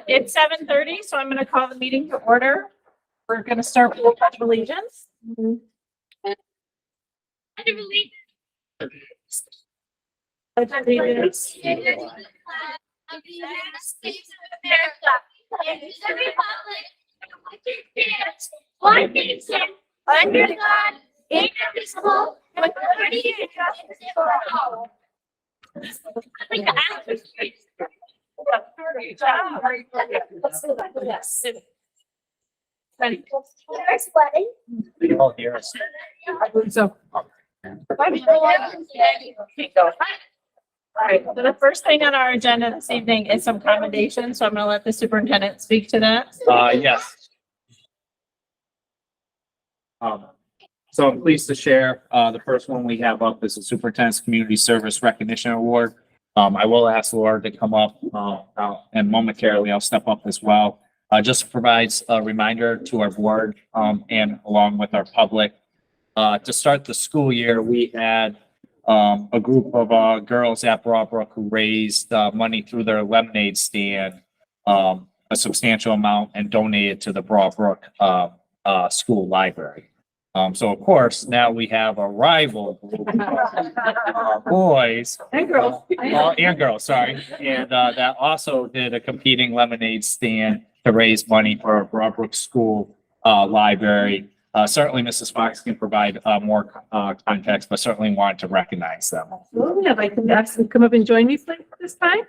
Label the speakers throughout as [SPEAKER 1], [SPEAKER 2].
[SPEAKER 1] It's 7:30, so I'm going to call the meeting to order. We're going to start with the Pledge of Allegiance. Pledge of Allegiance.
[SPEAKER 2] Of the United States of America, and to the republic which stands one nation under God, indivisible, with liberty and justice for all.
[SPEAKER 3] We all hear us.
[SPEAKER 1] I believe so. All right, so the first thing on our agenda this evening is some commendations, so I'm going to let the superintendent speak to that.
[SPEAKER 3] Yes. So I'm pleased to share, the first one we have up is the Superintendent's Community Service Recognition Award. I will ask Laura to come up, and momentarily I'll step up as well. Just provides a reminder to our board, and along with our public. To start the school year, we had a group of girls at Broadbrook who raised money through their lemonade stand, a substantial amount, and donated to the Broadbrook school library. So of course, now we have a rival group, boys
[SPEAKER 1] And girls.
[SPEAKER 3] and girls, sorry, and that also did a competing lemonade stand to raise money for Broadbrook School library. Certainly, Mrs. Fox can provide more context, but certainly wanted to recognize them.
[SPEAKER 1] I'd like to ask them to come up and join me please this time.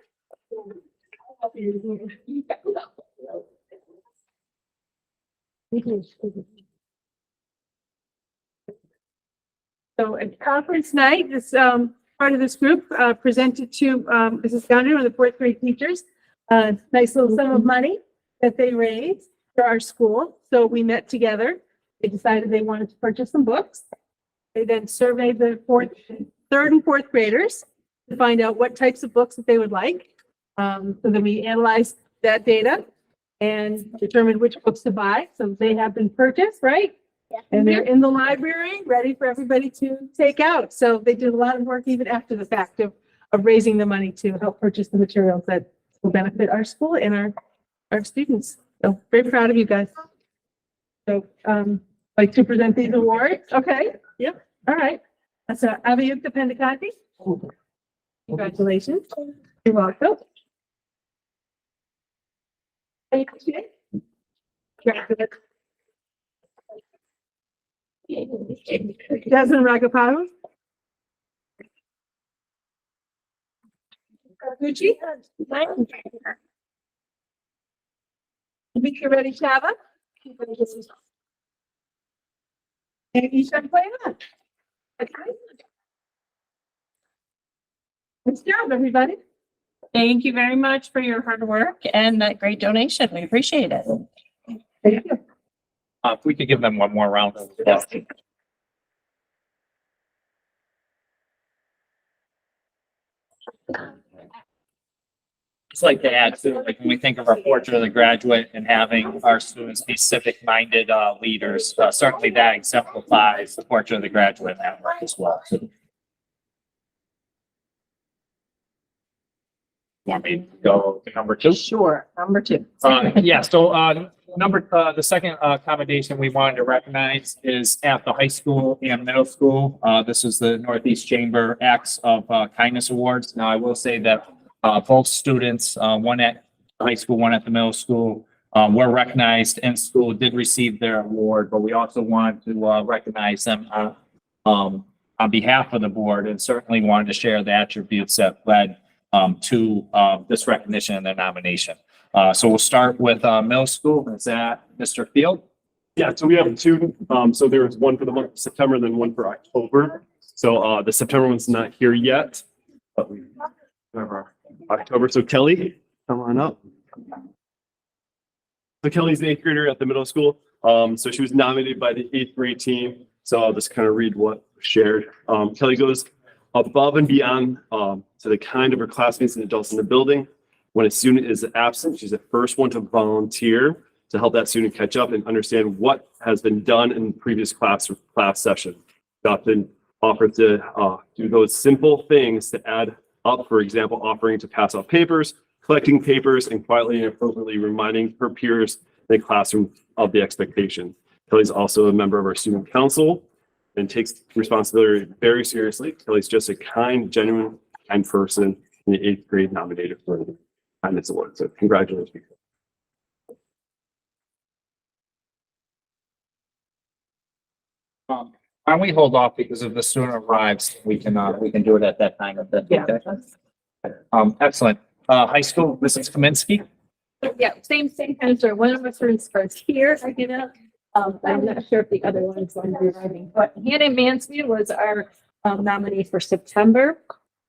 [SPEAKER 1] So at conference night, this part of this group presented to Mrs. Gounder and the fourth grade teachers a nice little sum of money that they raised for our school. So we met together. They decided they wanted to purchase some books. They then surveyed the third and fourth graders to find out what types of books that they would like. So then we analyzed that data and determined which books to buy. So they have been purchased, right? And they're in the library, ready for everybody to take out. So they did a lot of work even after the fact of raising the money to help purchase the materials that will benefit our school and our students. So very proud of you guys. So like to present these awards. Okay. Yep. All right. That's Aviyuk Pendicati. Congratulations. You're welcome. Jasmine Ragapadu. Gucci. Victor Reddy Chava. And Isha Plana. Good job, everybody. Thank you very much for your hard work and that great donation. We appreciate it. Thank you.
[SPEAKER 3] If we could give them one more round of applause. Just like to add to, like, when we think of our portrait of the graduate and having our students be civic-minded leaders, certainly that exemplifies the portrait of the graduate network as well. Want me to go to number two?
[SPEAKER 1] Sure. Number two.
[SPEAKER 3] Yeah, so the second commendation we wanted to recognize is at the high school and middle school. This is the Northeast Chamber Acts of Kindness Awards. Now, I will say that both students, one at the high school, one at the middle school, were recognized in school, did receive their award, but we also wanted to recognize them on behalf of the board, and certainly wanted to share the attributes that led to this recognition and the nomination. So we'll start with middle school. Is that Mr. Field?
[SPEAKER 4] Yeah, so we have two. So there was one for the month of September, then one for October. So the September one's not here yet, but we have our October. So Kelly, come on up. So Kelly's an eighth grader at the middle school. So she was nominated by the eighth grade team. So I'll just kind of read what was shared. Kelly goes above and beyond to the kind of her classmates and adults in the building. When a student is absent, she's the first one to volunteer to help that student catch up and understand what has been done in the previous class session. She often offers to do those simple things to add up, for example, offering to pass out papers collecting papers and quietly and appropriately reminding her peers in the classroom of the expectation. Kelly's also a member of our student council and takes responsibility very seriously. Kelly's just a kind, genuine, kind person in the 8th grade nominated for the Kindness Award. So congratulations.
[SPEAKER 3] Why don't we hold off because if the student arrives, we can do it at that time.
[SPEAKER 1] Yeah.
[SPEAKER 3] Excellent. High school, Mrs. Kaminsky.
[SPEAKER 1] Yeah, same kind of story. One of us is here, I'm not sure if the other one is going to be arriving, but Hannah Mansfield was our nominee for September,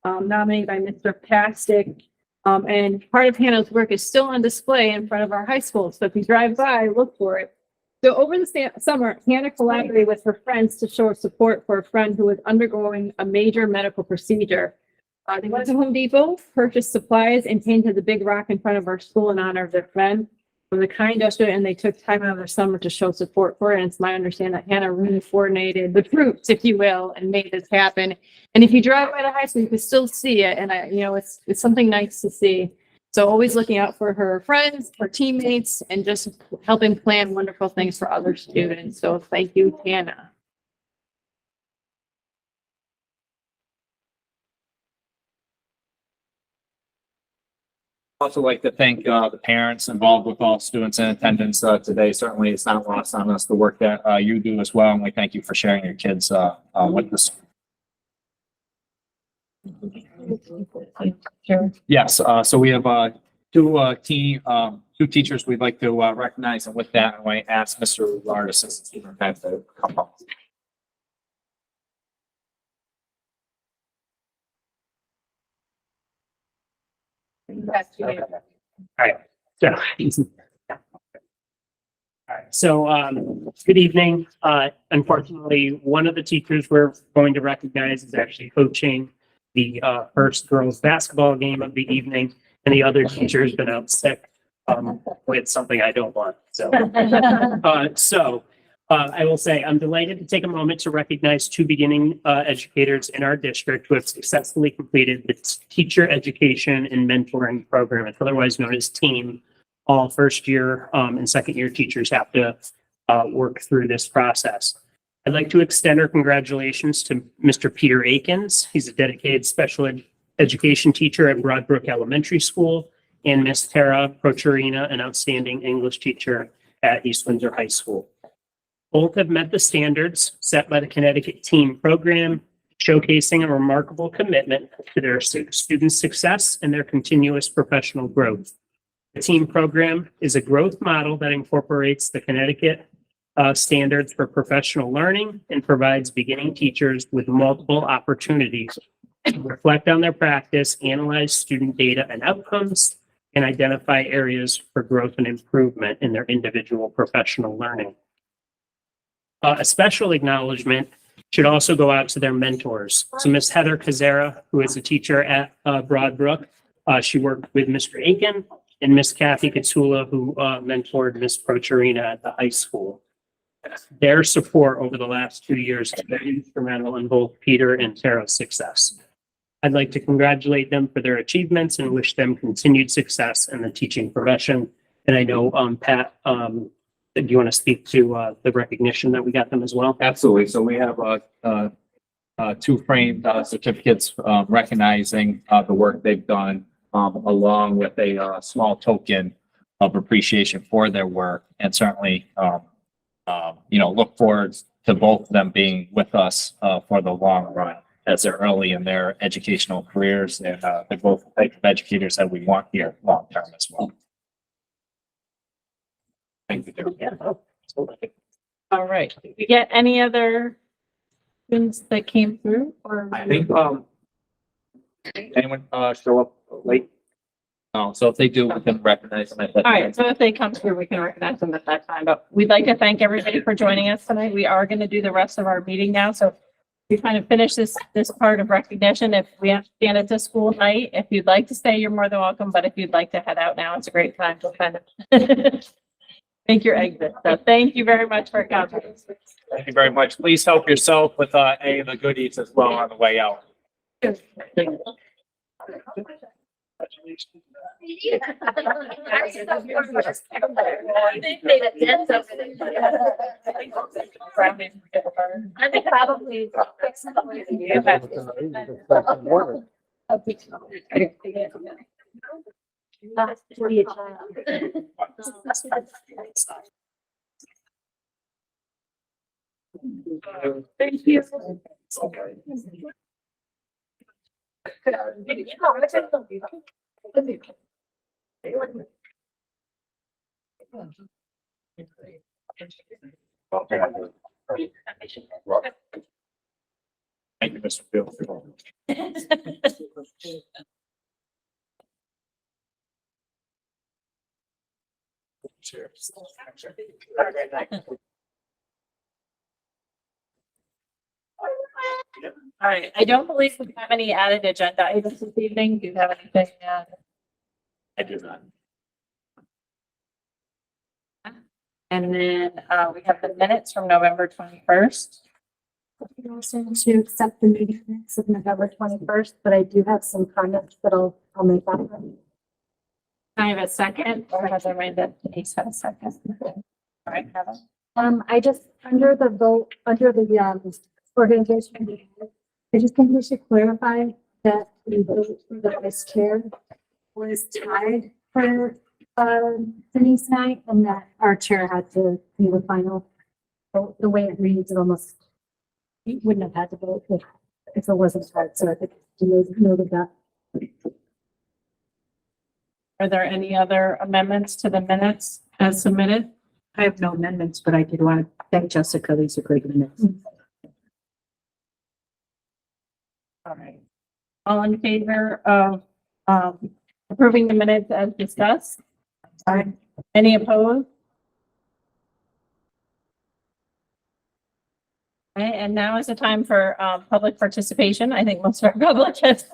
[SPEAKER 1] nominated by Mr. Pastic. And part of Hannah's work is still on display in front of our high school. So if you drive by, look for it. So over the summer, Hannah collaborated with her friends to show support for a friend who was undergoing a major medical procedure. They went to Home Depot, purchased supplies, and painted the big rock in front of our school in honor of their friend. It was a kind gesture, and they took time out of their summer to show support for it. And it's my understanding that Hannah really coordinated the troops, if you will, and made this happen. And if you drive by the high school, you can still see it. And it's something nice to see. So always looking out for her friends, her teammates, and just helping plan wonderful things for other students. So thank you, Hannah.
[SPEAKER 3] Also like to thank the parents involved with all students in attendance today. Certainly, it's not lost on us the work that you do as well, and we thank you for sharing your kids with us.
[SPEAKER 1] Sure.
[SPEAKER 3] Yes, so we have two teachers we'd like to recognize, and with that, I want to ask Mr. Rugard, Assistant Superintendent, to come up.
[SPEAKER 5] Good evening. Unfortunately, one of the teachers we're going to recognize is actually coaching the first girls basketball game of the evening, and the other teacher has been out sick with something I don't want. I will say I'm delighted to take a moment to recognize two beginning educators in our district who have successfully completed the Teacher Education and Mentoring Program. It's otherwise known as TEAM. All first year and second year teachers have to work through this process. I'd like to extend our congratulations to Mr. Peter Akins. He's a dedicated special education teacher at Broadbrook Elementary School, and Miss Tara Procherina, an outstanding English teacher at East Windsor High School. Both have met the standards set by the Connecticut TEAM program, showcasing a remarkable commitment to their students' success and their continuous professional growth. The TEAM program is a growth model that incorporates the Connecticut standards for professional learning and provides beginning teachers with multiple opportunities to reflect on their practice, analyze student data and outcomes, and identify areas for growth and improvement in their individual professional learning. A special acknowledgement should also go out to their mentors. So Miss Heather Kazera, who is a teacher at Broadbrook, she worked with Mr. Aiken, and Miss Kathy Katsula, who mentored Miss Procherina at the high school. Their support over the last 2 years has been instrumental in both Peter and Tara's success. I'd like to congratulate them for their achievements and wish them continued success in the teaching profession. And I know, Pat, do you want to speak to the recognition that we got them as well?
[SPEAKER 3] Absolutely. So we have two framed certificates recognizing the work they've done, along with a small token of appreciation for their work, and certainly, look forward to both of them being with us for the long run as they're early in their educational careers, and they're both the type of educators that we want here long term as well. Thank you.
[SPEAKER 1] Yeah. All right. Did we get any other students that came through, or?
[SPEAKER 3] I think, anyone show up late? No, so if they do, we can recognize them at that
[SPEAKER 6] All
[SPEAKER 3] time.
[SPEAKER 6] right, so if they come through, we can recognize them at that time, but we'd like to thank everybody for joining us tonight. We are going to do the rest of our meeting now, so we kind of finish this part of recognition. If we understand it's a school night, if you'd like to stay, you're more than welcome, but if you'd like to head out now, it's a great time to kind of make your exit. So thank you very much for coming.
[SPEAKER 3] Thank you very much. Please help yourself with any of the goodies as well on the way out.
[SPEAKER 6] I think probably.
[SPEAKER 1] Thank you.
[SPEAKER 3] Thank you, Mr. Field.
[SPEAKER 6] All right, I don't believe we have any added agenda items this evening. Do you have anything?
[SPEAKER 3] I do not.
[SPEAKER 6] And then, we have the minutes from November 21st.
[SPEAKER 7] Motion to accept the meeting minutes of November 21st, but I do have some comments that I'll make after.
[SPEAKER 6] Can I have a second? Or has everybody that Denise had a second? All right, Heather.
[SPEAKER 7] I just, under the vote, under the, organization, I just think we should clarify that the vote for the vice chair was tied for, Denise and I, and that our chair had to be the final. vote. The way it reads, it almost, you wouldn't have had to vote if it wasn't tied, so I think you noted that.
[SPEAKER 6] Are there any other amendments to the minutes as submitted?
[SPEAKER 8] I have no amendments, but I did want to thank Jessica. These are great minutes.
[SPEAKER 6] All right. All in favor of, approving the minutes as discussed? Sorry. Any opposed? Okay, and now is the time for, public participation. I think most of our public has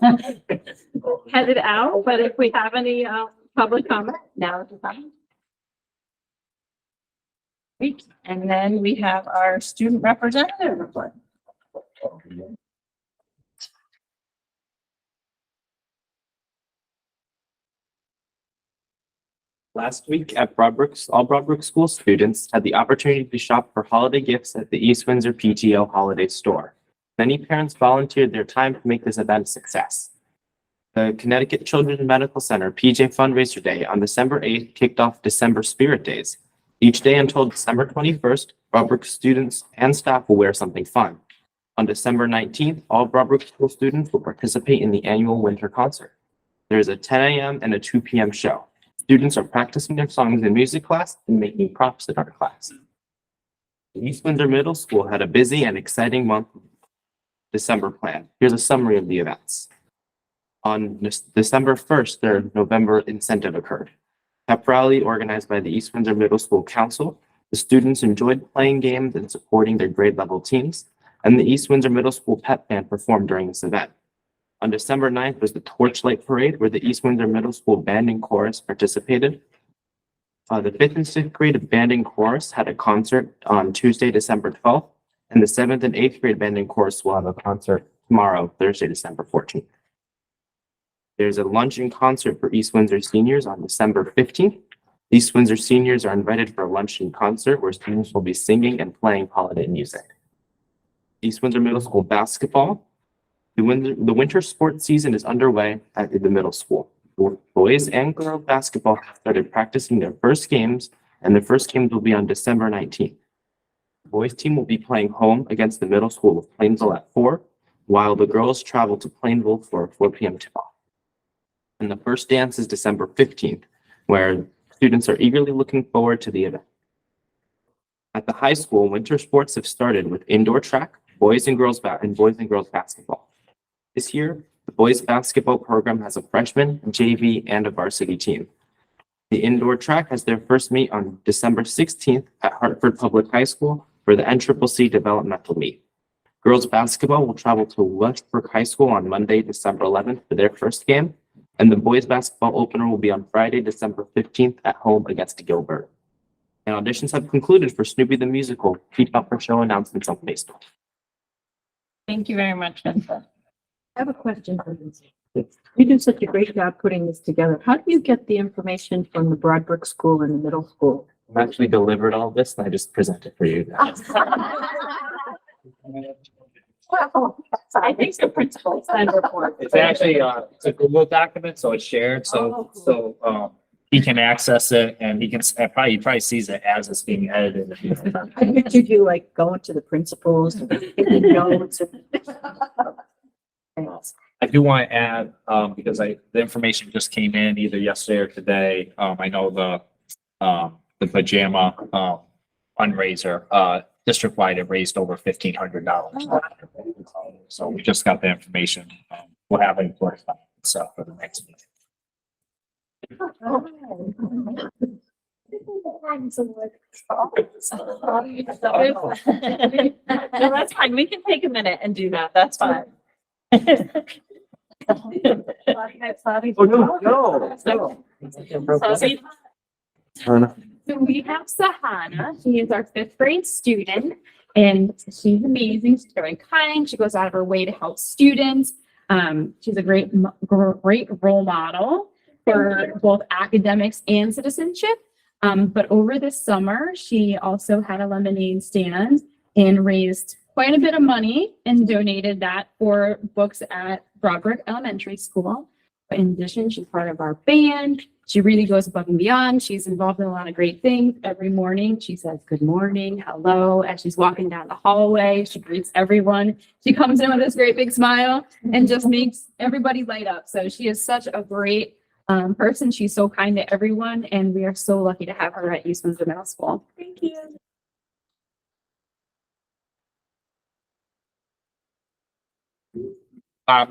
[SPEAKER 6] headed out, but if we have any, public comment, now is the time. Great. And then we have our student representative report.
[SPEAKER 9] Last week at Broadbrook, all Broadbrook school students had the opportunity to shop for holiday gifts at the East Windsor PTO Holiday Store. Many parents volunteered their time to make this event a success. The Connecticut Children's Medical Center PJ Fundraiser Day on December 8th kicked off December Spirit Days. Each day until December 21st, Broadbrook students and staff will wear something fun. On December 19th, all Broadbrook school students will participate in the annual winter concert. There is a 10 a.m. and a 2 p.m. show. Students are practicing their songs in music class and making props in art class. East Windsor Middle School had a busy and exciting month December planned. Here's a summary of the events. On December 1st, their November incentive occurred. Pep rally organized by the East Windsor Middle School Council. The students enjoyed playing games and supporting their grade level teams, and the East Windsor Middle School pep band performed during this event. On December 9th was the Torchlight Parade, where the East Windsor Middle School Band and Chorus participated. The 5th and 6th grade Band and Chorus had a concert on Tuesday, December 12th, and the 7th and 8th grade Band and Chorus will have a concert tomorrow, Thursday, December 14th. There's a lunch and concert for East Windsor seniors on December 15th. East Windsor seniors are invited for a lunch and concert where students will be singing and playing holiday music. East Windsor Middle School basketball. The winter sports season is underway at the middle school. Boys and girls basketball have started practicing their first games, and the first games will be on December 19th. The boys team will be playing home against the middle school of Plainville at 4, while the girls travel to Plainville for a 4 p.m. tip-off. And the first dance is December 15th, where students are eagerly looking forward to the event. At the high school, winter sports have started with indoor track, boys and girls basketball. This year, the boys basketball program has a freshman, JV, and a varsity team. The indoor track has their first meet on December 16th at Hartford Public High School for the NCCC developmental meet. Girls basketball will travel to Westbrook High School on Monday, December 11th for their first game, and the boys basketball opener will be on Friday, December 15th at home against Gilbert. And auditions have concluded for Snoopy the Musical. Keep up for show announcements on Facebook.
[SPEAKER 6] Thank you very much, Vincent.
[SPEAKER 8] I have a question for you. You did such a great job putting this together. How do you get the information from the Broadbrook School and the middle school?
[SPEAKER 9] I actually delivered all this and I just presented for you.
[SPEAKER 6] I think the principal signed report.
[SPEAKER 3] It's actually, it's a Google document, so it's shared, so he can access it and he can, he probably sees it as it's being edited.
[SPEAKER 8] I pictured you like going to the principals and taking notes.
[SPEAKER 3] I do want to add, because the information just came in either yesterday or today. I know the pajama, fundraiser, district-wide, it raised over $1,500. So we just got the information. We'll have it for for the next meeting.
[SPEAKER 6] No, that's fine. We can take a minute and do that. That's fine.
[SPEAKER 4] Oh, no.
[SPEAKER 10] So we have Sahana. She is our 5th grade student and she's amazing. She's very kind. She goes out of her way to help students. She's a great role model for both academics and citizenship. But over the summer, she also had a lemonade stand and raised quite a bit of money and donated that for books at Broadbrook Elementary School. In addition, she's part of our band. She really goes above and beyond. She's involved in a lot of great things. Every morning, she says, good morning, hello. As she's walking down the hallway, she greets everyone. She comes in with this great big smile and just makes everybody light up. So she is such a great person. She's so kind to everyone. And we are so lucky to have her at East Windsor Middle School. Thank you.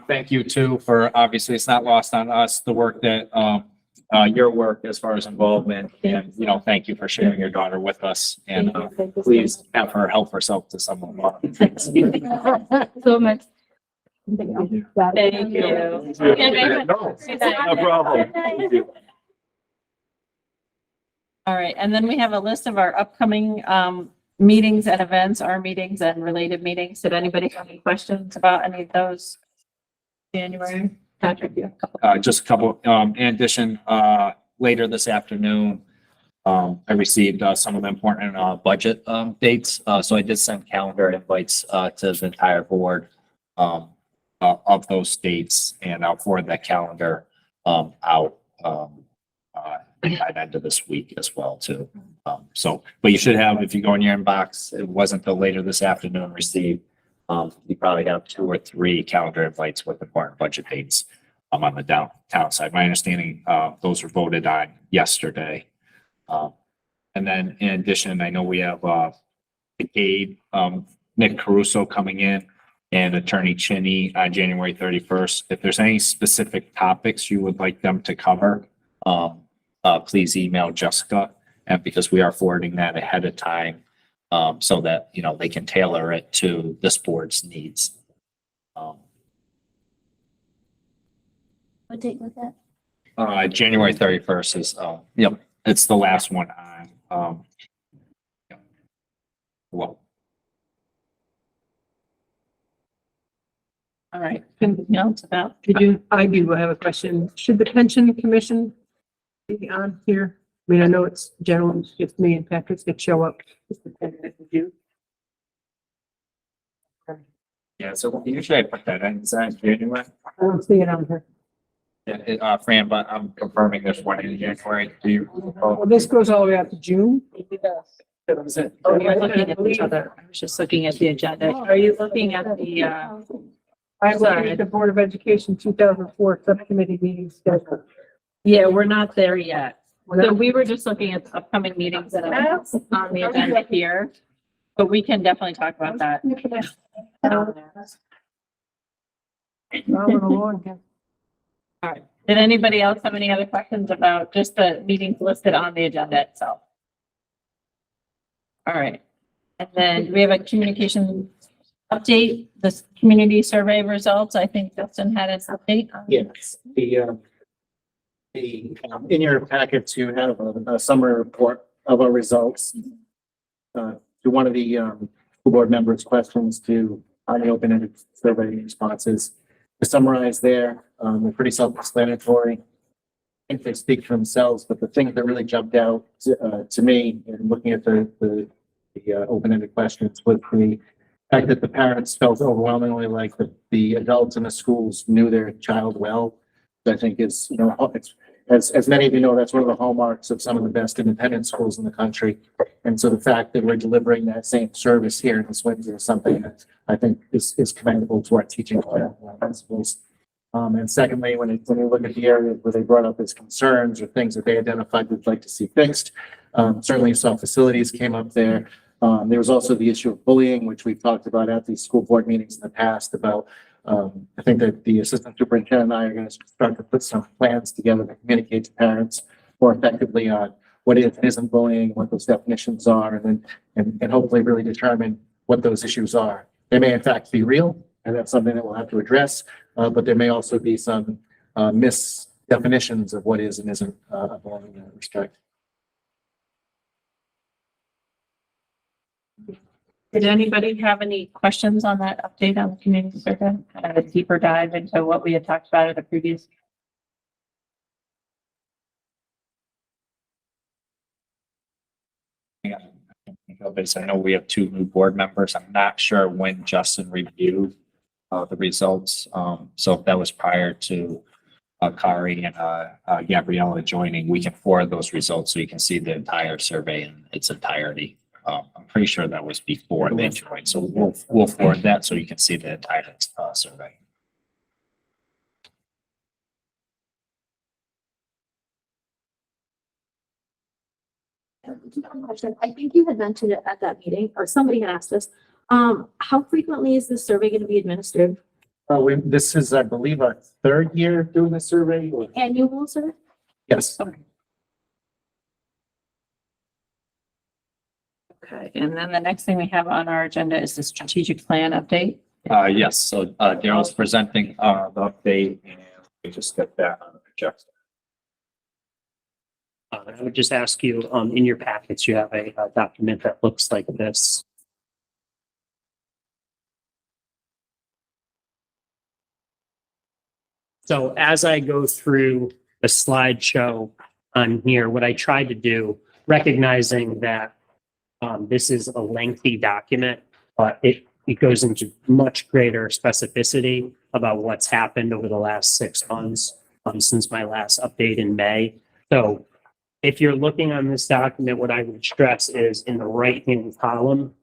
[SPEAKER 3] Thank you too for, obviously, it's not lost on us, the work that, your work as far as involvement and, thank you for sharing your daughter with us and, please have her help herself to someone.
[SPEAKER 10] So much.
[SPEAKER 6] Thank you.
[SPEAKER 4] No problem. Thank you.
[SPEAKER 6] All right, and then we have a list of our upcoming meetings and events, our meetings and related meetings. Did anybody have any questions about any of those? January, Patrick, you have a couple.
[SPEAKER 3] Just a couple, in addition, later this afternoon, I received, some of the important, budget, dates. So I did send calendar invites, to the entire board, of those dates, and I'll forward that calendar, out, by the end of this week as well too. But you should have, if you go in your inbox, it wasn't till later this afternoon received. You probably have 2 or 3 calendar invites with important budget dates, on the downtown side. My understanding, those were voted on yesterday. And then in addition, I know we have, Gabe, Nick Caruso coming in and Attorney Chinny on January 31st. If there's any specific topics you would like them to cover, please email Jessica, and because we are forwarding that ahead of time, so that, they can tailor it to this board's needs.
[SPEAKER 2] What date was that?
[SPEAKER 3] January 31st is, it's the last one on, well,
[SPEAKER 6] All right, anything else about?
[SPEAKER 1] I do have a question. Should the pension commission be on here? I mean, I know it's general, it's just me and Patrick that show up. Just depending if you do.
[SPEAKER 3] yeah, so usually I put that in, is that January?
[SPEAKER 1] I don't see it on here.
[SPEAKER 3] Yeah, Fran, but I'm confirming this one in January. Do you?
[SPEAKER 1] Well, this goes all the way out to June.
[SPEAKER 6] Oh, you're looking at each other. I was just looking at the agenda. Are you looking at the,
[SPEAKER 1] I'm looking at the Board of Education 2004 subcommittee meeting schedule.
[SPEAKER 6] yeah, we're not there yet. So we were just looking at the upcoming meetings that are on the agenda here, but we can definitely talk about that. All right. Did anybody else have any other questions about just the meetings listed on the agenda itself? All right. And then we have a communication update, this community survey results. I think Justin had an update.
[SPEAKER 11] Yes, in your packets, you have a summary report of our results. To one of the school board members' questions to on the open-ended survey responses. to summarize there, they're pretty self-explanatory. I think they speak for themselves, but the thing that really jumped out to me in looking at the open-ended questions was the fact that the parents felt overwhelmingly like the adults in the schools knew their child well. I think is, you know, it's, as many of you know, that's one of the hallmarks of some of the best independent schools in the country. And so the fact that we're delivering that same service here in Windsor is something that I think is commendable to our teaching principals. And secondly, when you look at the areas where they brought up as concerns or things that they identified they'd like to see fixed, certainly you saw facilities came up there. There was also the issue of bullying, which we've talked about at these school board meetings in the past about, I think that the assistant superintendent and I are going to start to put some plans together to communicate to parents more effectively on what is and isn't bullying, what those definitions are, and hopefully really determine what those issues are. They may in fact be real, and that's something that we'll have to address, but there may also be some misdefinitions of what is and isn't bullying in that respect.
[SPEAKER 6] Did anybody have any questions on that update on the community survey? A deeper dive into what we had talked about at the previous?
[SPEAKER 3] I know we have 2 new board members. I'm not sure when Justin reviewed the results. So if that was prior to Kari and Gabriella joining, we can forward those results so you can see the entire survey in its entirety. I'm pretty sure that was before they joined, so we'll forward that so you can see the entire survey.
[SPEAKER 2] I think you had mentioned it at that meeting, or somebody had asked us, how frequently is this survey going to be administered?
[SPEAKER 11] This is, I believe, our 3rd year doing the survey.
[SPEAKER 2] Annual survey?
[SPEAKER 11] Yes.
[SPEAKER 6] Okay, and then the next thing we have on our agenda is the strategic plan update.
[SPEAKER 3] Yes, so Daryl's presenting the update, and we just get that on the projector.
[SPEAKER 5] I would just ask you, in your packets, you have a document that looks like this. So as I go through the slideshow on here, what I tried to do, recognizing that this is a lengthy document, but it goes into much greater specificity about what's happened over the last 6 months since my last update in May. So if you're looking on this document, what I would stress is in the right-hand column,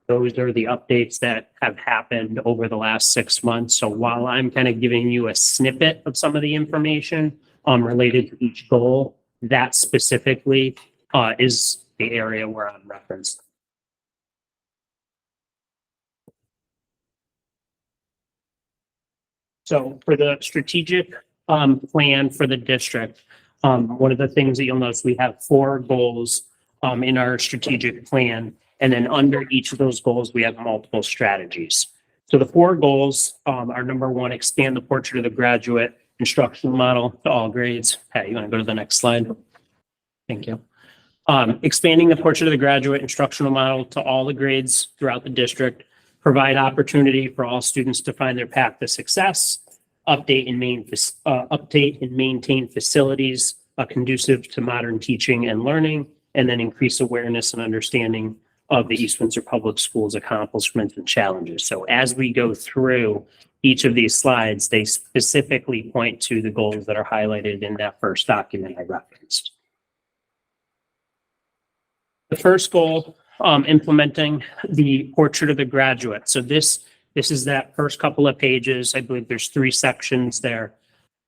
[SPEAKER 5] those are the updates that have happened over the last 6 months. So while I'm kind of giving you a snippet of some of the information related to each goal, that specifically is the area where I'm referenced. So for the strategic plan for the district, one of the things that you'll notice, we have 4 goals in our strategic plan. And then under each of those goals, we have multiple strategies. So the 4 goals are number 1, expand the portrait of the graduate instructional model to all grades. Pat, you want to go to the next slide? Thank you. Expanding the portrait of the graduate instructional model to all the grades throughout the district, provide opportunity for all students to find their path to success, update and maintain facilities conducive to modern teaching and learning, and then increase awareness and understanding of the East Windsor Public Schools accomplishments and challenges. So as we go through each of these slides, they specifically point to the goals that are highlighted in that first document I referenced. The first goal, implementing the portrait of the graduate. So this is that first couple of pages. I believe there's 3 sections there.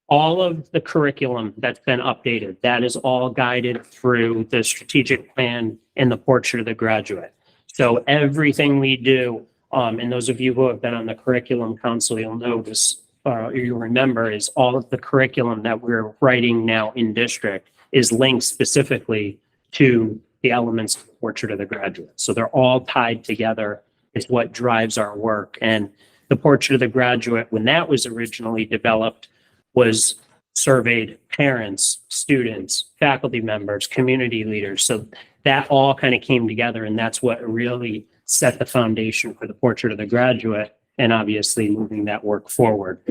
[SPEAKER 5] All of the curriculum that's been updated, that is all guided through the strategic plan and the portrait of the graduate. So everything we do, and those of you who have been on the curriculum council, you'll notice, you'll remember, is all of the curriculum that we're writing now in district is linked specifically to the elements of the portrait of the graduate. So they're all tied together. Is what drives our work. And the portrait of the graduate, when that was originally developed, was surveyed parents, students, faculty members, community leaders. So that all kind of came together, and that's what really set the foundation for the portrait of the graduate. and obviously moving that work forward.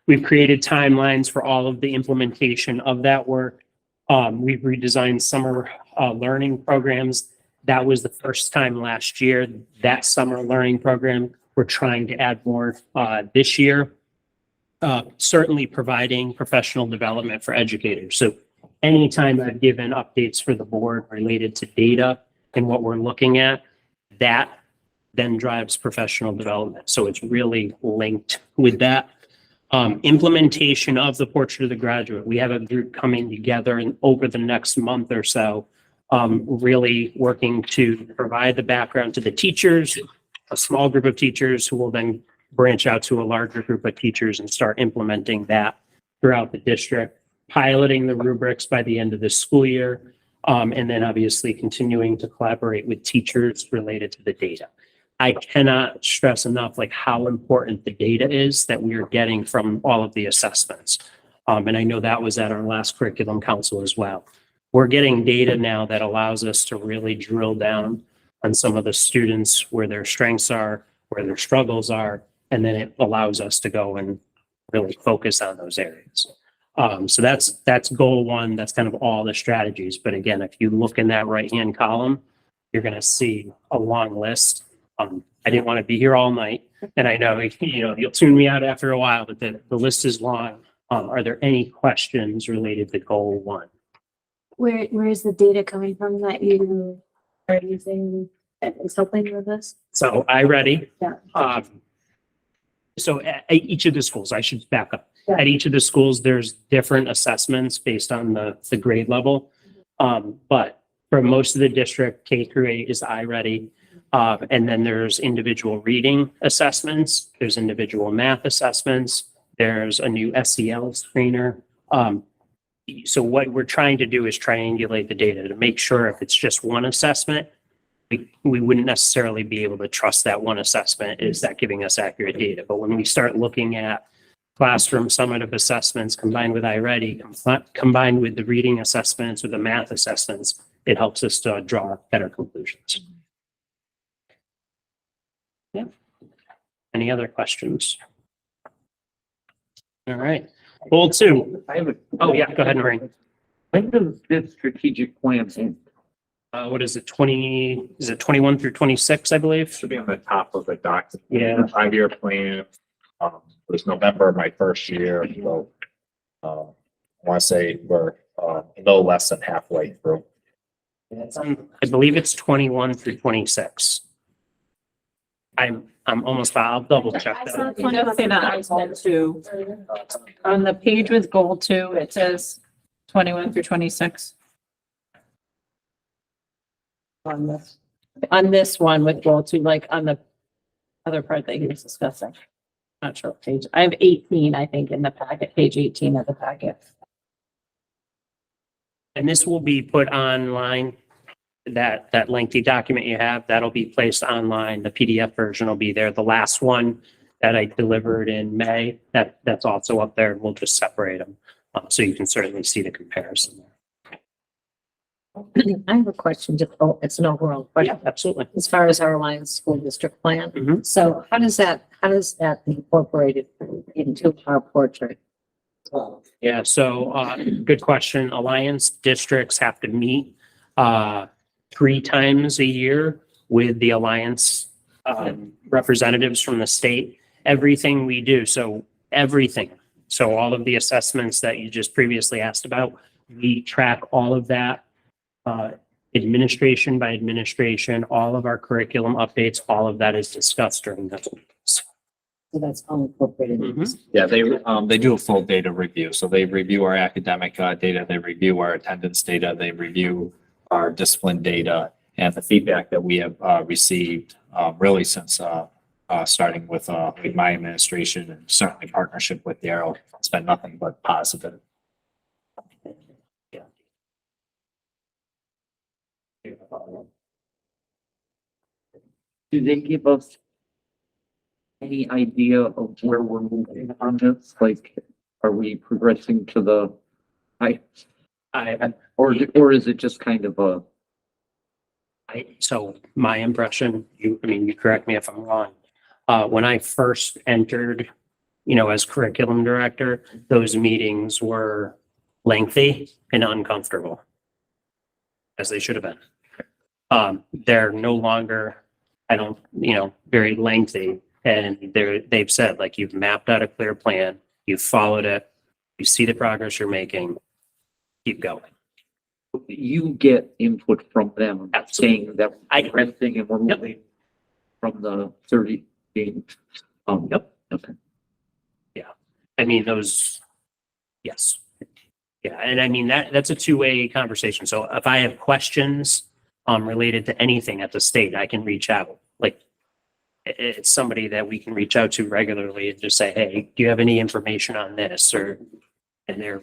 [SPEAKER 5] We've created timelines for all of the implementation of that work. We've redesigned summer learning programs. That was the first time last year. That summer learning program, we're trying to add more this year. Certainly providing professional development for educators. So anytime I've given updates for the board related to data and what we're looking at, that then drives professional development. So it's really linked with that. Implementation of the portrait of the graduate. We have a group coming together and over the next month or so, really working to provide the background to the teachers, a small group of teachers who will then branch out to a larger group of teachers and start implementing that throughout the district, piloting the rubrics by the end of this school year, and then obviously continuing to collaborate with teachers related to the data. I cannot stress enough like how important the data is that we are getting from all of the assessments. And I know that was at our last curriculum council as well. We're getting data now that allows us to really drill down on some of the students where their strengths are, where their struggles are, and then it allows us to go and really focus on those areas. So that's goal one. That's kind of all the strategies. But again, if you look in that right-hand column, you're going to see a long list. I didn't want to be here all night, and I know, you'll tune me out after a while, but the list is long. Are there any questions related to goal one?
[SPEAKER 7] Where is the data coming from that you are using that is helping with this?
[SPEAKER 5] So iReady.
[SPEAKER 7] Yeah.
[SPEAKER 5] So at each of the schools, I should back up.
[SPEAKER 7] Yeah.
[SPEAKER 5] At each of the schools, there's different assessments based on the grade level. But for most of the district, K through 8 is iReady. And then there's individual reading assessments. There's individual math assessments. There's a new SEL screener. So what we're trying to do is triangulate the data to make sure if it's just one assessment, we wouldn't necessarily be able to trust that one assessment. Is that giving us accurate data? But when we start looking at classroom summative assessments combined with iReady, combined with the reading assessments or the math assessments, it helps us to draw better conclusions. Yeah. Any other questions? All right. Goal 2. Oh, yeah, go ahead, Noreen.
[SPEAKER 12] When does this strategic plan end?
[SPEAKER 5] What is it, 21 through 26, I believe?
[SPEAKER 3] Should be on the top of the document.
[SPEAKER 5] Yeah.
[SPEAKER 3] 5-year plan. It was November of my first year, so I want to say we're a little less than halfway through.
[SPEAKER 5] I believe it's 21 through 26. I'm almost, I'll double check that.
[SPEAKER 6] It does say that on goal 2. On the page with goal 2, it says 21 through 26. On this one with goal 2, like on the other part that he was discussing. Not sure what page. I have 18, I think, in the packet, page 18 of the packet.
[SPEAKER 5] And this will be put online. That lengthy document you have, that'll be placed online. The PDF version will be there. The last one that I delivered in May, that's also up there. We'll just separate them. So you can certainly see the comparison there.
[SPEAKER 8] I have a question, it's an overall question.
[SPEAKER 5] Yeah, absolutely.
[SPEAKER 8] As far as our Alliance School District plan,
[SPEAKER 5] Mhm.
[SPEAKER 8] so how does that incorporate it into our portrait?
[SPEAKER 5] Yeah, so good question. Alliance districts have to meet 3 times a year with the Alliance representatives from the state. Everything we do, so everything. So all of the assessments that you just previously asked about, we track all of that. Administration by administration, all of our curriculum updates, all of that is discussed during those meetings.
[SPEAKER 8] So that's all incorporated.
[SPEAKER 3] Yeah, they do a full data review. So they review our academic data, they review our attendance data, they review our discipline data, and the feedback that we have received really since starting with my administration and certainly partnership with Daryl. It's been nothing but positive.
[SPEAKER 12] Do they give us any idea of where we're moving on this? Like, are we progressing to the or is it just kind of a?
[SPEAKER 5] So my impression, you correct me if I'm wrong. When I first entered, as curriculum director, those meetings were lengthy and uncomfortable, as they should have been. They're no longer, very lengthy. And they've said, like, you've mapped out a clear plan, you've followed it, you see the progress you're making, keep going.
[SPEAKER 12] You get input from them
[SPEAKER 5] Absolutely.
[SPEAKER 12] saying that we're renting and we're
[SPEAKER 5] Yep.
[SPEAKER 12] moving from the 30 being.
[SPEAKER 5] Yep.
[SPEAKER 12] Okay.
[SPEAKER 5] I mean, yes. Yeah, and I mean, that's a two-way conversation. So if I have questions related to anything at the state, I can reach out. Like, it's somebody that we can reach out to regularly and just say, hey, do you have any information on this? And they're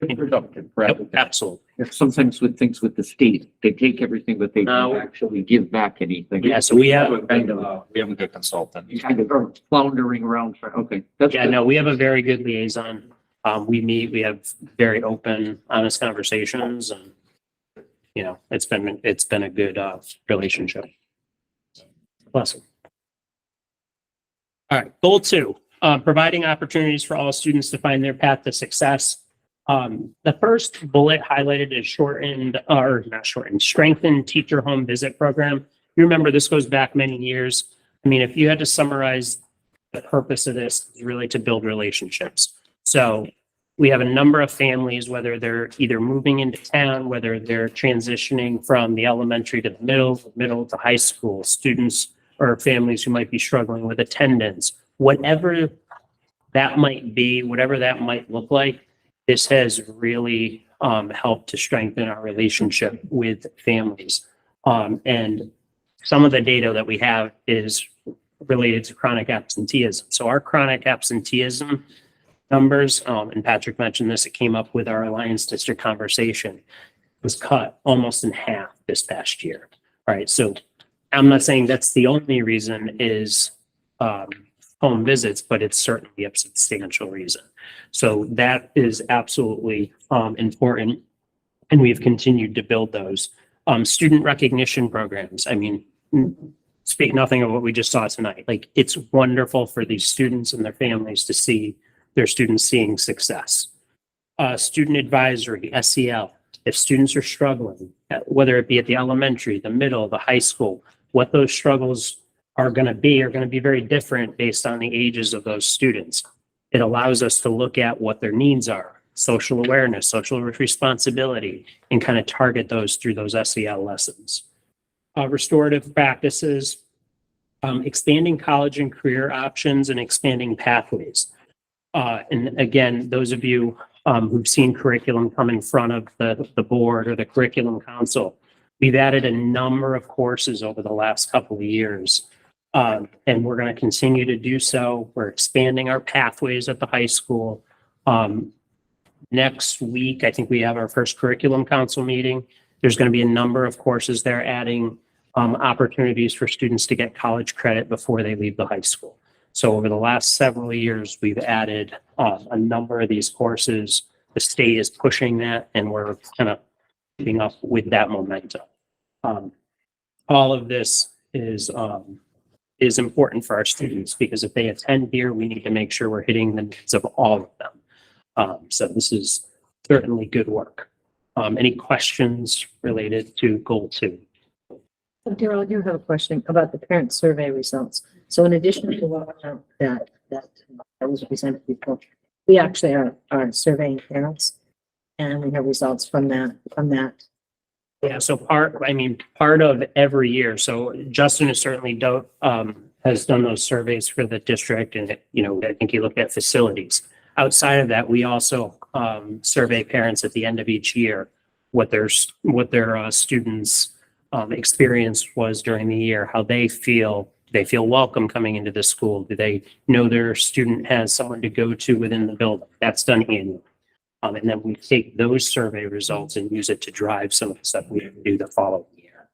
[SPEAKER 12] Productive, rather
[SPEAKER 5] Yep,
[SPEAKER 12] than,
[SPEAKER 5] absolutely.
[SPEAKER 12] sometimes with things with the state, they take everything, but they don't actually give back anything.
[SPEAKER 5] Yeah, so we have
[SPEAKER 3] a good consultant.
[SPEAKER 12] You kind of are floundering around for, okay. That's
[SPEAKER 5] Yeah,
[SPEAKER 12] good.
[SPEAKER 5] no, we have a very good liaison. We meet, we have very open, honest conversations and, it's been a good, relationship. Bless 'em. All right, goal 2, providing opportunities for all students to find their path to success. The first bullet highlighted is strengthened teacher home visit program. You remember this goes back many years. I mean, if you had to summarize the purpose of this, is really to build relationships. So we have a number of families, whether they're either moving into town, whether they're transitioning from the elementary to the middle to high school, students or families who might be struggling with attendance, whatever that might be, whatever that might look like. This has really helped to strengthen our relationship with families. And some of the data that we have is related to chronic absenteeism. So our chronic absenteeism numbers, and Patrick mentioned this, it came up with our Alliance District conversation, was cut almost in half this past year. All right, so I'm not saying that's the only reason is home visits, but it's certainly a substantial reason. So that is absolutely important. And we've continued to build those. Student recognition programs. I mean, speak nothing of what we just saw tonight. Like, it's wonderful for these students and their families to see their students seeing success. Student advisory, SEL. If students are struggling, whether it be at the elementary, the middle, the high school, what those struggles are going to be very different based on the ages of those students. It allows us to look at what their needs are, social awareness, social responsibility, and kind of target those through those SEL lessons. Restorative practices, expanding college and career options and expanding pathways. And again, those of you who've seen curriculum come in front of the board or the curriculum council, we've added a number of courses over the last couple of years. And we're going to continue to do so. We're expanding our pathways at the high school. Next week, I think we have our first curriculum council meeting. There's going to be a number of courses there adding opportunities for students to get college credit before they leave the high school. So over the last several years, we've added a number of these courses. The state is pushing that, and we're kind of keeping up with that momentum. All of this is important for our students, because if they attend here, we need to make sure we're hitting the needs of all of them. So this is certainly good work. Any questions related to goal 2?
[SPEAKER 8] Daryl, I do have a question about the parent survey results. So in addition to what that was presented before, we actually are surveying parents, and we have results from that.
[SPEAKER 5] Yeah, so part of every year. So Justin has certainly has done those surveys for the district, and I think he looked at facilities. Outside of that, we also survey parents at the end of each year what their students' experience was during the year, how they feel. Do they feel welcome coming into the school? Do they know their student has someone to go to within the building? That's done annually. And then we take those survey results and use it to drive some of the stuff we do the following year.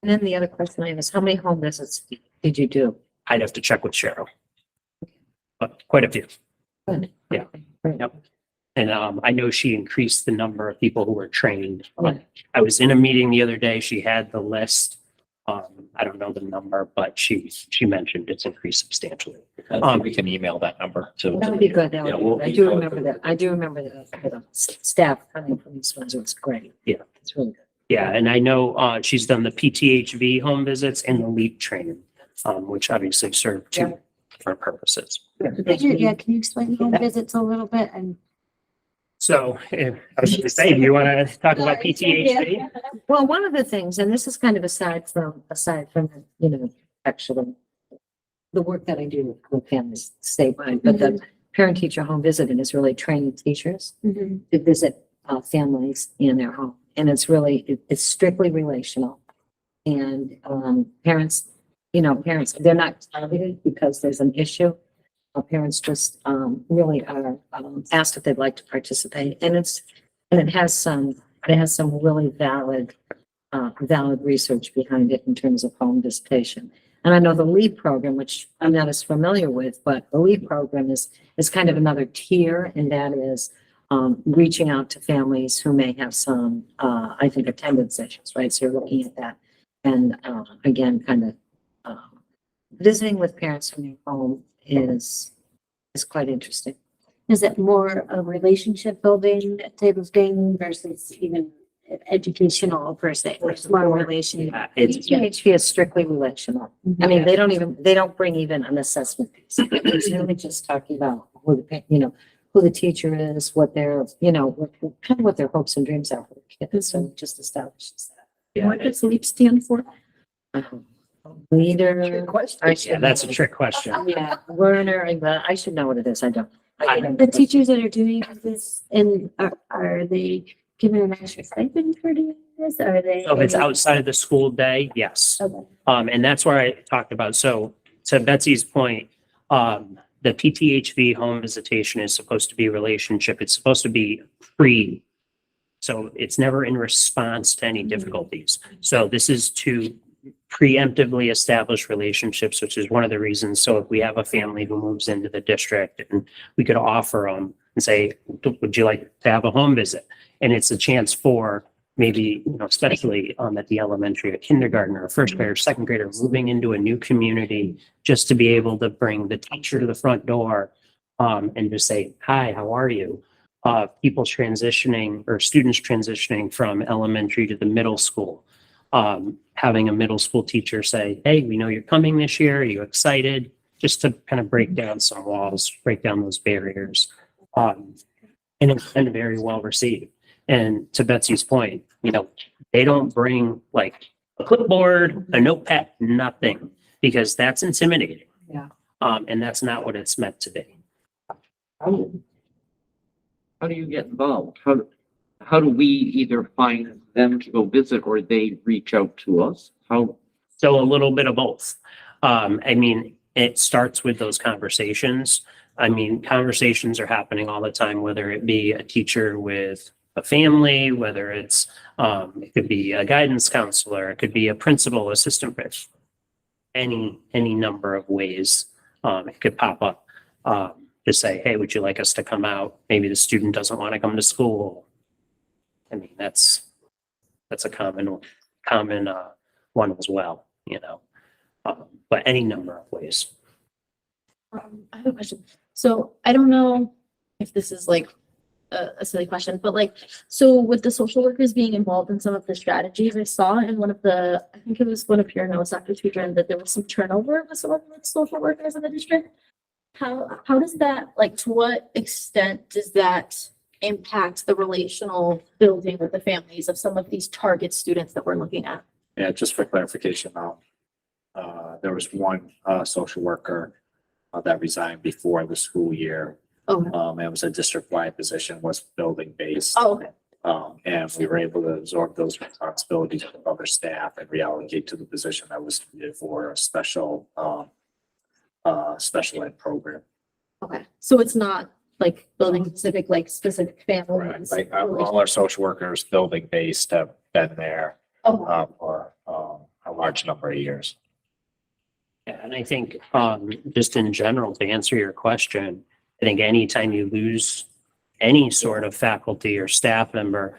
[SPEAKER 8] And then the other question I have is, how many home visits did you do?
[SPEAKER 5] I'd have to check with Cheryl, but quite a few.
[SPEAKER 8] Good.
[SPEAKER 5] Yeah.
[SPEAKER 8] Great.
[SPEAKER 5] Yep. And I know she increased the number of people who were trained.
[SPEAKER 8] Yeah.
[SPEAKER 5] I was in a meeting the other day. She had the list. I don't know the number, but she mentioned it's increased substantially.
[SPEAKER 3] We can email that number to.
[SPEAKER 8] That would be good. That
[SPEAKER 3] Yeah,
[SPEAKER 8] would be
[SPEAKER 3] we'll
[SPEAKER 8] good. I do
[SPEAKER 3] email it
[SPEAKER 8] remember
[SPEAKER 3] to-
[SPEAKER 8] that. I do remember the staff coming from East Windsor. It's great.
[SPEAKER 5] Yeah.
[SPEAKER 8] It's really good.
[SPEAKER 5] Yeah, and I know she's done the PTHV home visits and the LEAP training, which obviously serve two different purposes.
[SPEAKER 7] Can you explain home visits a little bit and?
[SPEAKER 5] So I was going to say, do you want to talk about PTHV?
[SPEAKER 8] Well, one of the things, and this is kind of aside from, actually, the work that I do with families statewide, but the parent teacher home visiting is really training teachers to visit families in their home. And it's really, it's strictly relational. And parents, they're not targeted because there's an issue. Parents just really are asked if they'd like to participate. And it has some really valid research behind it in terms of home visitation. And I know the LEAP program, which I'm not as familiar with, but the LEAP program is kind of another tier, and that is reaching out to families who may have some, I think, attendance issues, right? So you're looking at that. And again, kind of visiting with parents in their home is quite interesting.
[SPEAKER 7] Is it more a relationship building type of thing versus even educational per se? It's more relationship.
[SPEAKER 8] PTHP is strictly relational. I mean, they don't bring even an assessment piece. It's really just talking about who the teacher is, what their, kind of what their hopes and dreams are for the kids. So it just establishes that.
[SPEAKER 10] What does LEAP stand for?
[SPEAKER 8] Leader.
[SPEAKER 5] Yeah, that's a trick question.
[SPEAKER 8] Yeah, learner, I should know what it is. I don't.
[SPEAKER 7] The teachers that are doing this, and are they given an extra stipend for doing this? Are they?
[SPEAKER 5] So if it's outside of the school day, yes.
[SPEAKER 7] Okay.
[SPEAKER 5] And that's where I talked about. So to Betsy's point, the PTHV home visitation is supposed to be relationship. It's supposed to be pre. So it's never in response to any difficulties. So this is to preemptively establish relationships, which is one of the reasons. So if we have a family who moves into the district, and we could offer them and say, would you like to have a home visit? And it's a chance for maybe, especially at the elementary or kindergarten or first grade or second grader moving into a new community, just to be able to bring the teacher to the front door and just say, hi, how are you? People transitioning or students transitioning from elementary to the middle school. Having a middle school teacher say, hey, we know you're coming this year. Are you excited? Just to kind of break down some walls, break down those barriers. And it's been very well received. And to Betsy's point, they don't bring like a clipboard, a notepad, nothing, because that's intimidating.
[SPEAKER 8] Yeah.
[SPEAKER 5] And that's not what it's meant to be.
[SPEAKER 12] How do you get involved? How do we either find them to go visit or they reach out to us?
[SPEAKER 5] So a little bit of both. It starts with those conversations. Conversations are happening all the time, whether it be a teacher with a family, whether it could be a guidance counselor, it could be a principal, assistant principal, any number of ways it could pop up. To say, hey, would you like us to come out? Maybe the student doesn't want to come to school. That's a common one as well, but any number of ways.
[SPEAKER 10] I have a question. So I don't know if this is like a silly question, but so with the social workers being involved in some of the strategies, I saw in I think it was one of your notes, Dr. Tudrin, that there was some turnover with some of the social workers in the district. How does that, to what extent does that impact the relational building with the families of some of these target students that we're looking at?
[SPEAKER 3] Yeah, just for clarification, there was one social worker that resigned before the school year.
[SPEAKER 10] Oh,
[SPEAKER 3] It was a district-wide position, was building-based.
[SPEAKER 10] oh, okay.
[SPEAKER 3] And we were able to absorb those responsibilities of other staff and reallocate to the position that was needed for a special ed program.
[SPEAKER 10] Okay. So it's not building specific, specific families.
[SPEAKER 3] Right, all our social workers, building-based, have been there
[SPEAKER 10] Oh,
[SPEAKER 3] for a large number of years.
[SPEAKER 5] Yeah, and I think just in general, to answer your question, I think anytime you lose any sort of faculty or staff member,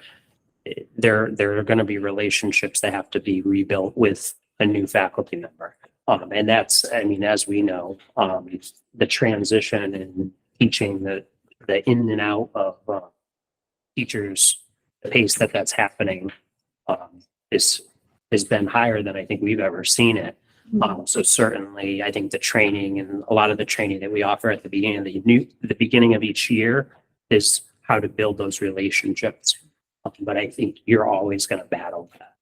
[SPEAKER 5] there are going to be relationships that have to be rebuilt with a new faculty member. And that's, I mean, as we know, the transition in teaching, the in and out of teachers, the pace that's happening has been higher than I think we've ever seen it. So certainly, I think the training and a lot of the training that we offer at the beginning of the beginning of each year is how to build those relationships. But I think you're always going to battle that.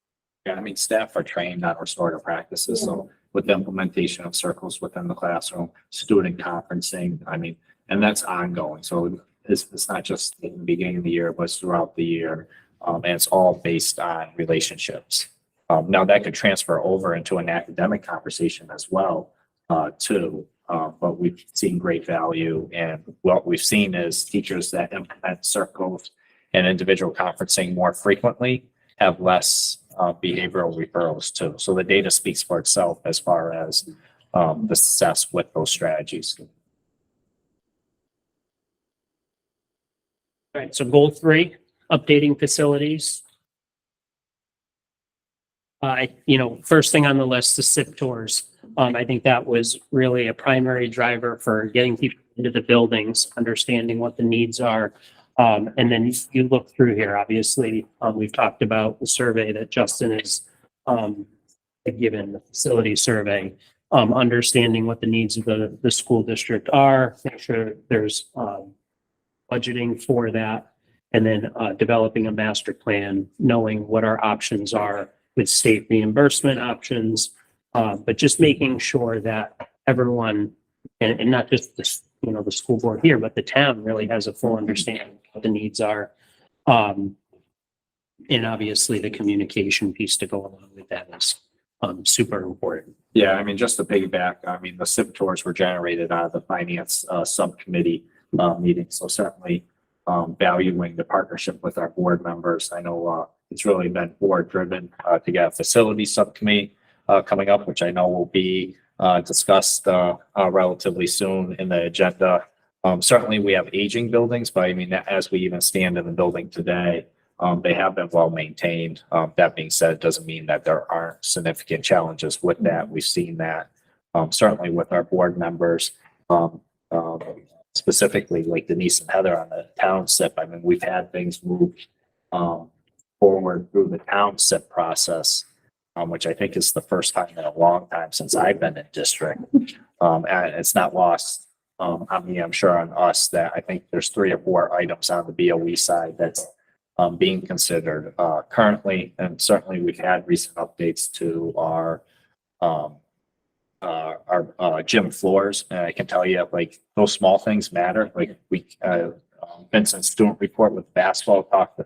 [SPEAKER 3] Yeah, I mean, staff are trained on restorative practices, so with the implementation of circles within the classroom, student conferencing, I mean, and that's ongoing. So it's not just in the beginning of the year, but it's throughout the year. And it's all based on relationships. Now that could transfer over into an academic conversation as well, too. But we've seen great value, and what we've seen is teachers that implement circles and individual conferencing more frequently have less behavioral referrals too. So the data speaks for itself as far as the success with those strategies.
[SPEAKER 5] All right, so goal 3, updating facilities. First thing on the list, the SIP tours. I think that was really a primary driver for getting people into the buildings, understanding what the needs are. And then you look through here, obviously, we've talked about the survey that Justin has given, the facility survey, understanding what the needs of the school district are, make sure there's budgeting for that, and then developing a master plan, knowing what our options are with state reimbursement options, but just making sure that everyone, and not just the school board here, but the town really has a full understanding of what the needs are. And obviously the communication piece to go along with that is super important.
[SPEAKER 3] Yeah, I mean, just to piggyback, I mean, the SIP tours were generated out of the finance subcommittee meeting. So certainly valuing the partnership with our board members. I know it's really been board driven to get a facility subcommittee coming up, which I know will be discussed relatively soon in the agenda. Certainly we have aging buildings, but I mean, as we even stand in the building today, they have been well maintained. That being said, it doesn't mean that there aren't significant challenges with that. We've seen that certainly with our board members, specifically like Denise and Heather on the town SIP. I mean, we've had things move forward through the town SIP process, which I think is the first time in a long time since I've been in district. And it's not lost on me, I'm sure on us, that I think there's 3 or 4 items on the BOE side that's being considered currently. And certainly we've had recent updates to our gym floors. And I can tell you, like, those small things matter. Like Vincent's student report with basketball talked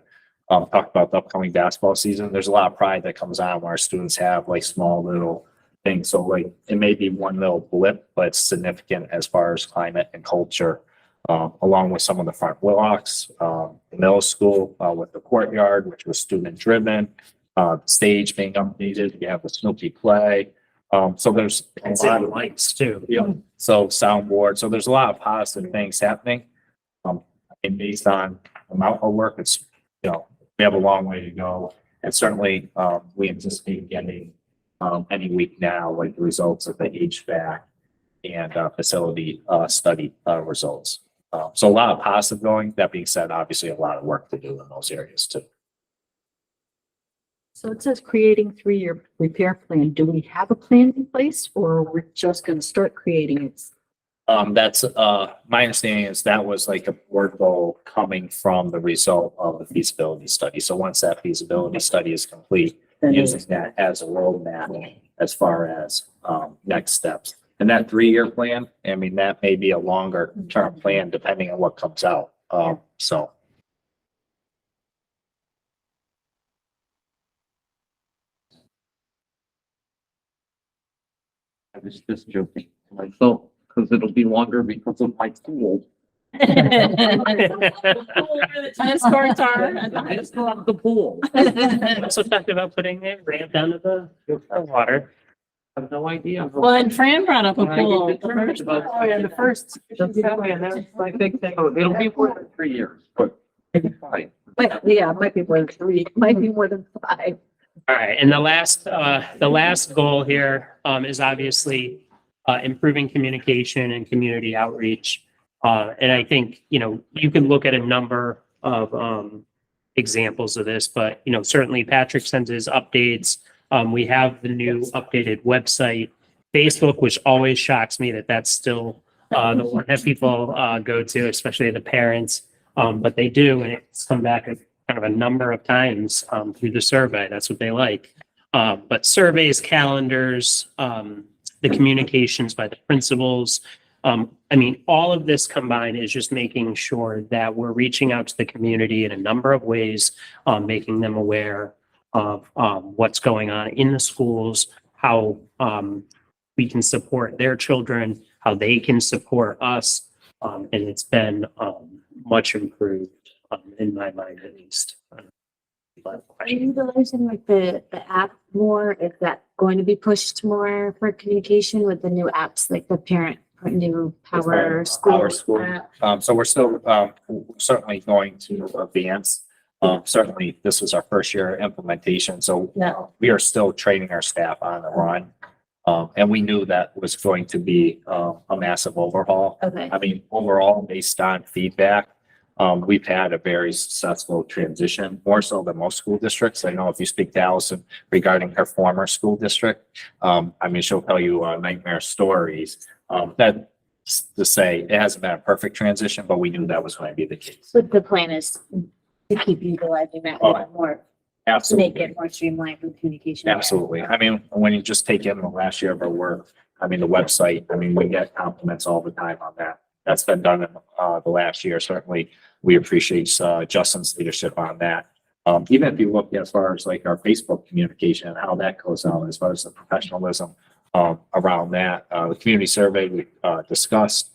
[SPEAKER 3] about the upcoming basketball season. There's a lot of pride that comes on when our students have like small little things. So like it may be one little blip, but it's significant as far as climate and culture, along with some of the front blocks, the middle school with the courtyard, which was student driven, the stage being updated. You have the Snoopy play. So there's a lot of
[SPEAKER 5] lights too.
[SPEAKER 3] Yeah. So soundboard. So there's a lot of positive things happening. And based on the amount of work, it's, we have a long way to go. And certainly we anticipate getting any week now, like the results of the HVAC and facility study results. So a lot of positive going. That being said, obviously a lot of work to do in those areas too.
[SPEAKER 8] So it says creating 3-year repair plan. Do we have a plan in place, or we're just going to start creating it?
[SPEAKER 3] That's my understanding is that was like a board goal coming from the result of the feasibility study. So once that feasibility study is complete, using that as a roadmap as far as next steps. And that 3-year plan, I mean, that may be a longer term plan depending on what comes out. So.
[SPEAKER 12] I was just joking to myself, because it'll be longer because of my pool.
[SPEAKER 6] Where the tennis courts are at the high school.
[SPEAKER 12] The pool.
[SPEAKER 5] Also talked about putting a ramp down to the water.
[SPEAKER 12] I have no idea.
[SPEAKER 6] Well, and Fran brought up a pool.
[SPEAKER 12] The first. That's my big thing. Oh, it'll be more than 3 years, but maybe 5.
[SPEAKER 8] Yeah, it might be more than 3, might be more than 5.
[SPEAKER 5] All right, and the last goal here is obviously improving communication and community outreach. And I think, you can look at a number of examples of this, but, certainly Patrick sends his updates. We have the new updated website, Facebook, which always shocks me that that's still the one that people go to, especially the parents. But they do, and it's come back kind of a number of times through the survey. That's what they like. But surveys, calendars, the communications by the principals. All of this combined is just making sure that we're reaching out to the community in a number of ways, making them aware of what's going on in the schools, how we can support their children, how they can support us. And it's been much improved in my mind, at least.
[SPEAKER 7] Are you utilizing like the app more? Is that going to be pushed more for communication with the new apps, like the parent new Power School?
[SPEAKER 3] Power School.
[SPEAKER 7] app?
[SPEAKER 3] So we're still certainly going to advance. Certainly, this was our first year implementation, so
[SPEAKER 7] Yeah.
[SPEAKER 3] we are still training our staff on the run. And we knew that was going to be a massive overhaul.
[SPEAKER 7] Okay.
[SPEAKER 3] Overall, based on feedback, we've had a very successful transition, more so than most school districts. I know if you speak to Allison regarding her former school district, she'll tell you nightmare stories. That's to say it hasn't been a perfect transition, but we knew that was going to be the case.
[SPEAKER 7] But the plan is to keep utilizing that more, to
[SPEAKER 3] Absolutely.
[SPEAKER 7] make it more streamlined with communication.
[SPEAKER 3] Absolutely. When you just take in the last year of our work, the website, we get compliments all the time on that. That's been done in the last year. Certainly, we appreciate Justin's leadership on that. Even if you look as far as like our Facebook communication and how that goes out, as far as the professionalism around that, the community survey we discussed.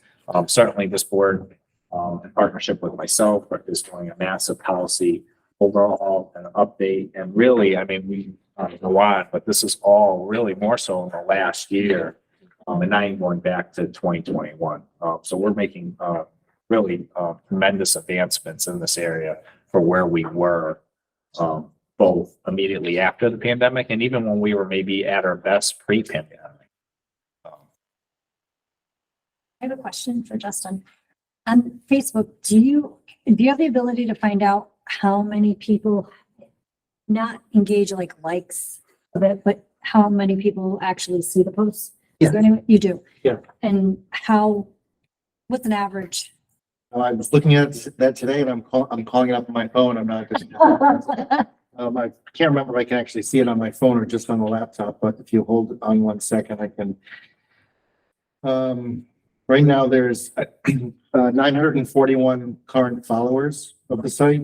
[SPEAKER 3] Certainly, this board, in partnership with myself, is doing a massive policy overall and update. And really, we go on, but this is all really more so in the last year, and not even going back to 2021. So we're making really tremendous advancements in this area for where we were, both immediately after the pandemic and even when we were maybe at our best pre-pandemic.
[SPEAKER 13] I have a question for Justin. On Facebook, do you have the ability to find out how many people not engage like likes of it, but how many people actually see the posts? Is there any, you do?
[SPEAKER 11] Yeah.
[SPEAKER 13] And what's an average?
[SPEAKER 11] I was looking at that today and I'm calling it up on my phone. I'm not just. I can't remember if I can actually see it on my phone or just on the laptop, but if you hold on 1 second, I can. Right now there's 941 current followers of the site.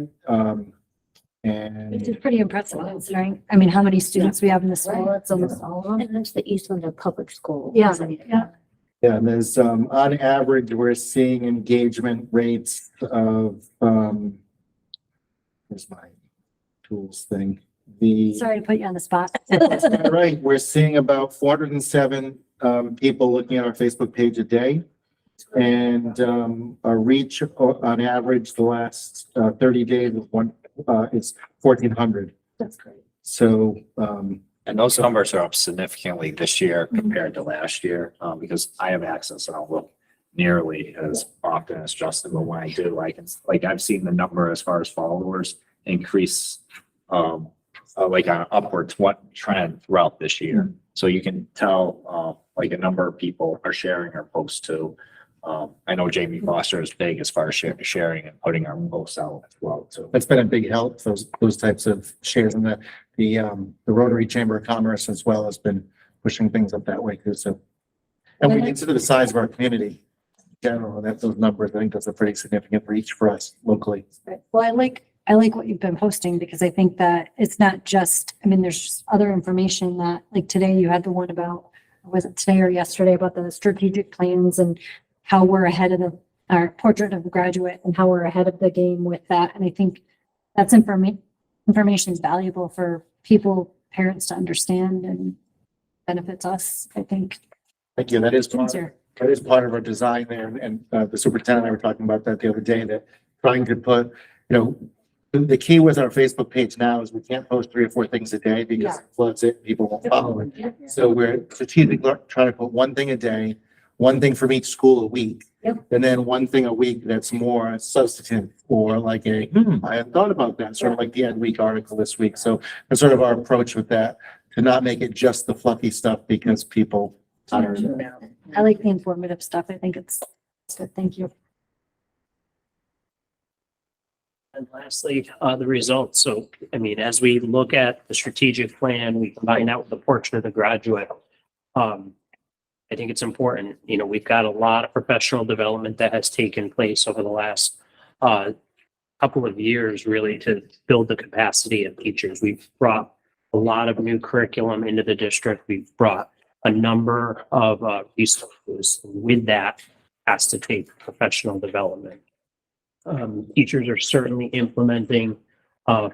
[SPEAKER 13] Which is pretty impressive considering, how many students we have in the school. It's almost all of them.
[SPEAKER 7] And that's the East Windsor Public School.
[SPEAKER 13] Yeah, yeah.
[SPEAKER 11] Yeah, and there's, on average, we're seeing engagement rates of, here's my tools thing.
[SPEAKER 13] Sorry to put you on the spot.
[SPEAKER 11] Right, we're seeing about 407 people looking at our Facebook page a day. And our reach on average the last 30 days is 1,400.
[SPEAKER 7] That's great.
[SPEAKER 11] So,
[SPEAKER 3] And those numbers are up significantly this year compared to last year, because I have access and I'll look nearly as often as Justin, but when I do, I've seen the number as far as followers increase, like on an upward trend throughout this year. So you can tell, a number of people are sharing our posts too. I know Jamie Foster is big as far as sharing and putting our posts out as well too.
[SPEAKER 11] that's been a big help, those types of shares, and the Rotary Chamber of Commerce as well has been pushing things up that way too, so. And we consider the size of our community in general, and those numbers, I think that's a pretty significant reach for us locally.
[SPEAKER 13] Well, I like what you've been posting because I think that it's not just, there's just other information that, like today you had the one about, was it today or yesterday, about the strategic plans and how we're ahead of our portrait of a graduate and how we're ahead of the game with that. And I think that's information is valuable for parents to understand and benefits us, I think.
[SPEAKER 11] Thank you. That is
[SPEAKER 13] Windsor.
[SPEAKER 11] part of our design there. And the superintendent and I were talking about that the other day, that trying to put, The key with our Facebook page now is we can't post 3 or 4 things a day because it floods it, people won't follow it. So we're strategically trying to put one thing a day, one thing from each school a week. And then one thing a week that's more substantive or like I hadn't thought about that, sort of like the Ed Week article this week. So that's sort of our approach with that, to not make it just the fluffy stuff because people are.
[SPEAKER 13] I like the informative stuff. I think it's good. Thank you.
[SPEAKER 5] And lastly, the results. So, I mean, as we look at the strategic plan, we combine that with the portrait of the graduate. I think it's important, you know, we've got a lot of professional development that has taken place over the last couple of years, really, to build the capacity of teachers. We've brought a lot of new curriculum into the district. We've brought a number of resources. With that has to take professional development. Teachers are certainly implementing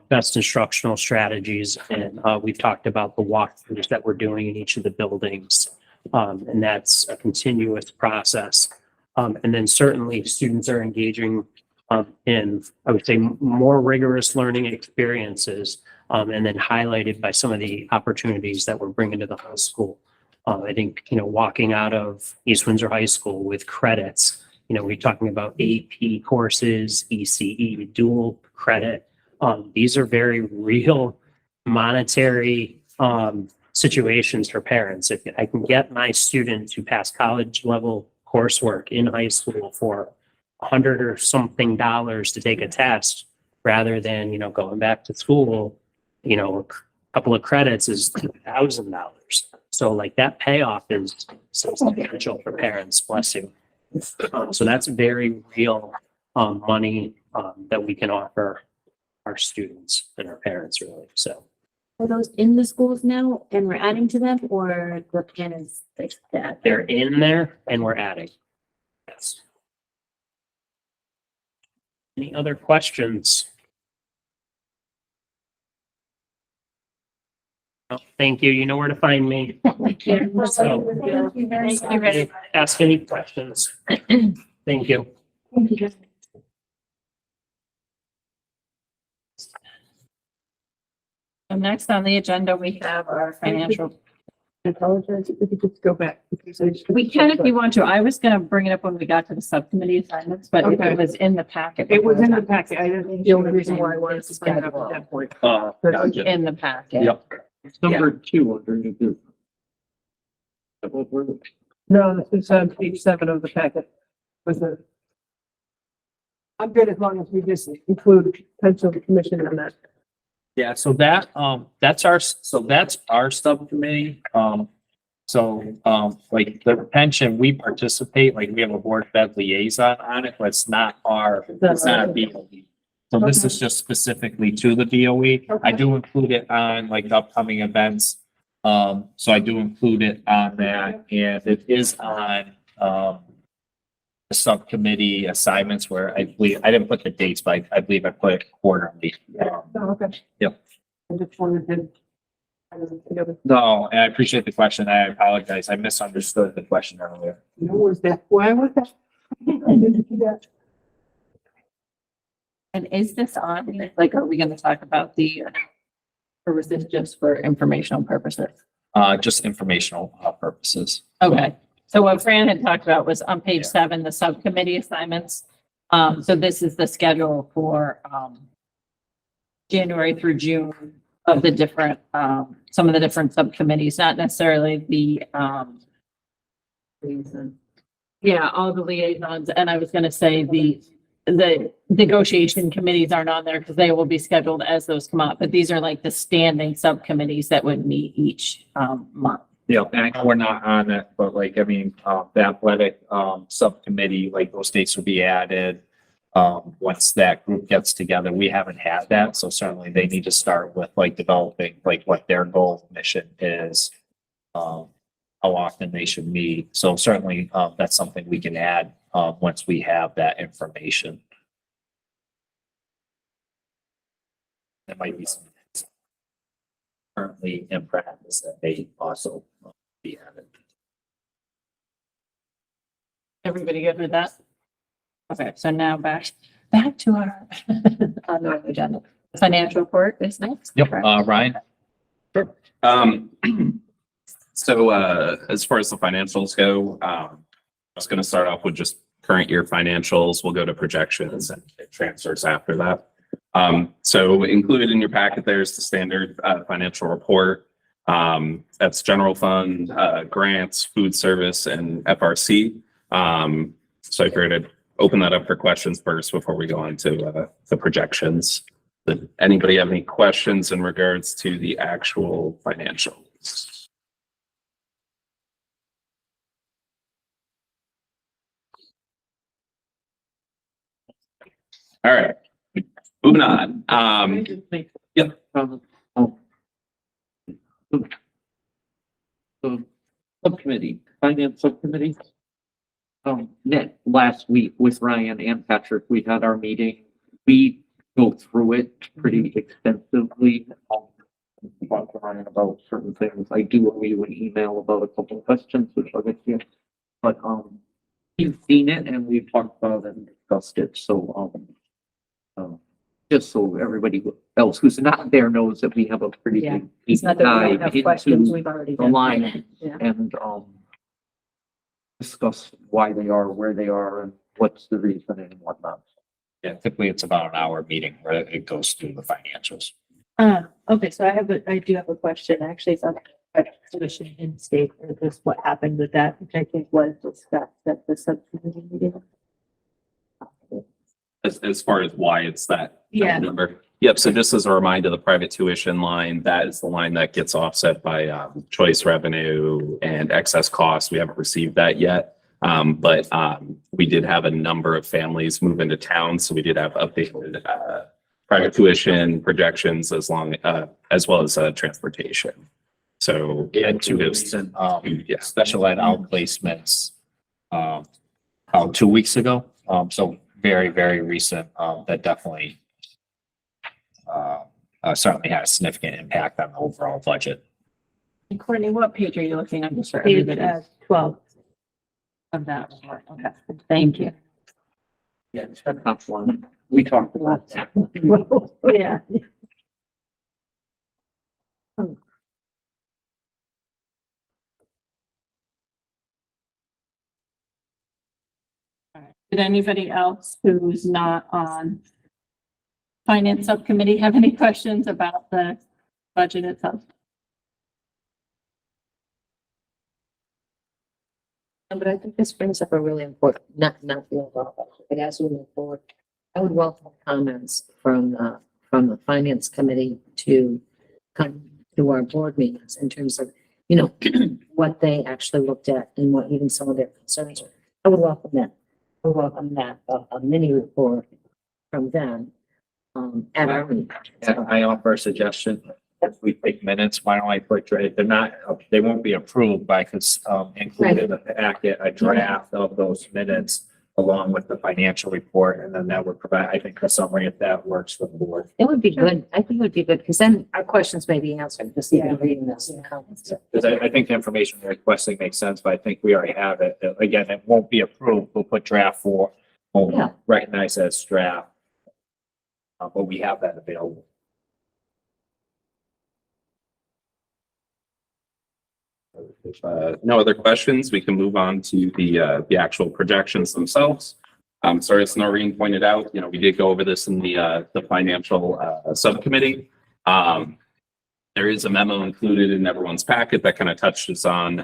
[SPEAKER 5] best instructional strategies, and we've talked about the walkthroughs that we're doing in each of the buildings, and that's a continuous process. And then certainly students are engaging in, I would say, more rigorous learning experiences, and then highlighted by some of the opportunities that we're bringing to the high school. I think, you know, walking out of East Windsor High School with credits, you know, we're talking about AP courses, ECE, dual credit. These are very real monetary situations for parents. If I can get my students who pass college level coursework in high school for $100 or something to take a test, rather than, you know, going back to school, you know, a couple of credits is $1,000. So like that payoff is substantial for parents, bless you. So that's very real money that we can offer our students and our parents, really. So
[SPEAKER 6] Are those in the schools now and we're adding to them, or the plan is like that?
[SPEAKER 5] they're in there and we're adding. Yes. Any other questions? Oh, thank you. You know where to find me. So, ask any questions. Thank you.
[SPEAKER 6] So next on the agenda, we have our financial.
[SPEAKER 1] I apologize if we could just go back. Because
[SPEAKER 6] We can if you want to. I was gonna bring it up when we got to the subcommittee assignments, but if
[SPEAKER 1] Okay.
[SPEAKER 6] it was in the packet.
[SPEAKER 1] It was in the packet. I didn't, the only reason why I wanted to bring it up at that point.
[SPEAKER 6] Gotcha. In the packet.
[SPEAKER 12] Yep. Number 2 under new business.
[SPEAKER 1] No, this is on page 7 of the packet. Was the. I'm good as long as we just include potential commission on that.
[SPEAKER 3] Yeah, so that's our subcommittee. Like the pension, we participate, like we have a board of ed liaison on it, but it's not a BOE. So this is just specifically to the BOE. I do include it on like the upcoming events. So I do include it on that, and it is on the subcommittee assignments where I believe, I didn't put the dates, but I believe I put it quarterly.
[SPEAKER 1] Okay.
[SPEAKER 3] Yep.
[SPEAKER 1] I just wanted to.
[SPEAKER 3] No, and I appreciate the question. I apologize. I misunderstood the question earlier.
[SPEAKER 1] No, was that, why was that? I didn't see that.
[SPEAKER 6] And is this on, like, are we gonna talk about or was this just for informational purposes?
[SPEAKER 3] Just informational purposes.
[SPEAKER 6] Okay, so what Fran had talked about was on page 7, the subcommittee assignments. So this is the schedule for, January through June of the different, some of the different subcommittees, not necessarily the, yeah, all the liaisons. And I was gonna say the negotiation committees aren't on there because they will be scheduled as those come up, but these are like the standing subcommittees that would meet each, month.
[SPEAKER 3] Yeah, and we're not on it, but like, I mean, the athletic, subcommittee, like those dates will be added. Once that group gets together, we haven't had that, so certainly they need to start with like developing like what their goal mission is. How often they should meet, so certainly, that's something we can add, once we have that information. There might be some currently in practice that they also be added.
[SPEAKER 6] Everybody good with that? Okay, so now back back to our on the agenda. Financial report is next.
[SPEAKER 3] Yep,
[SPEAKER 6] correct?
[SPEAKER 3] Ryan?
[SPEAKER 14] So as far as the financials go, I was going to start off with just current year financials. We'll go to projections and transfers after that. So included in your packet, there's the standard financial report. That's general fund, grants, food service, and FRC. So I figured I'd open that up for questions first before we go into the projections. Did anybody have any questions in regards to the actual financials? All right, moving on. Yep.
[SPEAKER 12] The subcommittee, finance subcommittee. Met last week with Ryan and Patrick. We had our meeting. We go through it pretty extensively. Talk to Ryan about certain things. I do owe you an email about a couple of questions, which I'll get to you. But, you've seen it and we've talked about it and discussed it. So, just so everybody else who's not there knows that we have a pretty
[SPEAKER 6] Yeah.
[SPEAKER 12] big
[SPEAKER 6] It's
[SPEAKER 12] deep
[SPEAKER 6] not that we
[SPEAKER 12] dive
[SPEAKER 6] don't have questions,
[SPEAKER 12] into
[SPEAKER 6] we've already
[SPEAKER 12] the
[SPEAKER 6] done.
[SPEAKER 12] line
[SPEAKER 6] Yeah.
[SPEAKER 12] and, discuss why they are, where they are, and what's the reason and whatnot.
[SPEAKER 3] Yeah, typically it's about an hour meeting where it goes through the financials.
[SPEAKER 6] Okay, so I do have a question, actually, it's on tuition in state, or just what happened with that, which I think was discussed at the subcommittee meeting.
[SPEAKER 14] As far as why it's that
[SPEAKER 6] Yeah.
[SPEAKER 14] number. Yep. So just as a reminder, the private tuition line, that is the line that gets offset by choice revenue and excess costs. We haven't received that yet. But we did have a number of families move into town. So we did have updated private tuition projections as well as transportation. So
[SPEAKER 3] We had two recent, special ed outplacements, about 2 weeks ago. So very, very recent, that definitely certainly had a significant impact on the overall budget.
[SPEAKER 6] And Courtney, what page are you looking at? Just for
[SPEAKER 1] Page,
[SPEAKER 6] everybody?
[SPEAKER 1] 12.
[SPEAKER 6] Of that report, okay, thank you.
[SPEAKER 12] Yeah, that's not one. We talked about that.
[SPEAKER 6] Yeah. Did anybody else who's not on finance subcommittee have any questions about the budget itself?
[SPEAKER 8] But I think this brings up a really important, not the overall, but as we move forward, I would welcome comments from the finance committee to come to our board meetings in terms of, you know, what they actually looked at and what even some of their concerns are. I would welcome that. I would welcome that, a mini report from them, at our meeting.
[SPEAKER 3] I offer a suggestion. If we take minutes, why don't I put, they're not, they won't be approved, but I could include in the packet a draft of those minutes along with the financial report, and then that would provide, I think, a summary if that works for the board.
[SPEAKER 8] It would be good. I think it would be good because then our questions may be answered, just even reading this in the comments.
[SPEAKER 3] Because I think the information they're requesting makes sense, but I think we already have it. Again, it won't be approved. We'll put draft for,
[SPEAKER 8] Yeah.
[SPEAKER 3] we'll recognize as draft. But we have that available.
[SPEAKER 14] If no other questions, we can move on to the actual projections themselves. So as Noreen pointed out, you know, we did go over this in the financial subcommittee. There is a memo included in everyone's packet that kind of touches on,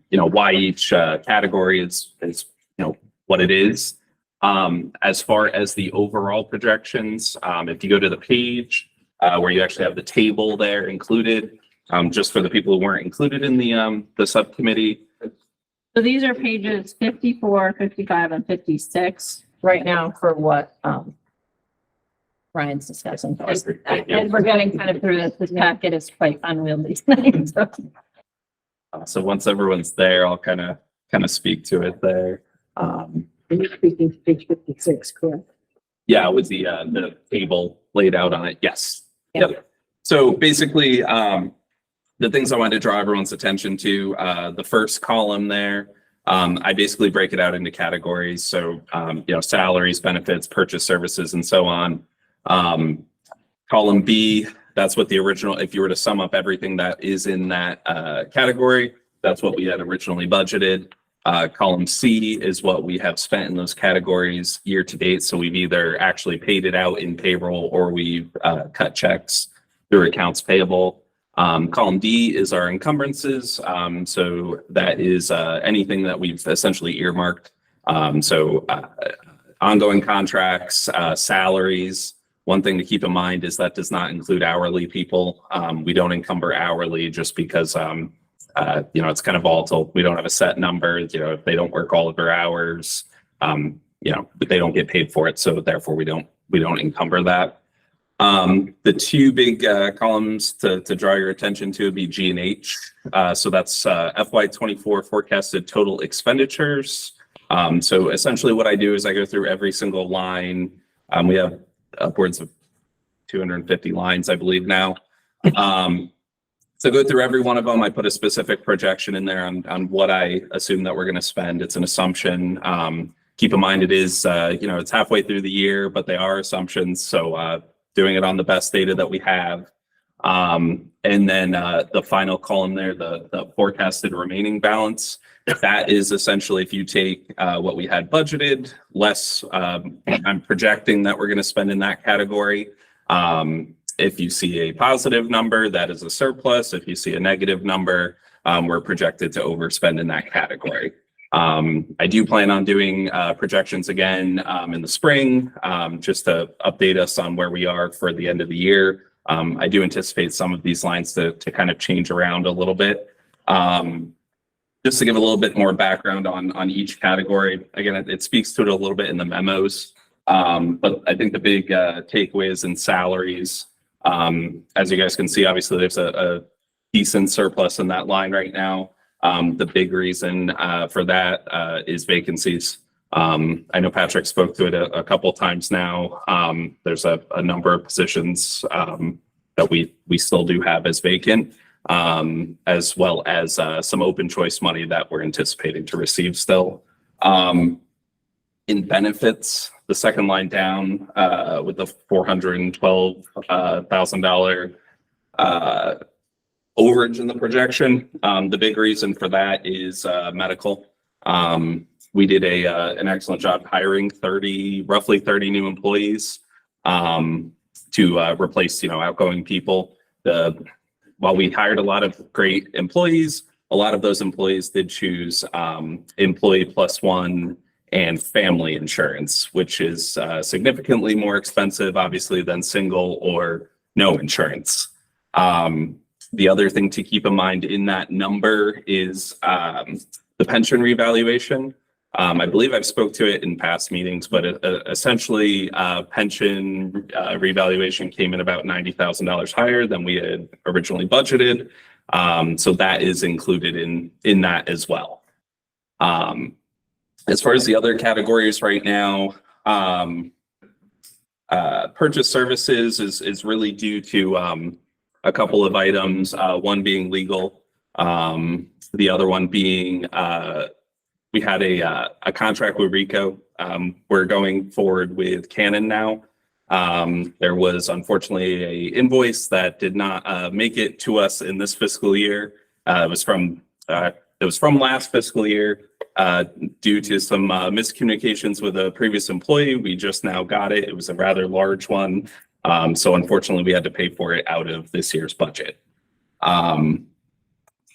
[SPEAKER 14] you know, why each category is, you know, what it is. As far as the overall projections, if you go to the page where you actually have the table there included, just for the people who weren't included in the subcommittee.
[SPEAKER 6] So these are pages 54, 55, and 56 right now for what, Ryan's discussing. And we're getting kind of through this. This packet is quite unwieldy tonight.
[SPEAKER 14] So once everyone's there, I'll kind of speak to it there.
[SPEAKER 8] You're speaking to page 56, correct?
[SPEAKER 14] Yeah, with the table laid out on it. Yes. Yep. So basically, the things I wanted to draw everyone's attention to, the first column there, I basically break it out into categories. So, salaries, benefits, purchase services, and so on. Column B, that's what the original, if you were to sum up everything that is in that category, that's what we had originally budgeted. Column C is what we have spent in those categories year to date. So we've either actually paid it out in payroll or we've cut checks through accounts payable. Column D is our encumbrances. So that is anything that we've essentially earmarked. Ongoing contracts, salaries. One thing to keep in mind is that does not include hourly people. We don't encumber hourly just because it's kind of volatile. We don't have a set number. If they don't work all of their hours, but they don't get paid for it. So therefore we don't encumber that. The two big columns to draw your attention to would be G and H. So that's FY24 forecasted total expenditures. So essentially what I do is I go through every single line. We have upwards of 250 lines, I believe now. So go through every one of them. I put a specific projection in there on what I assume that we're going to spend. It's an assumption. Keep in mind it is, it's halfway through the year, but they are assumptions. So doing it on the best data that we have. And then the final column there, the forecasted remaining balance, that is essentially if you take what we had budgeted, less I'm projecting that we're going to spend in that category. If you see a positive number, that is a surplus. If you see a negative number, we're projected to overspend in that category. I do plan on doing projections again in the spring, just to update us on where we are for the end of the year. I do anticipate some of these lines to kind of change around a little bit. Just to give a little bit more background on each category. Again, it speaks to it a little bit in the memos. But I think the big takeaway is in salaries. As you guys can see, obviously there's a decent surplus in that line right now. The big reason for that is vacancies. I know Patrick spoke to it a couple times now. There's a number of positions that we still do have as vacant, as well as some open choice money that we're anticipating to receive still. In benefits, the second line down with the $412,000 overage in the projection. The big reason for that is medical. We did an excellent job hiring roughly 30 new employees to replace outgoing people. While we hired a lot of great employees, a lot of those employees did choose employee plus one and family insurance, which is significantly more expensive, obviously, than single or no insurance. The other thing to keep in mind in that number is the pension revaluation. I believe I've spoke to it in past meetings, but essentially pension revaluation came in about $90,000 higher than we had originally budgeted. So that is included in that as well. As far as the other categories right now, purchase services is really due to a couple of items, one being legal, the other one being we had a contract with Rico. We're going forward with Canon now. There was unfortunately a invoice that did not make it to us in this fiscal year. It was from last fiscal year. Due to some miscommunications with a previous employee, we just now got it. It was a rather large one. So unfortunately, we had to pay for it out of this year's budget.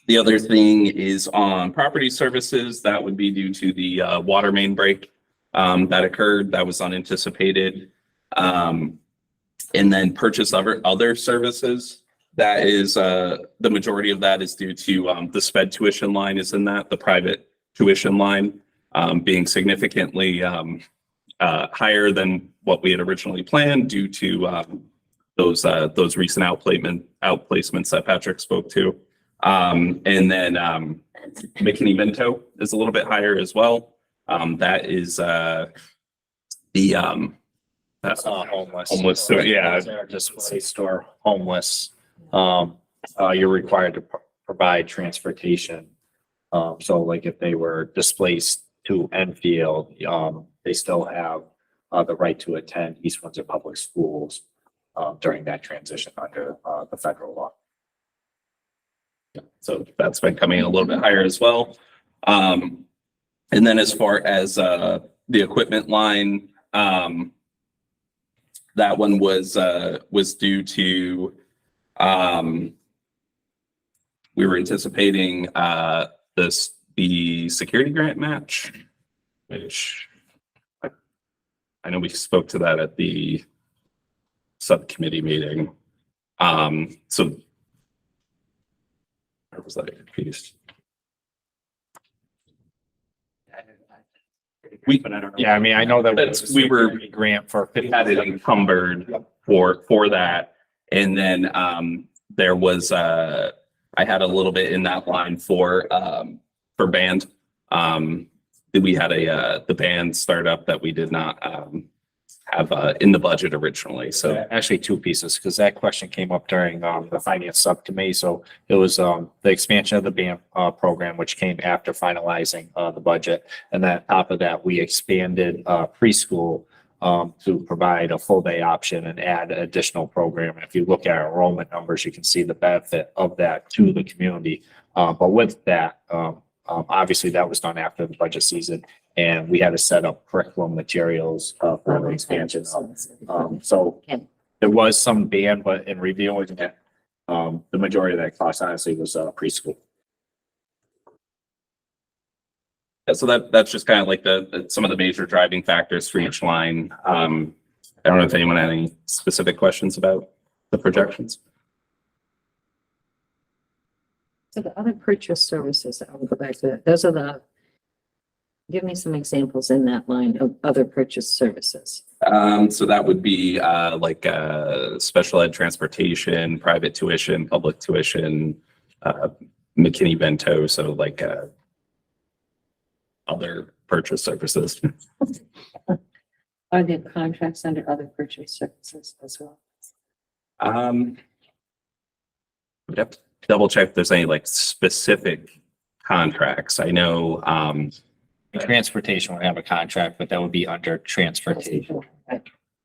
[SPEAKER 14] The other thing is on property services. That would be due to the water main break that occurred. That was unanticipated. And then purchase other services. That is the majority of that is due to the SPED tuition line is in that, the private tuition line being significantly higher than what we had originally planned due to those recent outplacements that Patrick spoke to. And then McKinney-Vento is a little bit higher as well. That is the homeless. So yeah,
[SPEAKER 3] Display store homeless. You're required to provide transportation So like if they were displaced to Enfield, they still have the right to attend East Windsor Public Schools during that transition under the federal law.
[SPEAKER 14] So that's been coming a little bit higher as well. And then as far as the equipment line, that one was due to we were anticipating the security grant match, which I know we spoke to that at the subcommittee meeting. So where was that confused?
[SPEAKER 3] Yeah, I mean, I know that
[SPEAKER 14] We were
[SPEAKER 3] grant for
[SPEAKER 14] had it encumbered for that. And then there was I had a little bit in that line for band. We had the band startup that we did not have in the budget originally. So
[SPEAKER 3] actually two pieces, because that question came up during the finance subcommittee. So it was the expansion of the band program, which came after finalizing the budget. And then on top of that, we expanded preschool to provide a full day option and add an additional program. And if you look at our enrollment numbers, you can see the benefit of that to the community. But with that, obviously that was done after the budget season, and we had to set up curriculum materials for the expansion. So there was some band, but in reviewing it, the majority of that cost honestly was preschool.
[SPEAKER 14] yeah, so that's just kind of like some of the major driving factors for each line. I don't know if anyone had any specific questions about the projections.
[SPEAKER 8] So the other purchase services, I will go back to that. Those are give me some examples in that line of other purchase services.
[SPEAKER 14] So that would be like special ed transportation, private tuition, public tuition, McKinney-Vento, so like other purchase services.
[SPEAKER 8] Are there contracts under other purchase services as well?
[SPEAKER 14] We'd have to double check if there's any like specific contracts. I know
[SPEAKER 3] Transportation would have a contract, but that would be under transportation.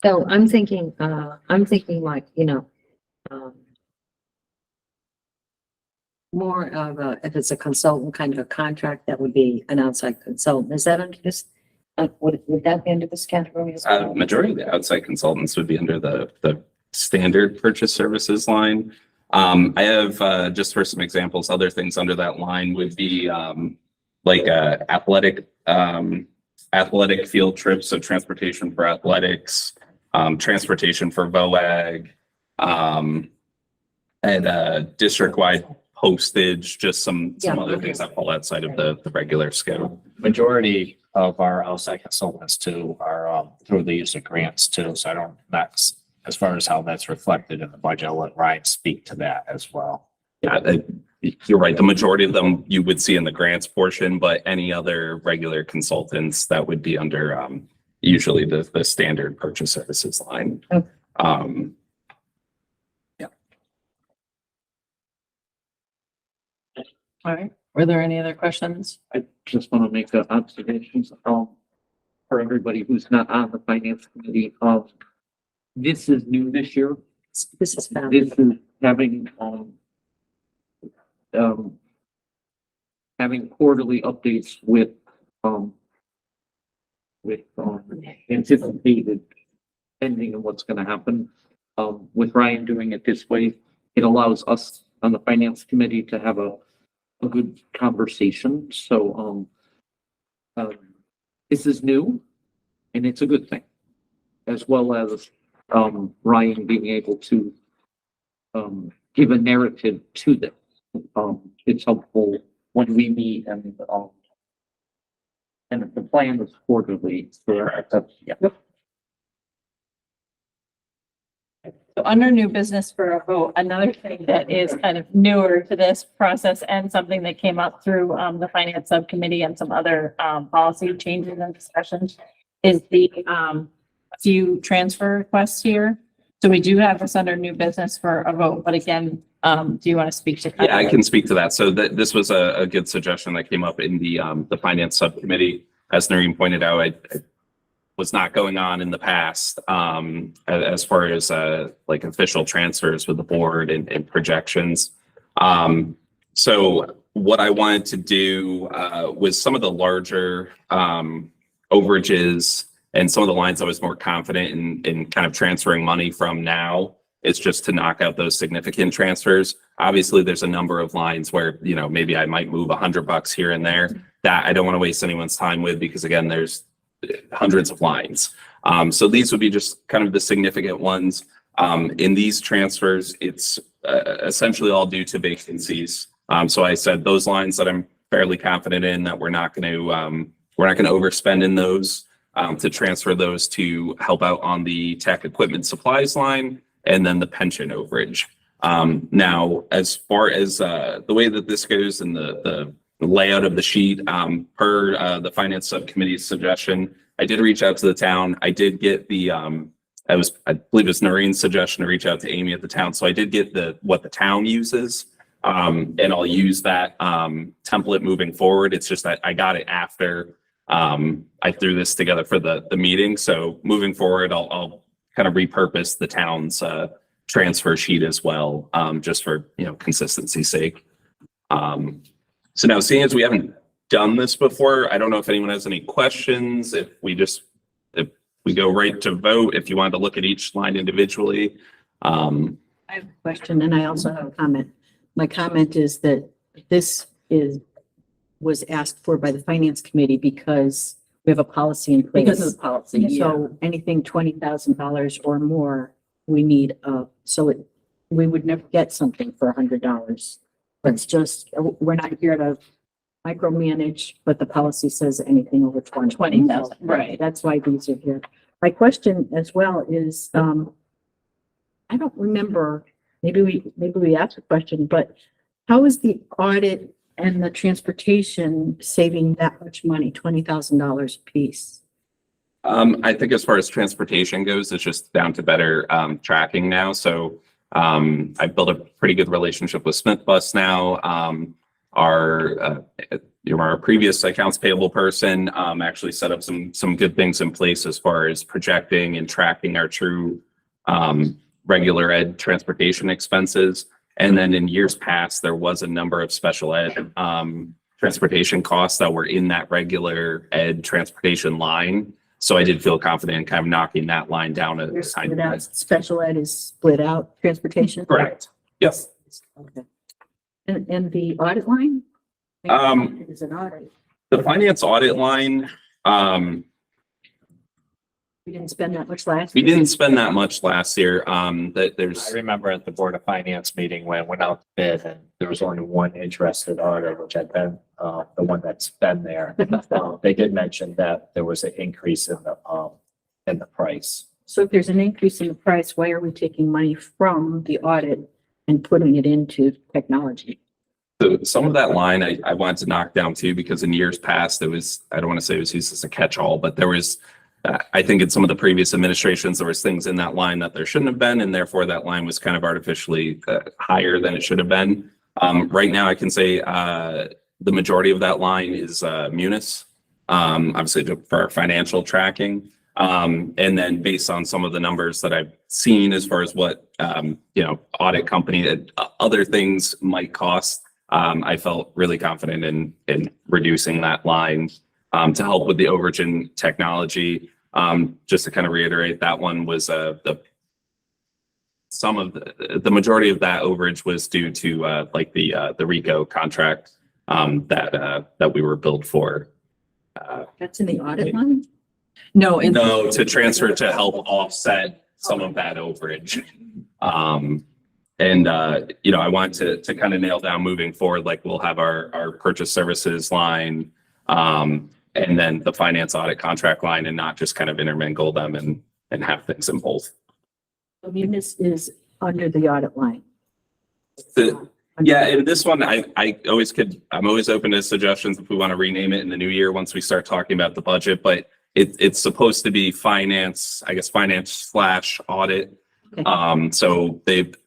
[SPEAKER 8] So I'm thinking like, more of a, if it's a consultant kind of a contract, that would be an outside consultant. Is that under this? Would that be under this category as well?
[SPEAKER 14] majority of the outside consultants would be under the standard purchase services line. I have just for some examples, other things under that line would be like athletic field trips, so transportation for athletics, transportation for VOAG, and district-wide postage, just some other things that fall outside of the regular scope.
[SPEAKER 3] Majority of our outside consultants too are through the use of grants too. So I don't, that's as far as how that's reflected in the budget. I'll let Ryan speak to that as well.
[SPEAKER 14] Yeah, you're right. The majority of them you would see in the grants portion, but any other regular consultants that would be under usually the standard purchase services line.
[SPEAKER 8] Okay.
[SPEAKER 14] Yeah.
[SPEAKER 6] All right. Were there any other questions?
[SPEAKER 12] I just want to make an observation, for everybody who's not on the finance committee. This is new this year.
[SPEAKER 8] This is found.
[SPEAKER 12] This is having, having quarterly updates with anticipated ending and what's going to happen. With Ryan doing it this way, it allows us on the finance committee to have a good conversation. So, this is new and it's a good thing, as well as, Ryan being able to, give a narrative to them. It's helpful when we meet and if the plan is quarterly. Yeah.
[SPEAKER 6] So under new business for a vote, another thing that is kind of newer to this process and something that came up through the finance subcommittee and some other policy changes and discussions is the few transfer requests here. So we do have this under new business for a vote, but again, Do you want to speak to?
[SPEAKER 14] Yeah, I can speak to that. So this was a good suggestion that came up in the finance subcommittee. As Noreen pointed out, I was not going on in the past, as far as, like official transfers with the board and projections. So what I wanted to do, was some of the larger, overages and some of the lines I was more confident in kind of transferring money from now. It's just to knock out those significant transfers. Obviously, there's a number of lines where, you know, maybe I might move $100 here and there that I don't want to waste anyone's time with, because again, there's hundreds of lines. So these would be just kind of the significant ones. In these transfers, it's essentially all due to vacancies. So I said those lines that I'm fairly confident in that we're not going to overspend in those, to transfer those to help out on the tech equipment supplies line, and then the pension overage. Now, as far as the way that this goes in the layout of the sheet, per the finance subcommittee's suggestion, I did reach out to the town. I did get the, I believe it's Noreen's suggestion to reach out to Amy at the town. So I did get what the town uses. And I'll use that template moving forward. It's just that I got it after I threw this together for the meeting. So moving forward, I'll kind of repurpose the town's transfer sheet as well, just for, you know, consistency's sake. So now, seeing as we haven't done this before, I don't know if anyone has any questions. If we go right to vote, if you wanted to look at each line individually.
[SPEAKER 8] I have a question, and I also have a comment. My comment is that this was asked for by the finance committee because we have a policy in place.
[SPEAKER 6] Because of the policy.
[SPEAKER 8] So anything $20,000 or more, we need, we would never get something for $100. It's just, we're not here to micromanage, but the policy says anything over
[SPEAKER 6] 20,000, right.
[SPEAKER 8] That's why these are here. My question as well is, I don't remember, maybe we asked a question, but how is the audit and the transportation saving that much money, $20,000 a piece?
[SPEAKER 14] I think as far as transportation goes, it's just down to better tracking now. So I've built a pretty good relationship with Smith Bus now. Our previous accounts payable person actually set up some good things in place as far as projecting and tracking our true regular ed transportation expenses. And then in years past, there was a number of special ed transportation costs that were in that regular ed transportation line. So I did feel confident in kind of knocking that line down at the time.
[SPEAKER 8] Special ed is split out transportation?
[SPEAKER 14] Correct. Yes.
[SPEAKER 8] Okay. And the audit line? Is an audit.
[SPEAKER 14] The finance audit line,
[SPEAKER 8] We didn't spend that much last
[SPEAKER 14] we
[SPEAKER 8] year.
[SPEAKER 14] didn't spend that much last year. That
[SPEAKER 3] I
[SPEAKER 14] there's,
[SPEAKER 3] remember at the Board of Finance meeting when it went out to bid and there was only one interested auditor, which had been the one that's been there. They did mention that there was an increase in the price.
[SPEAKER 8] So if there's an increase in the price, why are we taking money from the audit and putting it into technology?
[SPEAKER 14] so some of that line I wanted to knock down too, because in years past, it was, I don't want to say it was used as a catch-all, but there was, I think in some of the previous administrations, there was things in that line that there shouldn't have been, and therefore that line was kind of artificially higher than it should have been. Right now, I can say the majority of that line is Munis, obviously for our financial tracking. And then based on some of the numbers that I've seen as far as what, audit company, other things might cost, I felt really confident in reducing that line to help with the overage in technology. Just to kind of reiterate, that one was the majority of that overage was due to the RICO contract that we were billed for.
[SPEAKER 8] That's in the audit line?
[SPEAKER 6] No,
[SPEAKER 14] No, to transfer to help offset some of that overage. I want to kind of nail down moving forward, like we'll have our purchase services line, and then the finance audit contract line, and not just kind of intermingle them and have things in both.
[SPEAKER 8] So Munis is under the audit line.
[SPEAKER 14] Yeah, and this one, I'm always open to suggestions if we want to rename it in the new year, once we start talking about the budget, but it's supposed to be finance, I guess, finance/audit.
[SPEAKER 8] Okay.
[SPEAKER 14] So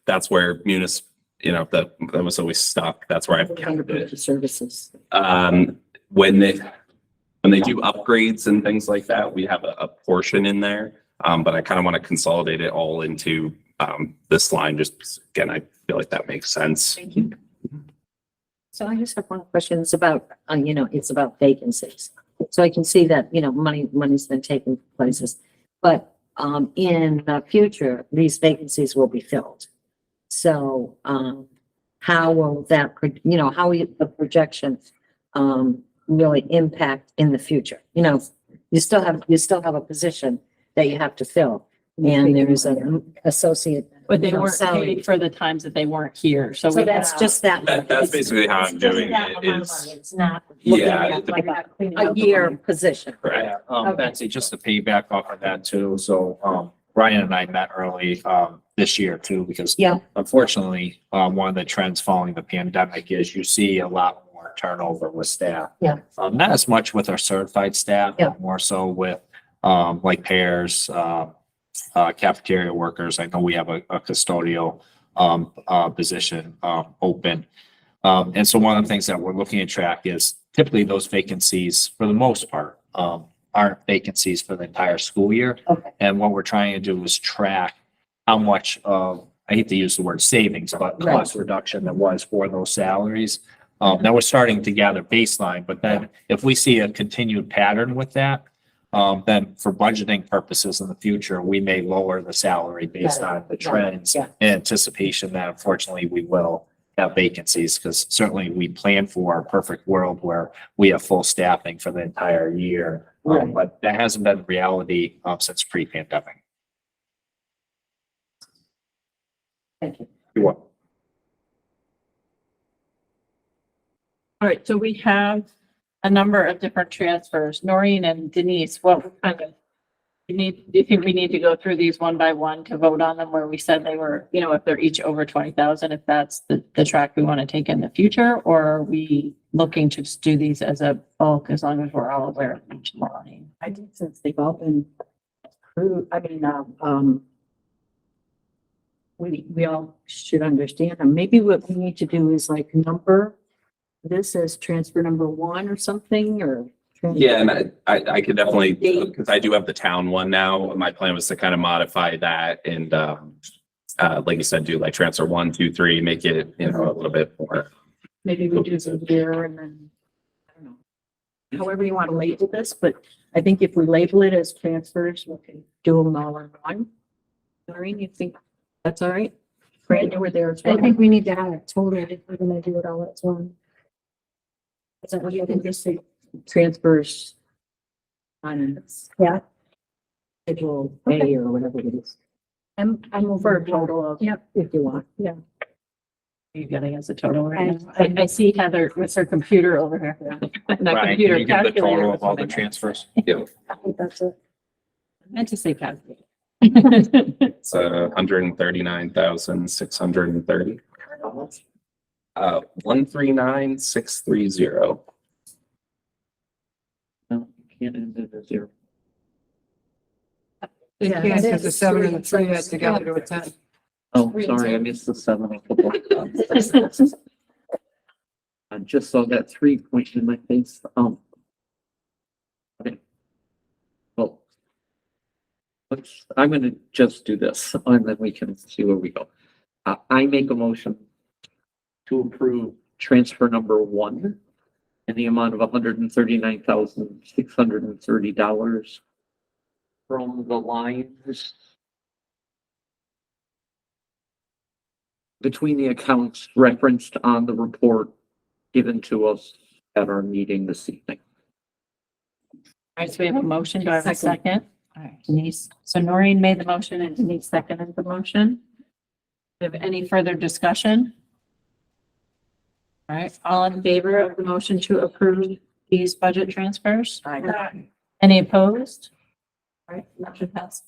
[SPEAKER 14] that's where Munis that was always stuck. That's where I've counted it.
[SPEAKER 8] Services.
[SPEAKER 14] When they do upgrades and things like that, we have a portion in there. But I kind of want to consolidate it all into this line. Just again, I feel like that makes sense.
[SPEAKER 8] Thank you. So I just have one question. It's about, it's about vacancies. So I can see that, money's been taken places, but, in the future, these vacancies will be filled. So, how will that, how will the projection, really impact in the future? You still have a position that you have to fill, and there's an associate.
[SPEAKER 6] But they weren't
[SPEAKER 8] salary.
[SPEAKER 6] paid for the times that they weren't here, so
[SPEAKER 8] So
[SPEAKER 6] we
[SPEAKER 8] that's
[SPEAKER 6] have.
[SPEAKER 8] just that.
[SPEAKER 14] That's basically how I'm doing it
[SPEAKER 8] It's not looking
[SPEAKER 14] Yeah.
[SPEAKER 8] at like a year position.
[SPEAKER 14] correct.
[SPEAKER 3] Betsy, just to piggyback off of that too. So, Ryan and I met early, this year too, because
[SPEAKER 8] Yeah.
[SPEAKER 3] unfortunately, one of the trends following the pandemic is you see a lot more turnover with staff.
[SPEAKER 8] Yeah.
[SPEAKER 3] Not as much with our certified staff,
[SPEAKER 8] Yeah.
[SPEAKER 3] but more so with, like pairs, cafeteria workers. I know we have a custodial, position, open. And so one of the things that we're looking to track is typically those vacancies, for the most part, aren't vacancies for the entire school year.
[SPEAKER 8] Okay.
[SPEAKER 3] And what we're trying to do is track how much of, I hate to use the word savings, but
[SPEAKER 8] Right.
[SPEAKER 3] cost reduction there was for those salaries. Now we're starting to gather baseline, but then if we see a continued pattern with that, then for budgeting purposes in the future, we may lower the salary based
[SPEAKER 8] Got it.
[SPEAKER 3] on the
[SPEAKER 8] Got it.
[SPEAKER 3] trends
[SPEAKER 8] Yeah.
[SPEAKER 3] in anticipation that unfortunately we will have vacancies, because certainly we plan for a perfect world where we have full staffing for the entire year.
[SPEAKER 8] Right.
[SPEAKER 3] But that hasn't been reality, since pre-pandemic.
[SPEAKER 8] Thank you.
[SPEAKER 3] You're welcome.
[SPEAKER 6] All right, so we have a number of different transfers. Noreen and Denise, what kind of, do you think we need to go through these one by one to vote on them where we said they were, if they're each over 20,000, if that's the track we want to take in the future? Or are we looking to just do these as a bulk as long as we're all aware of each line?
[SPEAKER 8] I think since they've all been approved, we all should understand them. Maybe what we need to do is like number this as transfer number 1 or something, or.
[SPEAKER 14] Yeah, and I could definitely, because I do have the town one now. My plan was to kind of modify that and, like you said, do like transfer 1, 2, 3, make it, a little bit more.
[SPEAKER 8] Maybe we do the year and then, I don't know. However you want to label this, but I think if we label it as transfers, we can do them all in one. Noreen, you think that's all right? Fran, you were there as well.
[SPEAKER 13] I think we need to have it total if we're gonna do it all at once.
[SPEAKER 8] Is that what you think? Just say transfers on
[SPEAKER 13] Yeah.
[SPEAKER 8] schedule A or whatever it is.
[SPEAKER 13] I'm
[SPEAKER 8] For a total of,
[SPEAKER 13] Yep.
[SPEAKER 8] if you want, yeah.
[SPEAKER 6] Are you getting us a total right now? I see Heather with her computer over here. Not
[SPEAKER 3] Ryan,
[SPEAKER 6] computer,
[SPEAKER 3] can you give the
[SPEAKER 6] calculator.
[SPEAKER 3] total
[SPEAKER 6] is
[SPEAKER 3] of all
[SPEAKER 6] what I
[SPEAKER 3] the
[SPEAKER 6] meant.
[SPEAKER 3] transfers?
[SPEAKER 13] I think that's it.
[SPEAKER 6] I meant to say calculator.
[SPEAKER 14] It's 139,630. 139,630.
[SPEAKER 12] No, you can't end it at 0.
[SPEAKER 13] Yeah,
[SPEAKER 15] Yes,
[SPEAKER 13] it
[SPEAKER 15] because the
[SPEAKER 13] is.
[SPEAKER 15] 7 and the 3 add together to a 10.
[SPEAKER 12] Oh, sorry, I missed the 7 a couple of times. I just saw that 3 point in my face. Okay. Well, I'm gonna just do this and then we can see where we go. I make a motion to approve transfer number 1 in the amount of $139,630 from the lines between the accounts referenced on the report given to us at our meeting this evening.
[SPEAKER 6] All right, so we have a motion. Do I have a second? All right, Denise. So Noreen made the motion and Denise seconded the motion. Do you have any further discussion? All right, all in favor of the motion to approve these budget transfers?
[SPEAKER 8] Aye.
[SPEAKER 6] Any opposed? All right, motion passes.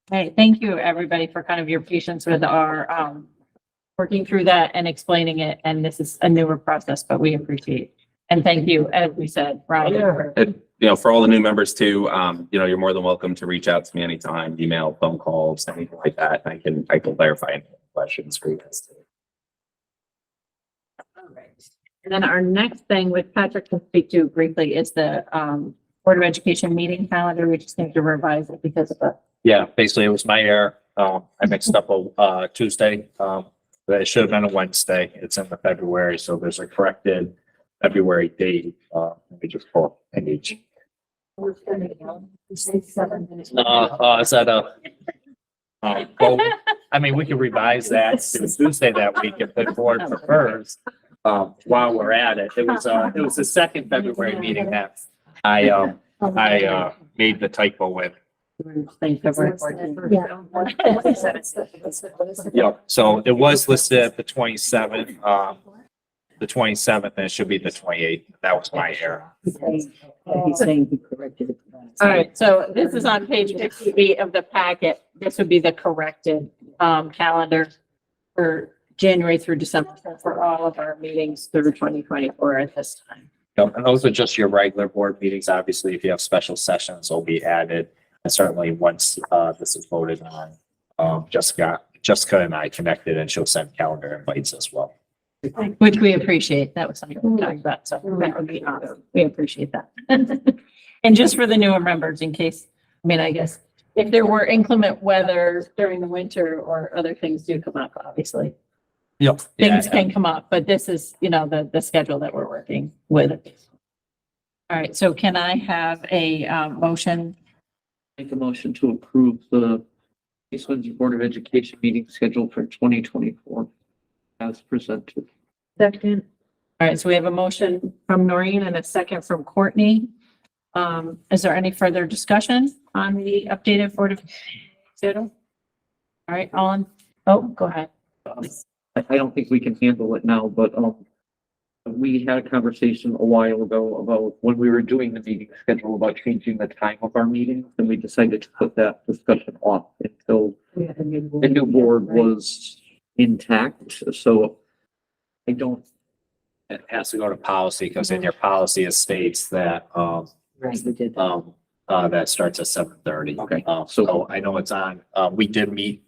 [SPEAKER 6] Okay, thank you, everybody, for kind of your patience with our, working through that and explaining it. And this is a newer process, but we appreciate. And thank you, as we said, Ryan.
[SPEAKER 14] for all the new members too, you're more than welcome to reach out to me anytime, email, phone calls, anything like that. I can clarify any questions for you guys too.
[SPEAKER 6] All right. And then our next thing, which Patrick can speak to briefly, is the Board of Education meeting calendar. We just need to revise it because of the.
[SPEAKER 3] Yeah, basically it was my error. I mixed up a Tuesday, but it should have been a Wednesday. It's in the February, so there's a corrected February date. Let me just pull up page. Is that well, I mean, we could revise that to Tuesday that week if the board prefers. While we're at it, it was the second February meeting that I made the typo with. Yeah, so it was listed at the 27th, and it should be the 28th. That was my error.
[SPEAKER 8] He's saying he corrected it.
[SPEAKER 6] All right, so this is on page 58 of the packet. This would be the corrected calendar for January through December for all of our meetings through 2024 at this time.
[SPEAKER 3] Yep, and those are just your regular board meetings. Obviously, if you have special sessions, they'll be added. And certainly once this is voted on, Jessica and I connected and she'll send calendar invites as well.
[SPEAKER 6] Which we appreciate. That was something we talked about, so that would be awesome. We appreciate that. And just for the newer members, in case, I guess, if there were inclement weather during the winter or other things do come up, obviously.
[SPEAKER 3] Yep.
[SPEAKER 6] Things can come up, but this is, the schedule that we're working with. All right, so can I have a motion?
[SPEAKER 12] Make a motion to approve the East Windsor Board of Education meeting schedule for 2024 as presented.
[SPEAKER 6] Second. All right, so we have a motion from Noreen and a second from Courtney. Is there any further discussion on the updated Board of schedule? All right, go ahead.
[SPEAKER 12] I don't think we can handle it now, but we had a conversation a while ago about when we were doing the meeting schedule about changing the time of our meetings, and we decided to put that discussion off until the new board was intact. So I don't.
[SPEAKER 3] It has to go to policy because in your policy it states that
[SPEAKER 8] Right, we did.
[SPEAKER 3] that starts at 7:30.
[SPEAKER 12] Okay.
[SPEAKER 3] So I know it's on. We did meet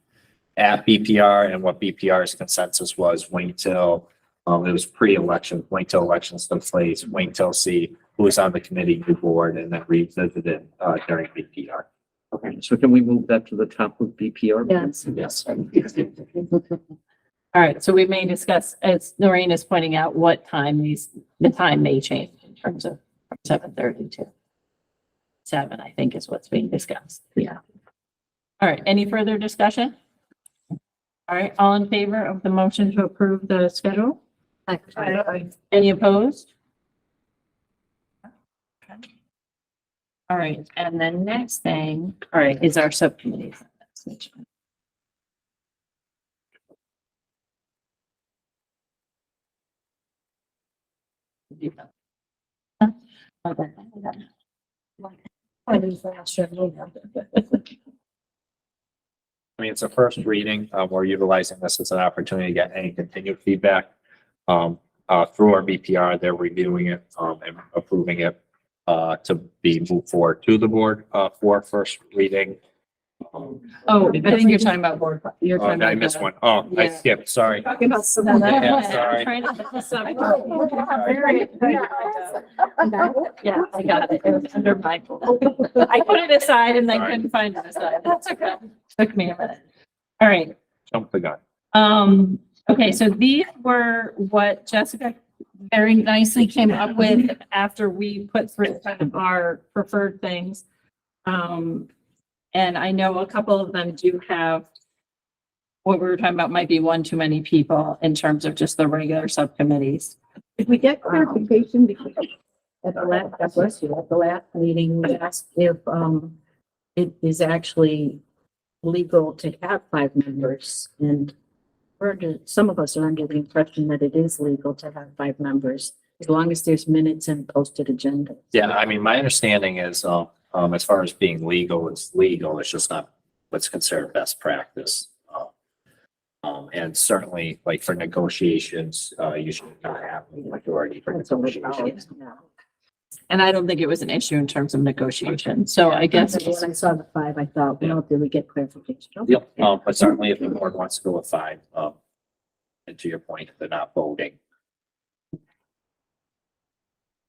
[SPEAKER 3] at BPR, and what BPR's consensus was wait till it was pre-election, wait till elections took place, wait till see who was on the committee, new board, and then revisit it during BPR.
[SPEAKER 12] Okay, so can we move that to the top of BPR?
[SPEAKER 8] Yes.
[SPEAKER 3] Yes.
[SPEAKER 6] All right, so we may discuss, as Noreen is pointing out, what time the time may change in terms of 7:30 to 7, I think is what's being discussed. Yeah. All right, any further discussion? All right, all in favor of the motion to approve the schedule? Any opposed? All right, and the next thing, all right, is our subcommittees.
[SPEAKER 3] I mean, it's a first reading. We're utilizing this as an opportunity to get any continued feedback through our BPR. They're reviewing it and approving it to be moved forward to the board for first reading.
[SPEAKER 6] Oh, I think you're talking about board. You're talking
[SPEAKER 3] I
[SPEAKER 6] about
[SPEAKER 3] missed
[SPEAKER 6] the-
[SPEAKER 3] one. Oh, I
[SPEAKER 6] Yeah.
[SPEAKER 3] skipped. Sorry.
[SPEAKER 6] Talking about some.
[SPEAKER 3] Yeah, sorry.
[SPEAKER 6] Trying to get this up. Yeah, I got it. It was under my. I put it aside and then couldn't find it aside. That's okay. Took me a minute. All right.
[SPEAKER 3] Jump the gun.
[SPEAKER 6] Okay, so these were what Jessica very nicely came up with after we put through kind of our preferred things. And I know a couple of them do have what we were talking about might be one too many people in terms of just the regular subcommittees.
[SPEAKER 8] Did we get clarification because at the last, God bless you, at the last meeting, we asked if, it is actually legal to have 5 members, and some of us are under the impression that it is legal to have 5 members, as long as there's minutes and posted agenda.
[SPEAKER 3] Yeah, I mean, my understanding is, as far as being legal, it's legal. It's just not what's considered best practice. And certainly, like for negotiations, you should not have a majority for negotiations.
[SPEAKER 6] And I don't think it was an issue in terms of negotiation. So I guess
[SPEAKER 8] When I saw the 5, I thought, well, did we get clarification?
[SPEAKER 3] Yep, but certainly if the board wants to go with 5, and to your point, they're not voting.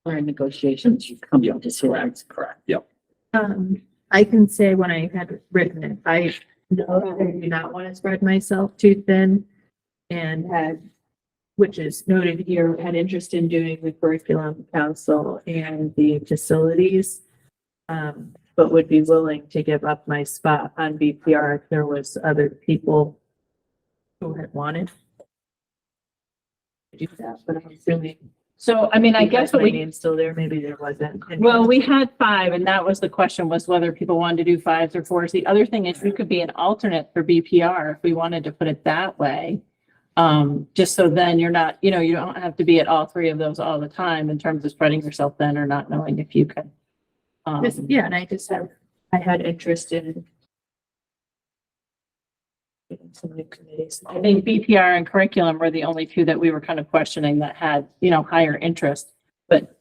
[SPEAKER 8] Or in negotiations, you come to decisions.
[SPEAKER 3] Correct, yep.
[SPEAKER 6] I can say when I had written it, I know that I do not want to spread myself too thin and had, which is noted here, had interest in doing the curriculum council and the facilities. But would be willing to give up my spot on BPR if there was other people who had wanted to do that, but I'm assuming. So, I mean, I guess what
[SPEAKER 1] My
[SPEAKER 6] we
[SPEAKER 1] name's still there, maybe there wasn't.
[SPEAKER 6] well, we had 5 and that was the question, was whether people wanted to do 5s or 4s. The other thing is you could be an alternate for BPR if we wanted to put it that way. Just so then you're not, you know, you don't have to be at all 3 of those all the time in terms of spreading yourself thin or not knowing if you can.
[SPEAKER 1] Yeah, and I had interest in some new committees.
[SPEAKER 6] I think BPR and curriculum were the only 2 that we were kind of questioning that had, you know, higher interest. But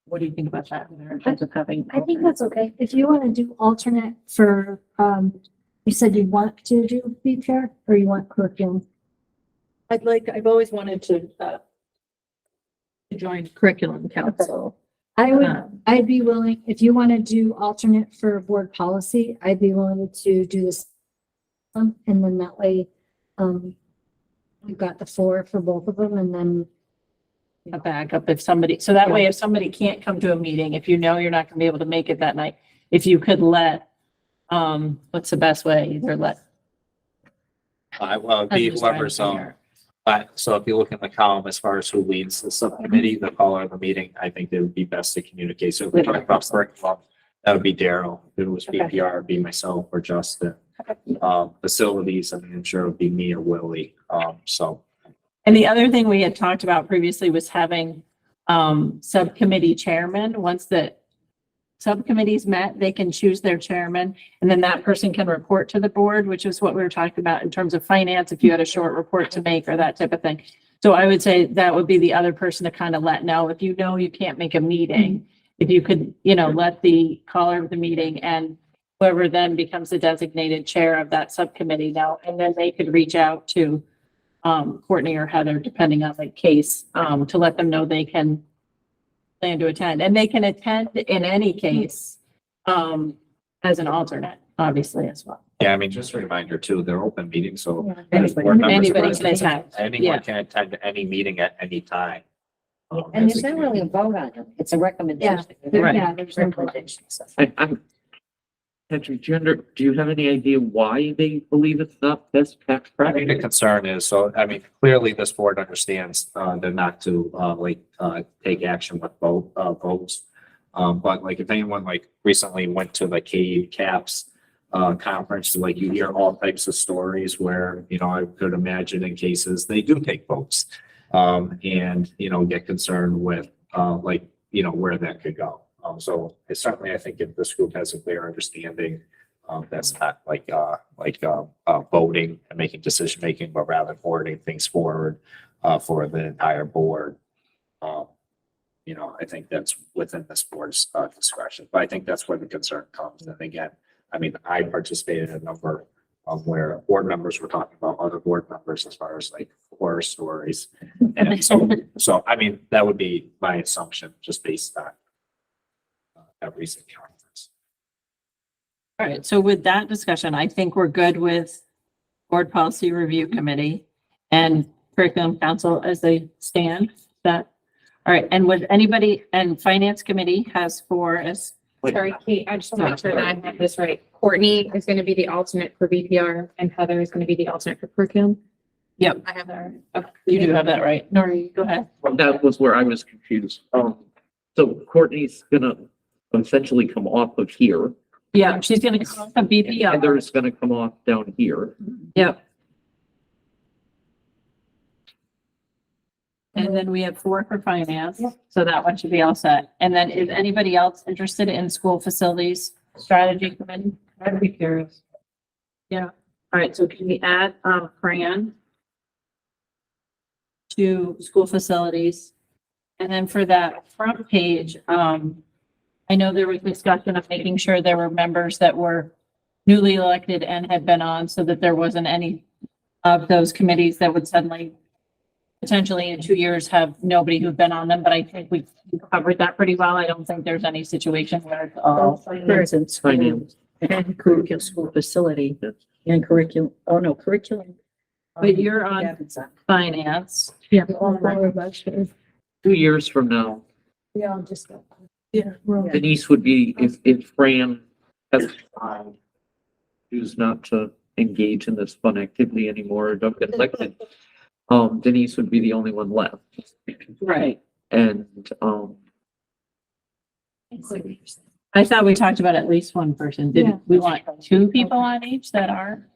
[SPEAKER 6] what do you think about that in terms of having?
[SPEAKER 13] I think that's okay. If you want to do alternate for, you said you want to do BPR or you want curriculum?
[SPEAKER 6] I've always wanted to join curriculum council.
[SPEAKER 13] I'd be willing, if you want to do alternate for board policy, I'd be willing to do this. And then that way, we've got the 4 for both of them and then.
[SPEAKER 6] A backup if somebody, so that way if somebody can't come to a meeting, if you know you're not gonna be able to make it that night, if you could let, what's the best way, either let.
[SPEAKER 3] Well, it'd be
[SPEAKER 6] I'm just trying to
[SPEAKER 3] whoever's,
[SPEAKER 6] figure.
[SPEAKER 3] so if you look in the column as far as who leads the subcommittee, the caller of the meeting, I think it would be best to communicate. So if we talk about curriculum, that would be Daryl. If it was BPR, it'd be myself or Justin. Facilities, I'm sure it would be me or Willie. So.
[SPEAKER 6] And the other thing we had talked about previously was having, subcommittee chairman. Once the subcommittees met, they can choose their chairman and then that person can report to the board, which is what we were talking about in terms of finance, if you had a short report to make or that type of thing. So I would say that would be the other person to kind of let know, if you know you can't make a meeting, if you could, you know, let the caller of the meeting and whoever then becomes the designated chair of that subcommittee know, and then they could reach out to Courtney or Heather, depending on the case, to let them know they can plan to attend, and they can attend in any case as an alternate, obviously, as well.
[SPEAKER 3] Yeah, I mean, just a reminder too, they're open meetings, so.
[SPEAKER 6] Anybody can attend.
[SPEAKER 3] Anyone can attend any meeting at any time.
[SPEAKER 8] And there's not really a vote on it. It's a recommendation.
[SPEAKER 13] Yeah, there's no vote.
[SPEAKER 12] I'm Patrick, do you have any idea why they believe it's not best tax
[SPEAKER 3] I mean, the
[SPEAKER 12] practice?
[SPEAKER 3] concern is, so, I mean, clearly this board understands, they're not to, take action with votes. But like, if anyone like recently went to the K Caps, conference, like you hear all types of stories where, you know, I could imagine in cases they do take votes. And, you know, get concerned with, like, you know, where that could go. So it's certainly, I think if this group has a clear understanding, that's not like voting and making decision making, but rather forwarding things forward, for the entire board. You know, I think that's within this board's, discretion, but I think that's where the concern comes. And again, I mean, I participated in a number of where board members were talking about other board members as far as like horror stories. And so, I mean, that would be my assumption, just based on that recent conference.
[SPEAKER 6] All right, so with that discussion, I think we're good with Board Policy Review Committee and Curriculum Council as they stand. That, all right, and with anybody, and Finance Committee has 4 as.
[SPEAKER 10] Sorry, Kate, I just want to make sure that I have this right. Courtney is going to be the alternate for BPR and Heather is going to be the alternate for curriculum.
[SPEAKER 6] Yep,
[SPEAKER 10] I have that right.
[SPEAKER 6] okay, you do have that right. Nori, go ahead.
[SPEAKER 12] Well, that was where I was confused. So Courtney's gonna essentially come off of here.
[SPEAKER 6] Yeah, she's going to come from BPR.
[SPEAKER 12] Heather's gonna come off down here.
[SPEAKER 6] Yep. And then we have 4 for finance, so that one should be all set. And then is anybody else interested in school facilities strategy committee? I'd be curious. Yeah, all right, so can we add, Fran to school facilities? And then for that front page, I know there was discussion of making sure there were members that were newly elected and had been on so that there wasn't any of those committees that would suddenly potentially in 2 years have nobody who'd been on them, but I think we covered that pretty well. I don't think there's any situation where it's all.
[SPEAKER 8] For instance, finance and curriculum, school facility and curriculum, oh no, curriculum.
[SPEAKER 6] But you're on finance.
[SPEAKER 8] Yeah, all four of us.
[SPEAKER 12] 2 years from now,
[SPEAKER 7] We all just got.
[SPEAKER 12] Denise would be, if Fran has choose not to engage in this fun activity anymore, or don't get elected, Denise would be the only one left.
[SPEAKER 6] Right.
[SPEAKER 12] And,
[SPEAKER 6] I thought we talked about at least one person. Did we want 2 people on each that are?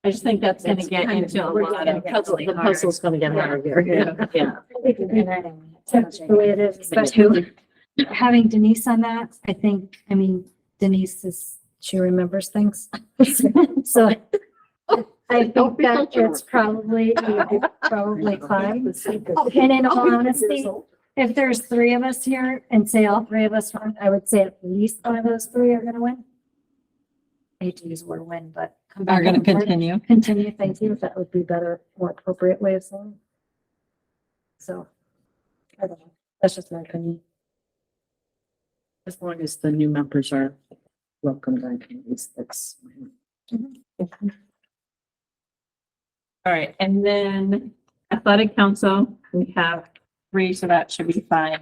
[SPEAKER 6] I just think that's gonna get into a lot of.
[SPEAKER 8] The puzzle's gonna get harder here.
[SPEAKER 6] Yeah.
[SPEAKER 7] That's the way it is, but
[SPEAKER 13] Having Denise on that, I think, I mean, Denise is, she remembers things. So I think that it's probably Clyde. And in all honesty, if there's 3 of us here and say all 3 of us won, I would say at least one of those 3 are gonna win. I hate to use the word win, but. come back
[SPEAKER 6] Are gonna
[SPEAKER 13] on board.
[SPEAKER 6] continue.
[SPEAKER 13] Continue, thank you. That would be better, more appropriate way of saying. it. So, I don't know. That's just my opinion.
[SPEAKER 8] As long as the new members are welcomed, I can use that's.
[SPEAKER 6] All right, and then athletic council, we have 3, so that should be fine.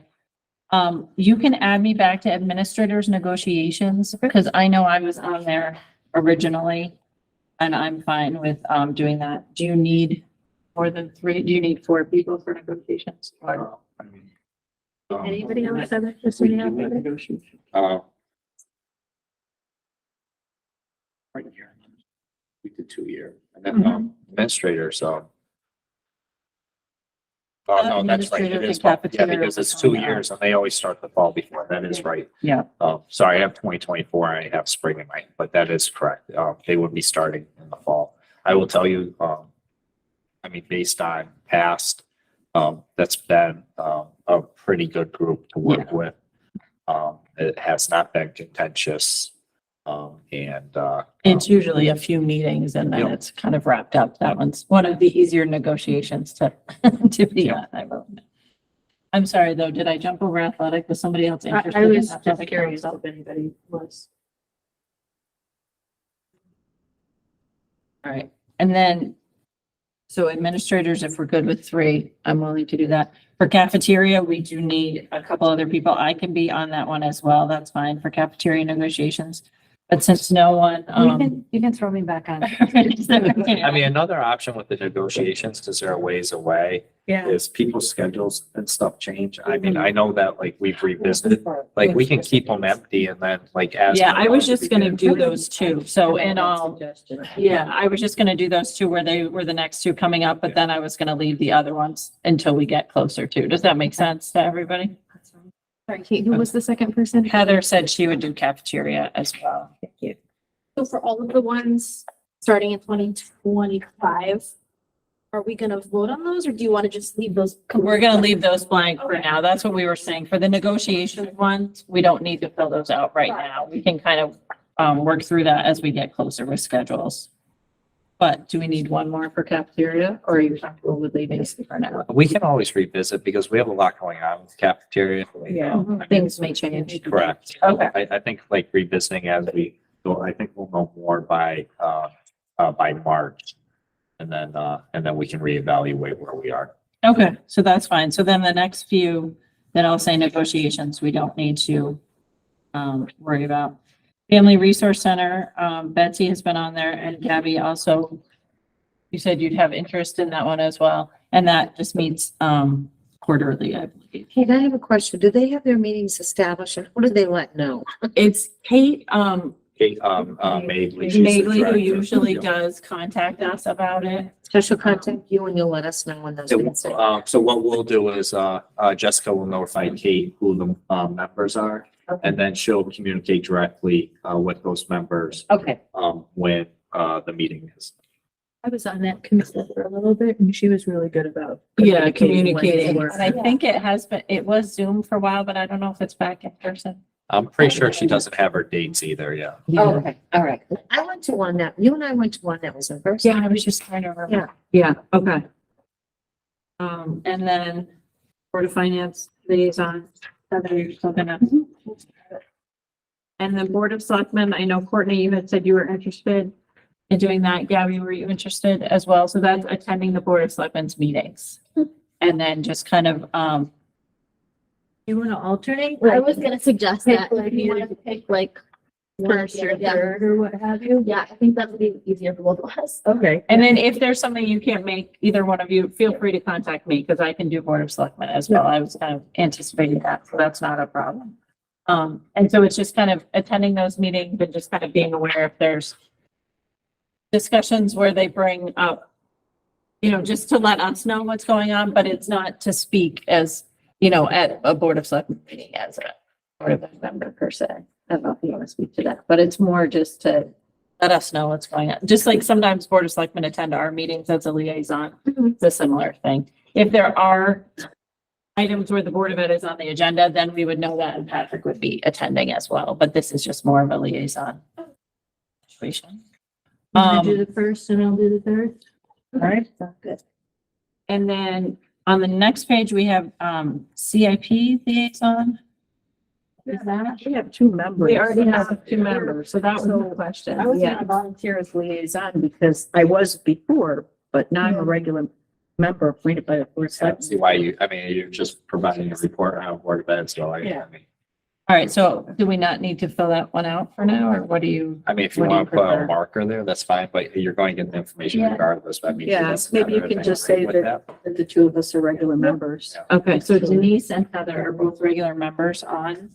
[SPEAKER 6] You can add me back to administrators negotiations, because I know I was on there originally. And I'm fine with, doing that. Do you need more than 3? Do you need 4 people for negotiations? Or-
[SPEAKER 1] Anybody else have interest in athletic?
[SPEAKER 3] Right here. We did 2 year, and then, administrator, so. Oh, no, that's right. It
[SPEAKER 6] Administrative
[SPEAKER 3] is,
[SPEAKER 6] and
[SPEAKER 3] yeah,
[SPEAKER 6] cafeteria
[SPEAKER 3] because it's
[SPEAKER 6] was
[SPEAKER 3] 2
[SPEAKER 6] on there.
[SPEAKER 3] years and they always start the fall before. That is right.
[SPEAKER 6] Yeah.
[SPEAKER 3] Sorry, I have 2024 and I have spring in my, but that is correct. They would be starting in the fall. I will tell you, I mean, based on past, that's been, a pretty good group to work with. It has not been contentious.
[SPEAKER 6] It's usually a few meetings and then
[SPEAKER 3] Yeah.
[SPEAKER 6] it's kind of wrapped up. That one's one of the easier negotiations to, to be on. I will. I'm sorry, though. Did I jump over athletic? Was somebody else interested?
[SPEAKER 1] I
[SPEAKER 6] in
[SPEAKER 1] was just
[SPEAKER 6] athletic
[SPEAKER 1] curious
[SPEAKER 6] council?
[SPEAKER 1] if anybody was.
[SPEAKER 6] All right, and then, so administrators, if we're good with 3, I'm willing to do that. For cafeteria, we do need a couple other people. I can be on that one as well. That's fine for cafeteria negotiations. But since no one,
[SPEAKER 13] You can throw me back on.
[SPEAKER 3] I mean, another option with the negotiations, because they're a ways away,
[SPEAKER 1] Yeah.
[SPEAKER 3] is people's schedules and stuff change. I mean, I know that like we've revisited, like we can keep them empty and then like as.
[SPEAKER 6] yeah, I was just gonna do those 2. So in all, yeah, I was just gonna do those 2 where they were the next 2 coming up, but then I was gonna leave the other ones until we get closer to. Does that make sense to everybody?
[SPEAKER 10] Sorry, Kate, who was the second person?
[SPEAKER 6] Heather said she would do cafeteria as well.
[SPEAKER 10] Thank you. So for all of the ones starting in 2025, are we gonna vote on those or do you want to just leave those?
[SPEAKER 6] We're gonna leave those blank for now. That's what we were saying. For the negotiation ones, we don't need to fill those out right now. We can kind of work through that as we get closer with schedules. But do we need one more for cafeteria or are you comfortable with leaving it for now?
[SPEAKER 3] We can always revisit because we have a lot going on with cafeteria.
[SPEAKER 6] Yeah,
[SPEAKER 3] I mean,
[SPEAKER 6] things may change.
[SPEAKER 3] Correct.
[SPEAKER 6] Okay.
[SPEAKER 3] I think like revisiting as we go, I think we'll know more by March. And then we can reevaluate where we are.
[SPEAKER 6] Okay, so that's fine. So then the next few that I'll say negotiations, we don't need to worry about. Family Resource Center, Betsy has been on there and Gabby also. You said you'd have interest in that one as well. And that just meets quarterly, I believe.
[SPEAKER 8] Kate, I have a question. Do they have their meetings established and what do they let know?
[SPEAKER 6] It's Kate,
[SPEAKER 3] Kate, Magley. she's the
[SPEAKER 6] Magley, who
[SPEAKER 3] director.
[SPEAKER 6] usually
[SPEAKER 3] Yeah.
[SPEAKER 6] does contact us about it.
[SPEAKER 8] So she'll contact you and you'll let us know when those. meetings are.
[SPEAKER 3] So what we'll do is, Jessica will notify Kate who the, members are. And then she'll communicate directly, with those members,
[SPEAKER 8] Okay.
[SPEAKER 3] when, the meeting is.
[SPEAKER 8] I was on that committee for a little bit and she was really good about.
[SPEAKER 6] Yeah, communicating.
[SPEAKER 8] when-
[SPEAKER 6] And I think it has been, it was Zoom for a while, but I don't know if it's back in person.
[SPEAKER 3] I'm pretty sure she doesn't have her dates either, yeah.
[SPEAKER 8] Oh, okay, all right. I went to one that, you and I went to one that was in person.
[SPEAKER 6] Yeah, I was just trying to remember.
[SPEAKER 8] Yeah.
[SPEAKER 6] Yeah, okay. And then Board of Finance liaison, Heather, you're still gonna. And then Board of Selectmen, I know Courtney, you had said you were interested in doing that. Gabby, were you interested as well? So that's attending the Board of Selectmen's meetings. And then just kind of,
[SPEAKER 8] You want to alternate?
[SPEAKER 2] I was gonna suggest that,
[SPEAKER 8] Pick,
[SPEAKER 2] if you wanted to pick like.
[SPEAKER 8] First or third or what have you?
[SPEAKER 2] Yeah, I think that would be easier for both of us.
[SPEAKER 8] Okay.
[SPEAKER 6] and then if there's something you can't make, either one of you, feel free to contact me because I can do Board of Selectmen as well. I was kind of anticipating that, so that's not a problem. And so it's just kind of attending those meetings and just kind of being aware if there's discussions where they bring up, you know, just to let us know what's going on, but it's not to speak as, you know, at a Board of Selectmen meeting as a Board of member per se. I don't know if you want to speak to that, but it's more just to let us know what's going on. Just like sometimes Board of Selectmen attend our meetings as a liaison. It's a similar thing. If there are items where the Board of Ed is on the agenda, then we would know that and Patrick would be attending as well. But this is just more of a liaison situation.
[SPEAKER 8] I'll do the first and I'll do the third.
[SPEAKER 6] All right, sounds good. And then on the next page, we have CIP liaison. Is that?
[SPEAKER 8] We have two members.
[SPEAKER 6] We already have two members, so that was the question.
[SPEAKER 8] I was
[SPEAKER 6] Yeah.
[SPEAKER 8] gonna volunteer as liaison because I was before, but now I'm a regular member appointed by the board.
[SPEAKER 3] I don't see why you, I mean, you're just providing a report on Board of Ed, so I mean,
[SPEAKER 6] All right, so do we not need to fill that one out for now, or what do you?
[SPEAKER 3] I mean, if you
[SPEAKER 6] What do you
[SPEAKER 3] want to put
[SPEAKER 6] prefer?
[SPEAKER 3] a marker there, that's fine, but you're going to get the information
[SPEAKER 8] Yeah.
[SPEAKER 3] regardless. I mean,
[SPEAKER 8] Yeah,
[SPEAKER 3] that's
[SPEAKER 8] maybe you
[SPEAKER 3] another
[SPEAKER 8] can
[SPEAKER 3] thing
[SPEAKER 8] just say
[SPEAKER 3] with
[SPEAKER 8] that the two of us are regular members.
[SPEAKER 6] Okay, so Denise and Heather are both regular members on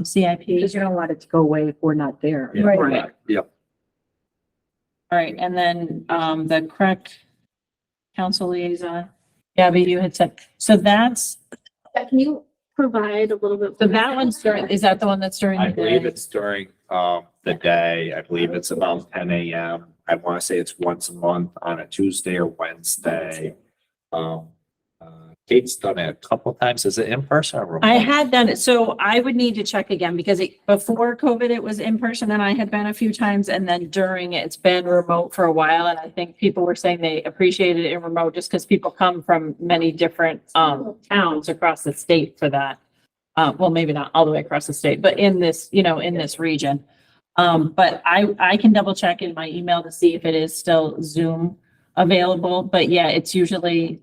[SPEAKER 6] CIP.
[SPEAKER 8] Because you don't want it to go away if we're not there.
[SPEAKER 3] Yeah.
[SPEAKER 6] Right.
[SPEAKER 3] Yep.
[SPEAKER 6] All right, and then the correct council liaison, Gabby, you had said, so that's,
[SPEAKER 2] Can you provide a little bit?
[SPEAKER 6] so that one's during, is that the one that's during
[SPEAKER 3] I
[SPEAKER 6] the
[SPEAKER 3] believe
[SPEAKER 6] day?
[SPEAKER 3] it's during the day. I believe it's about 10 a.m. I want to say it's once a month on a Tuesday or Wednesday. Kate's done it a couple times. Is it in person or remote?
[SPEAKER 6] I had done it, so I would need to check again because before COVID, it was in person and I had been a few times and then during it's been remote for a while. And I think people were saying they appreciated it in remote just because people come from many different towns across the state for that. Well, maybe not all the way across the state, but in this, you know, in this region. But I can double check in my email to see if it is still Zoom available. But yeah, it's usually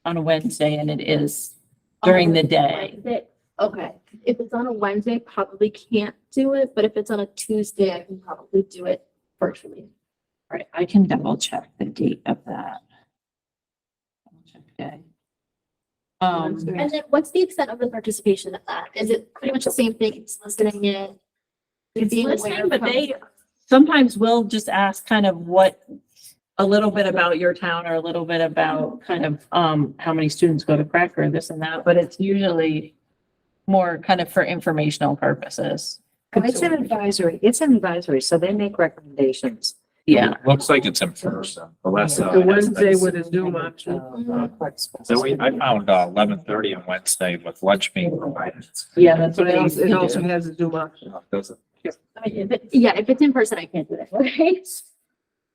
[SPEAKER 6] on a Wednesday and it is during the day.
[SPEAKER 2] Wednesday. Okay, if it's on a Wednesday, probably can't do it, but if it's on a Tuesday, I can probably do it virtually.
[SPEAKER 6] All right, I can double check the date of that. Double check day.
[SPEAKER 2] And then what's the extent of the participation of that? Is it pretty much the same thing, it's listening in?
[SPEAKER 6] It's
[SPEAKER 2] being aware
[SPEAKER 6] listening,
[SPEAKER 2] of
[SPEAKER 6] but
[SPEAKER 2] how-
[SPEAKER 6] they sometimes will just ask kind of a little bit about your town or a little bit about kind of, how many students go to Crack or this and that, but it's usually more kind of for informational purposes.
[SPEAKER 8] Oh, it's an advisory, so they make recommendations.
[SPEAKER 6] Yeah.
[SPEAKER 3] Looks like it's in person. Well, that's,
[SPEAKER 15] The Wednesday with a Zoom option.
[SPEAKER 3] So I found 11:30 on Wednesday with lunch being provided.
[SPEAKER 6] Yeah, that's what
[SPEAKER 15] But
[SPEAKER 6] I used to
[SPEAKER 15] it also
[SPEAKER 6] do.
[SPEAKER 15] has a Zoom option.
[SPEAKER 3] Does it?
[SPEAKER 2] I mean, if it's in person, I can't do that, right?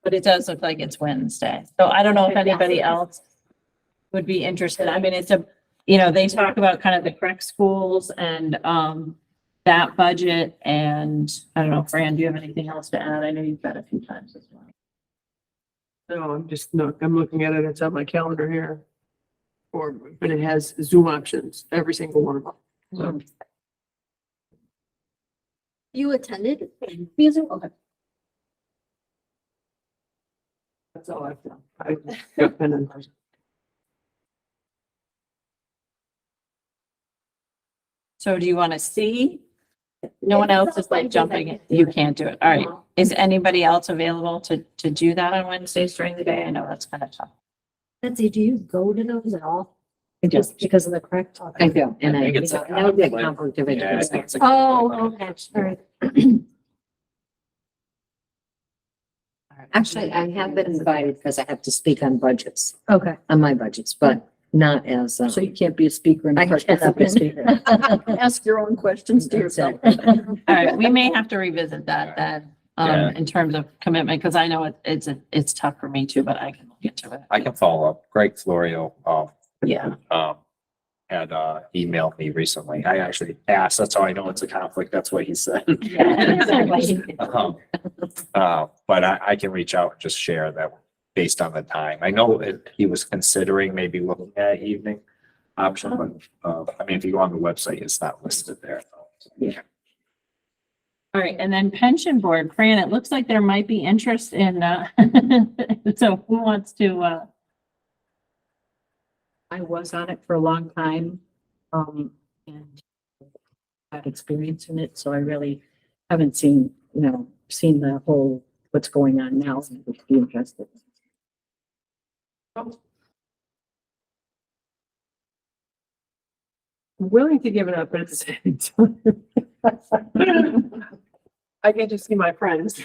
[SPEAKER 6] But it does look like it's Wednesday. So I don't know if anybody else would be interested. I mean, it's you know, they talk about kind of the correct schools and, that budget. And I don't know, Fran, do you have anything else to add? I know you've been a few times as well.
[SPEAKER 15] No, I'm looking at it, it's on my calendar here. But it has Zoom options, every single one of them. So
[SPEAKER 2] You attended? Via Zoom? Okay.
[SPEAKER 15] that's all I've done. I've been in person.
[SPEAKER 6] So do you want to see? No one else is like jumping in. You can't do it. All right. Is anybody else available to do that on Wednesdays during the day? I know that's kind of tough.
[SPEAKER 8] Betsy, do you go to those at all?
[SPEAKER 6] I do.
[SPEAKER 8] Just because of the correct? I do. And
[SPEAKER 3] I think it's a
[SPEAKER 8] that would be a
[SPEAKER 3] conflict.
[SPEAKER 8] conflict of
[SPEAKER 3] Yeah, I
[SPEAKER 8] interest.
[SPEAKER 3] think it's a
[SPEAKER 8] Oh,
[SPEAKER 3] conflict.
[SPEAKER 8] okay, all right. Actually, I have been invited because I have to speak on budgets,
[SPEAKER 13] Okay.
[SPEAKER 8] on my budgets, but not as,
[SPEAKER 15] So you can't be a speaker and
[SPEAKER 8] I cannot be a
[SPEAKER 15] participant.
[SPEAKER 8] speaker.
[SPEAKER 15] Ask your own questions to yourself.
[SPEAKER 8] Exactly.
[SPEAKER 6] All right, we may have to revisit that then,
[SPEAKER 3] Yeah.
[SPEAKER 6] in terms of commitment, because I know it's tough for me too, but I can get to it.
[SPEAKER 3] I can follow up. Greg Florio,
[SPEAKER 6] Yeah.
[SPEAKER 3] had, emailed me recently. I actually asked, that's how I know it's a conflict. That's what he said. But I can reach out and just share that based on the time. I know he was considering maybe looking at evening option, but, I mean, if you go on the website, it's not listed there.
[SPEAKER 6] Yeah. All right, and then pension board, Fran, it looks like there might be interest in, so who wants to,
[SPEAKER 8] I was on it for a long time, and had experience in it, so I really haven't seen the whole, what's going on now, and would be interested.
[SPEAKER 15] I'm willing to give it up, but at the same time. I get to see my friends.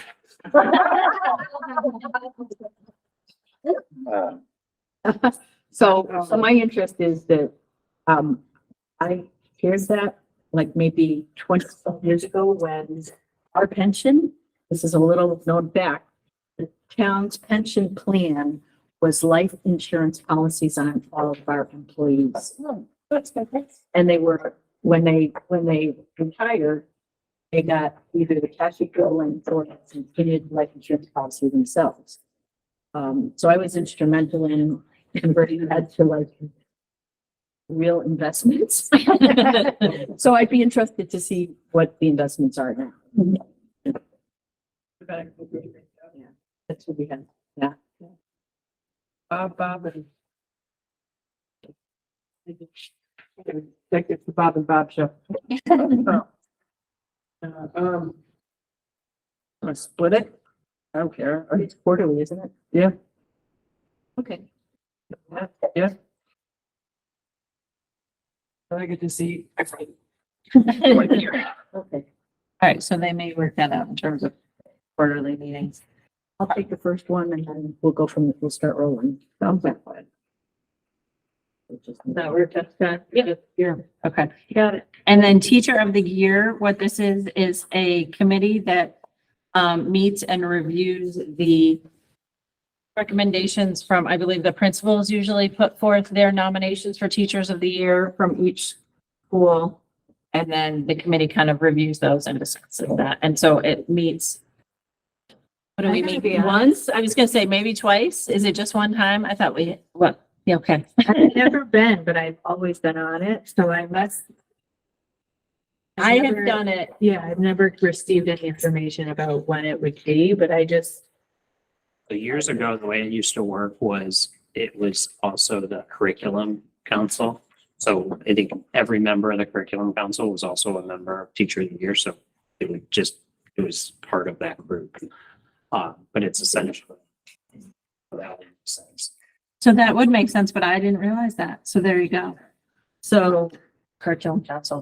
[SPEAKER 8] So my interest is that, I heard that like maybe 20 years ago when our pension, this is a little known back, the town's pension plan was life insurance policies on all of our employees. And they were, when they retired, they got either the cash equivalent or continued life insurance policy themselves. So I was instrumental in converting that to like real investments. So I'd be interested to see what the investments are now. Yeah, that's what we have. Yeah.
[SPEAKER 15] Bob and. I think it's the Bob and Bob show. Wanna split it? I don't care.
[SPEAKER 8] It's quarterly, isn't it?
[SPEAKER 15] Yeah.
[SPEAKER 8] Okay.
[SPEAKER 15] Yeah. I get to see everything.
[SPEAKER 8] Okay.
[SPEAKER 6] all right, so they may work that out in terms of quarterly meetings.
[SPEAKER 8] I'll take the first one and then we'll start rolling.
[SPEAKER 15] Sounds like fun.
[SPEAKER 6] That we're just,
[SPEAKER 15] Yeah.
[SPEAKER 6] okay.
[SPEAKER 8] Got it.
[SPEAKER 6] And then teacher of the year, what this is a committee that meets and reviews the recommendations from, I believe the principals usually put forth their nominations for teachers of the year from each school. And then the committee kind of reviews those and discusses that. And so it meets. What do we meet? Once? I was gonna say maybe twice. Is it just one time? I thought yeah, okay.
[SPEAKER 1] I've never been, but I've always been on it, so I must.
[SPEAKER 6] I have
[SPEAKER 1] never-
[SPEAKER 6] done it.
[SPEAKER 1] Yeah, I've never received any information about when it would be, but I just,
[SPEAKER 5] So years ago, the way it used to work was it was also the curriculum council. So I think every member of the curriculum council was also a member of teacher of the year. So it was part of that group. But it's essentially. That makes sense.
[SPEAKER 6] So that would make sense, but I didn't realize that. So there you go.
[SPEAKER 8] So curriculum council,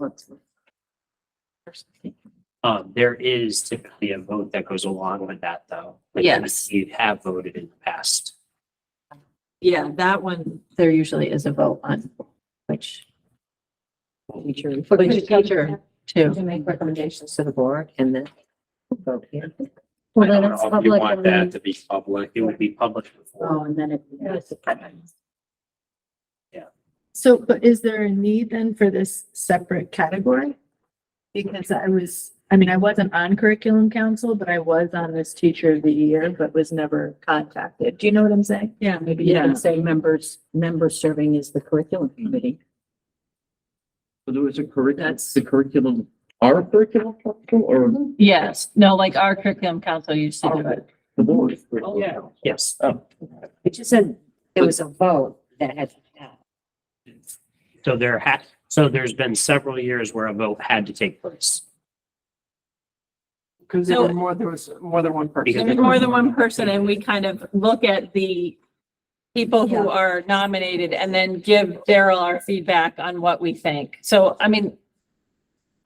[SPEAKER 5] There is typically a vote that goes along with that, though. Like,
[SPEAKER 6] Yes.
[SPEAKER 5] You have voted in the past.
[SPEAKER 6] Yeah, that one, there usually is a vote on which teacher too.
[SPEAKER 8] to make recommendations to the board and then vote here.
[SPEAKER 3] I
[SPEAKER 13] Well,
[SPEAKER 3] don't
[SPEAKER 13] then it's
[SPEAKER 3] know if you
[SPEAKER 13] public
[SPEAKER 3] want
[SPEAKER 13] and
[SPEAKER 3] that
[SPEAKER 13] then,
[SPEAKER 3] to be public.
[SPEAKER 5] It would be published before.
[SPEAKER 8] Oh, and then it.
[SPEAKER 1] so, but is there a need then for this separate category? Because I wasn't on curriculum council, but I was on this teacher of the year, but was never contacted. Do you know what I'm saying?
[SPEAKER 8] Yeah, maybe you can say members serving as the curriculum committee.
[SPEAKER 12] So there was a curriculum, the curriculum, our curriculum council or
[SPEAKER 6] Yes, no, like our curriculum council used to do it.
[SPEAKER 12] the board?
[SPEAKER 15] Oh, yeah.
[SPEAKER 5] Yes.
[SPEAKER 8] It just said it was a vote that had.
[SPEAKER 5] So there's been several years where a vote had to take place.
[SPEAKER 15] Because there was more than one person.
[SPEAKER 6] There's more than one person and we kind of look at the people who are nominated and then give Daryl our feedback on what we think. So, I mean,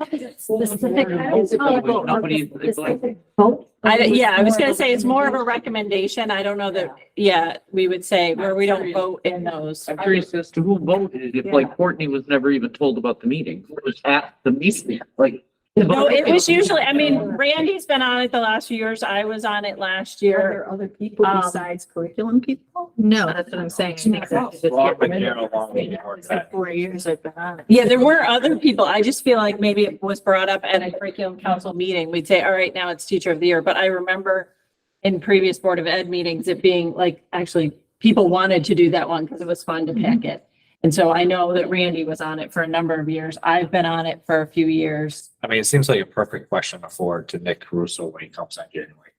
[SPEAKER 13] Specific.
[SPEAKER 12] Nobody, it's like,
[SPEAKER 13] Vote.
[SPEAKER 6] I was gonna say it's more of a recommendation. I don't know that, yeah, we would say where we don't vote in those.
[SPEAKER 12] I'm curious as to who voted, if like Courtney was never even told about the meeting, who was at the meeting, like.
[SPEAKER 6] No, it was usually, I mean, Randy's been on it the last few years. I was on it last
[SPEAKER 15] Are
[SPEAKER 6] year.
[SPEAKER 15] there other people
[SPEAKER 6] Um,
[SPEAKER 15] besides curriculum people?
[SPEAKER 6] No, that's what I'm saying.
[SPEAKER 3] Well, but Carol, long before that.
[SPEAKER 15] 4 years I've been on it.
[SPEAKER 6] Yeah, there were other people. I just feel like maybe it was brought up at a curriculum council meeting. We'd say, all right, now it's teacher of the year. But I remember in previous Board of Ed meetings, it being like, actually, people wanted to do that one because it was fun to pick it. And so I know that Randy was on it for a number of years. I've been on it for a few years.
[SPEAKER 3] I mean, it seems like a perfect question to forward to Nick Caruso when he comes on January.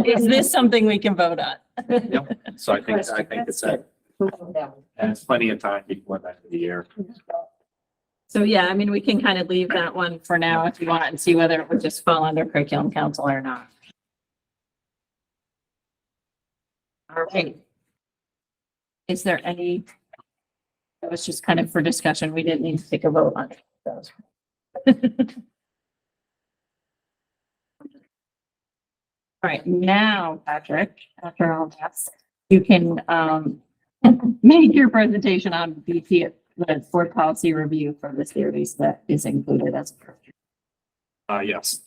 [SPEAKER 6] Is this something we can vote on?
[SPEAKER 3] Yep. So I think it's that, and it's plenty of time before the end of the year.
[SPEAKER 6] So yeah, I mean, we can kind of leave that one for now if you want and see whether it would just fall under curriculum council or not. All right. Is there any? That was just kind of for discussion. We didn't need to take a vote on it. All right, now, Patrick, after all that, you can make your presentation on BP, the board policy review for the series that is included as.
[SPEAKER 3] Yes.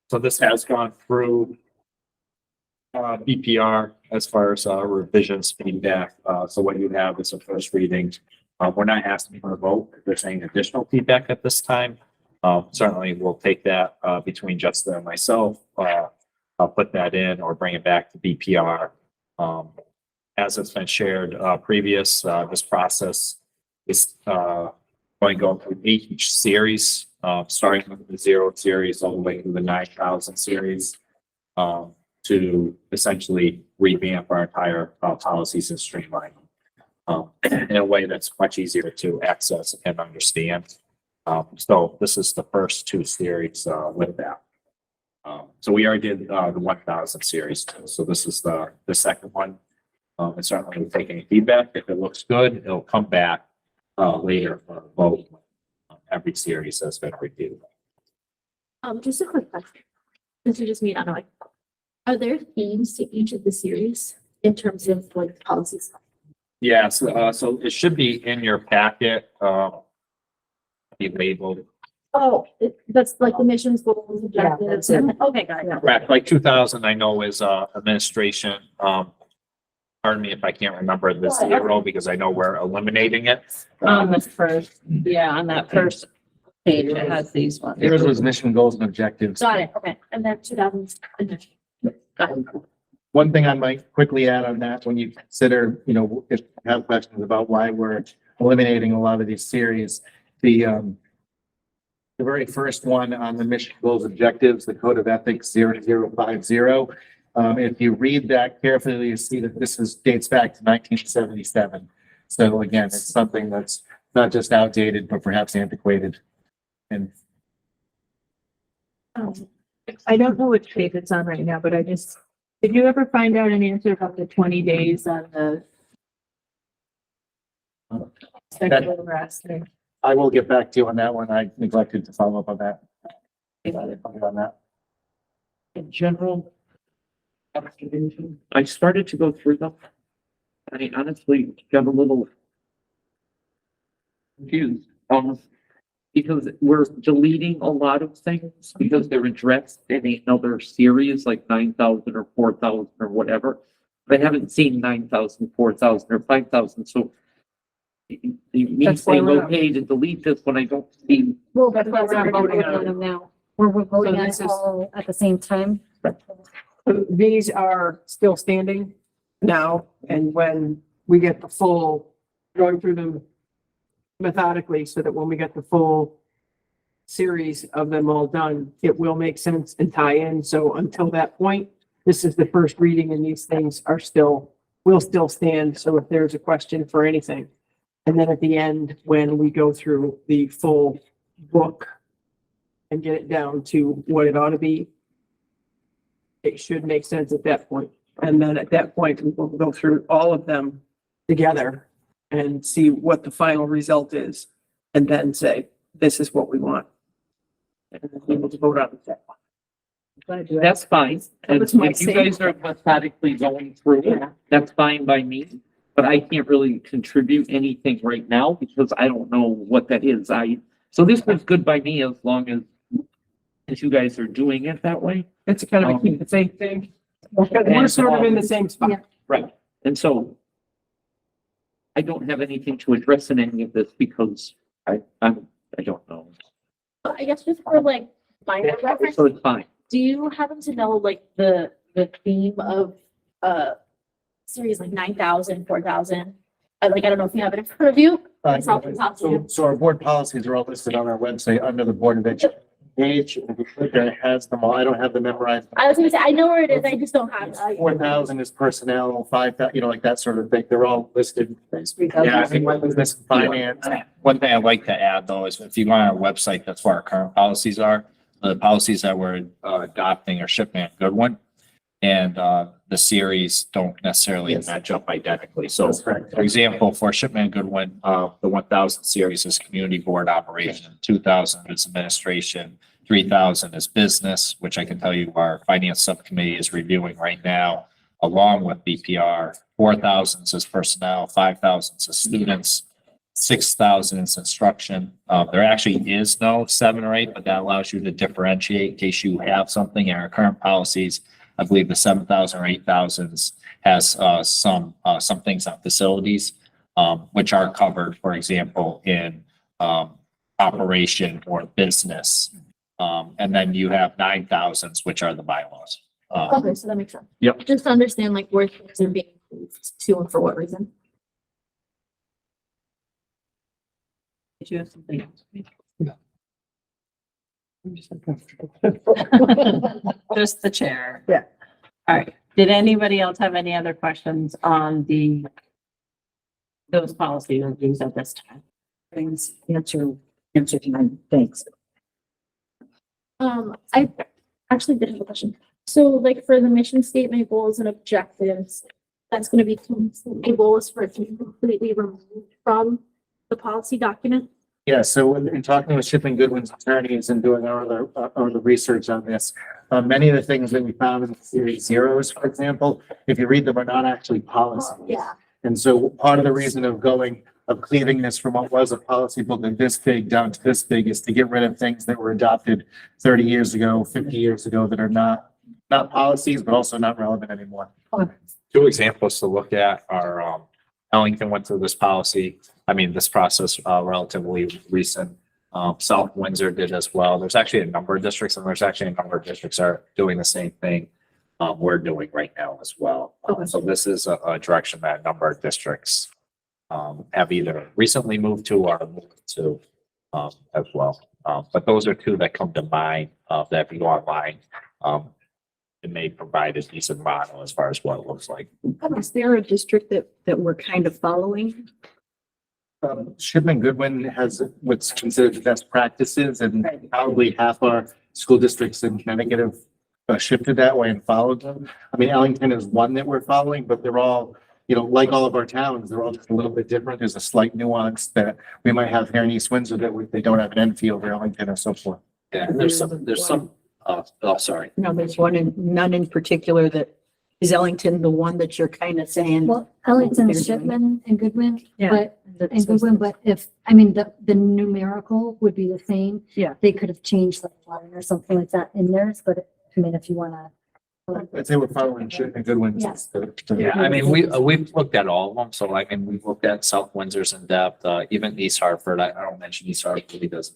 [SPEAKER 3] So this has gone through BPR as far as revisions feedback. So what you have is a first reading. We're not asking for a vote. If there's any additional feedback at this time, certainly we'll take that between Justin and myself. I'll put that in or bring it back to BPR. As it's been shared previous, this process is going to go through each series, starting with the 0 series all the way through the 9,000 series. To essentially revamp our entire policies and streamline them in a way that's much easier to access and understand. So this is the first 2 series with that. So we already did the 1,000 series too. So this is the second one. And certainly we'll take any feedback. If it looks good, it'll come back later for a vote. Every series has been reviewed.
[SPEAKER 2] Just a quick question. Since you just meet on like, are there themes to each of the series in terms of like policies?
[SPEAKER 3] Yes, so it should be in your packet, be labeled.
[SPEAKER 2] Oh, that's like the missions, goals, objectives. Okay, got it.
[SPEAKER 3] Correct, like 2000, I know is administration. Pardon me if I can't remember the 0 because I know we're eliminating it.
[SPEAKER 6] On the first, on that first page, it has these ones.
[SPEAKER 11] Yours was mission goals and objectives.
[SPEAKER 2] Got it, okay. And then 2000.
[SPEAKER 11] One thing I might quickly add on that, when you consider, if you have questions about why we're eliminating a lot of these series, the very first one on the mission goals objectives, the code of ethics 0050. If you read that carefully, you see that this dates back to 1977. So again, it's something that's not just outdated, but perhaps antiquated. And
[SPEAKER 15] I don't know which page it's on right now, but did you ever find out an answer about the 20 days on the sexual harassment?
[SPEAKER 11] I will get back to you on that one. I neglected to follow up on that. On that.
[SPEAKER 12] In general, observation, I started to go through them. I honestly got a little confused, because we're deleting a lot of things because they're addressed in another series like 9,000 or 4,000 or whatever. I haven't seen 9,000, 4,000 or 5,000, so me saying okay to delete this when I don't see.
[SPEAKER 13] Well, that's why we're voting on them now. We're voting on it all at the same time.
[SPEAKER 15] These are still standing now, and when we get the full, going through them methodically so that when we get the full series of them all done, it will make sense and tie in. So until that point, this is the first reading and these things will still stand. So if there's a question for anything, and then at the end, when we go through the full book and get it down to what it ought to be, it should make sense at that point. And then at that point, we will go through all of them together and see what the final result is. And then say, this is what we want. And then be able to vote on it.
[SPEAKER 12] That's fine. And
[SPEAKER 15] was my
[SPEAKER 12] if you guys are methodically going through it,
[SPEAKER 15] Yeah.
[SPEAKER 12] that's fine by me. But I can't really contribute anything right now because I don't know what that is. So this was good by me as long as you guys are doing it that way.
[SPEAKER 15] It's kind of a keep the faith thing. We're sort of in the same spot.
[SPEAKER 12] Right. And so I don't have anything to address in any of this because I don't know.
[SPEAKER 10] I guess just for like minor reference,
[SPEAKER 12] So it's fine.
[SPEAKER 10] do you happen to know like the theme of series like 9,000, 4,000? Like I don't know if you have it in front of you. It's off the top of your head.
[SPEAKER 11] So our board policies are all listed on our website under the Board of Education page. If you click there, it has them all. I don't have them memorized.
[SPEAKER 10] I was gonna say, I know where it is, I just don't have it.
[SPEAKER 11] 4,000 is personnel, 5,000, like that sort of thing. They're all listed.
[SPEAKER 3] Yeah, I think
[SPEAKER 11] Business, finance.
[SPEAKER 3] one thing I'd like to add though is if you go on our website, that's where our current policies are. The policies that we're adopting are Shipman Goodwin. And the series don't necessarily match up identically. So
[SPEAKER 11] That's correct.
[SPEAKER 3] for example, for Shipman Goodwin, the 1,000 series is community board operation, 2,000 is administration, 3,000 is business, which I can tell you our finance subcommittee is reviewing right now, along with BPR. 4,000 is personnel, 5,000 is students, 6,000 is instruction. There actually is no 7 or 8, but that allows you to differentiate in case you have something in our current policies. I believe the 7,000 or 8,000 has some things on facilities, which are covered, for example, in operation or business. And then you have 9,000, which are the bylaws.
[SPEAKER 10] Okay, so that makes sense.
[SPEAKER 3] Yep.
[SPEAKER 10] Just to understand like where things are being moved to and for what reason.
[SPEAKER 6] Did you have something else? Just the chair.
[SPEAKER 15] Yeah.
[SPEAKER 6] All right. Did anybody else have any other questions on those policy reviews at this time?
[SPEAKER 8] Things, answer time. Thanks.
[SPEAKER 10] I actually did have a question. So like for the mission statement, goals and objectives, that's gonna be completely goals for it to be completely removed from the policy document?
[SPEAKER 11] Yeah, so in talking with Shipman Goodwin's attorneys and doing our other research on this, many of the things that we found in the series zeros, for example, if you read them, are not actually policies.
[SPEAKER 10] Yeah.
[SPEAKER 11] And so part of the reason of cleaving this from what was a policy book of this big down to this big is to get rid of things that were adopted 30 years ago, 50 years ago that are not policies, but also not relevant anymore.
[SPEAKER 3] 2 examples to look at are Ellington went through this process relatively recent. South Windsor did as well. There's actually a number of districts are doing the same thing we're doing right now as well. So this is a direction that a number of districts have either recently moved to or moved to as well. But those are 2 that come to mind that if you go online, it may provide a decent model as far as what it looks like.
[SPEAKER 8] Is there a district that we're kind of following?
[SPEAKER 11] Shipman Goodwin has what's considered the best practices, and probably half our school districts in Connecticut have shifted that way and followed them. I mean, Ellington is one that we're following, but they're all, like all of our towns, they're all just a little bit different. There's a slight nuance that we might have here in East Windsor that they don't have in Enfield or Ellington or so forth.
[SPEAKER 3] Yeah, and there's some, sorry.
[SPEAKER 8] No, there's none in particular that, is Ellington the one that you're kind of saying?
[SPEAKER 13] Well, Ellington, Shipman and Goodwin,
[SPEAKER 8] Yeah.
[SPEAKER 13] and Goodwin, but the numerical would be the same.
[SPEAKER 8] Yeah.
[SPEAKER 13] They could have changed like one or something like that in theirs, but if you wanna.
[SPEAKER 11] I'd say we're following Shipman Goodwin.
[SPEAKER 13] Yes.
[SPEAKER 3] Yeah, we've looked at all of them. So we've looked at South Windsor's in depth, even East Hartford. I don't mention East Hartford because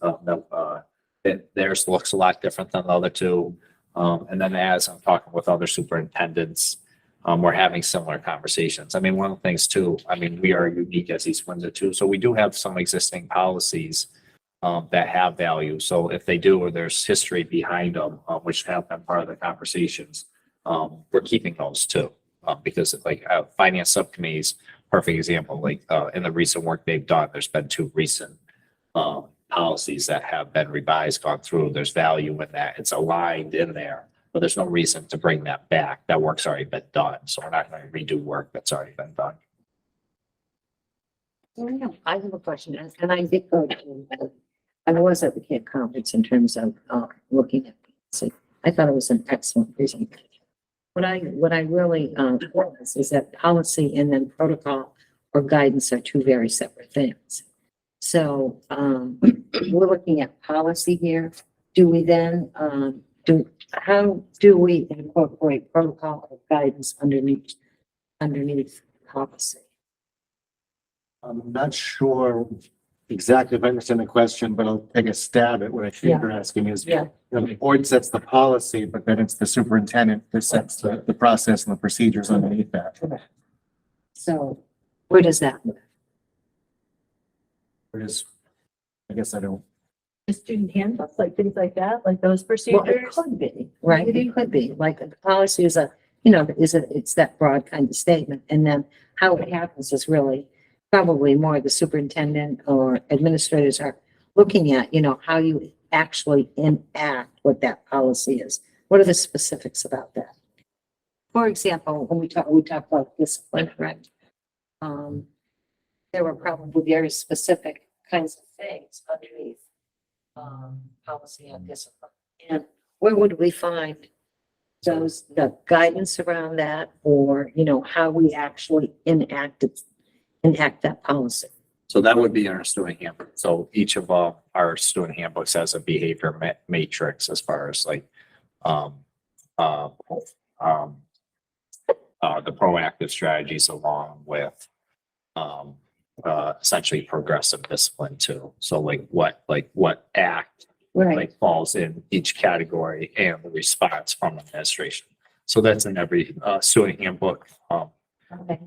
[SPEAKER 3] theirs looks a lot different than the other 2. And then as I'm talking with other superintendents, we're having similar conversations. One of the things too, we are unique as East Windsor too. So we do have some existing policies that have value. So if they do, or there's history behind them, which have been part of the conversations, we're keeping those too. Because finance subcommittees, perfect example, in the recent work they've done, there's been 2 recent policies that have been revised, gone through. There's value in that. It's aligned in there, but there's no reason to bring that back. That work's already been done. So we're not going to redo work that's already been done.
[SPEAKER 8] I have a question, and I think I was at the Camp Conference in terms of, looking at, so I thought it was an excellent presentation. What I really, was is that policy and then protocol or guidance are two very separate things. So, we're looking at policy here. Do we then, how do we incorporate protocol or guidance underneath policy?
[SPEAKER 11] I'm not sure exactly if I understand the question, but I'll take a stab at what I think you're asking is,
[SPEAKER 8] Yeah.
[SPEAKER 11] the board sets the policy, but then it's the superintendent that sets the process and the procedures underneath that.
[SPEAKER 8] So where does that live?
[SPEAKER 11] Whereas, I guess I don't.
[SPEAKER 6] The student handbooks, like things like that, like those
[SPEAKER 8] Well, it
[SPEAKER 6] procedures.
[SPEAKER 8] could be, right? It could be, like, the policy is it's that broad kind of statement, and then how it happens is really probably more the superintendent or administrators are looking at, how you actually enact what that policy is. What are the specifics about that? For example, when we talk about discipline, right? There were probably very specific kinds of things underneath policy on discipline. And where would we find the guidance around that, or, how we actually enact that policy?
[SPEAKER 3] So that would be in our student handbook. So each of our student handbooks has a behavior matrix as far as like, the proactive strategies along with, essentially progressive discipline too. So like what act like falls in each category and the response from administration. So that's in every student handbook.
[SPEAKER 8] Okay.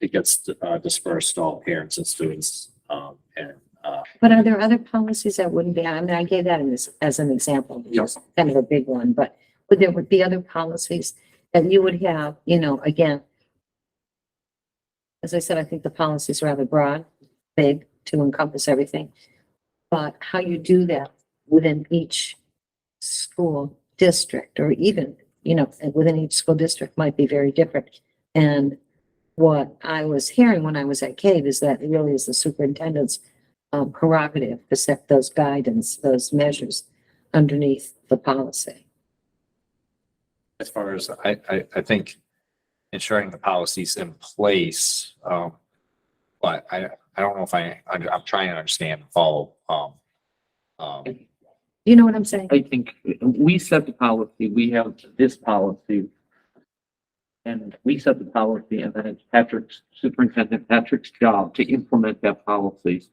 [SPEAKER 3] It gets dispersed to all parents and students.
[SPEAKER 8] But are there other policies that wouldn't be, I mean, I gave that as an example,
[SPEAKER 3] Yes.
[SPEAKER 8] kind of a big one, but there would be other policies that you would have, again, as I said, I think the policy is rather broad, big to encompass everything. But how you do that within each school district, or even, within each school district might be very different. And what I was hearing when I was at CAVE is that it really is the superintendent's prerogative to set those guidance, those measures underneath the policy.
[SPEAKER 3] As far as I think ensuring the policies in place, but I don't know if I'm trying to understand and follow.
[SPEAKER 8] You know what I'm saying?
[SPEAKER 12] I think we set the policy, we have this policy. And we set the policy, and then it's Superintendent Patrick's job to implement that policy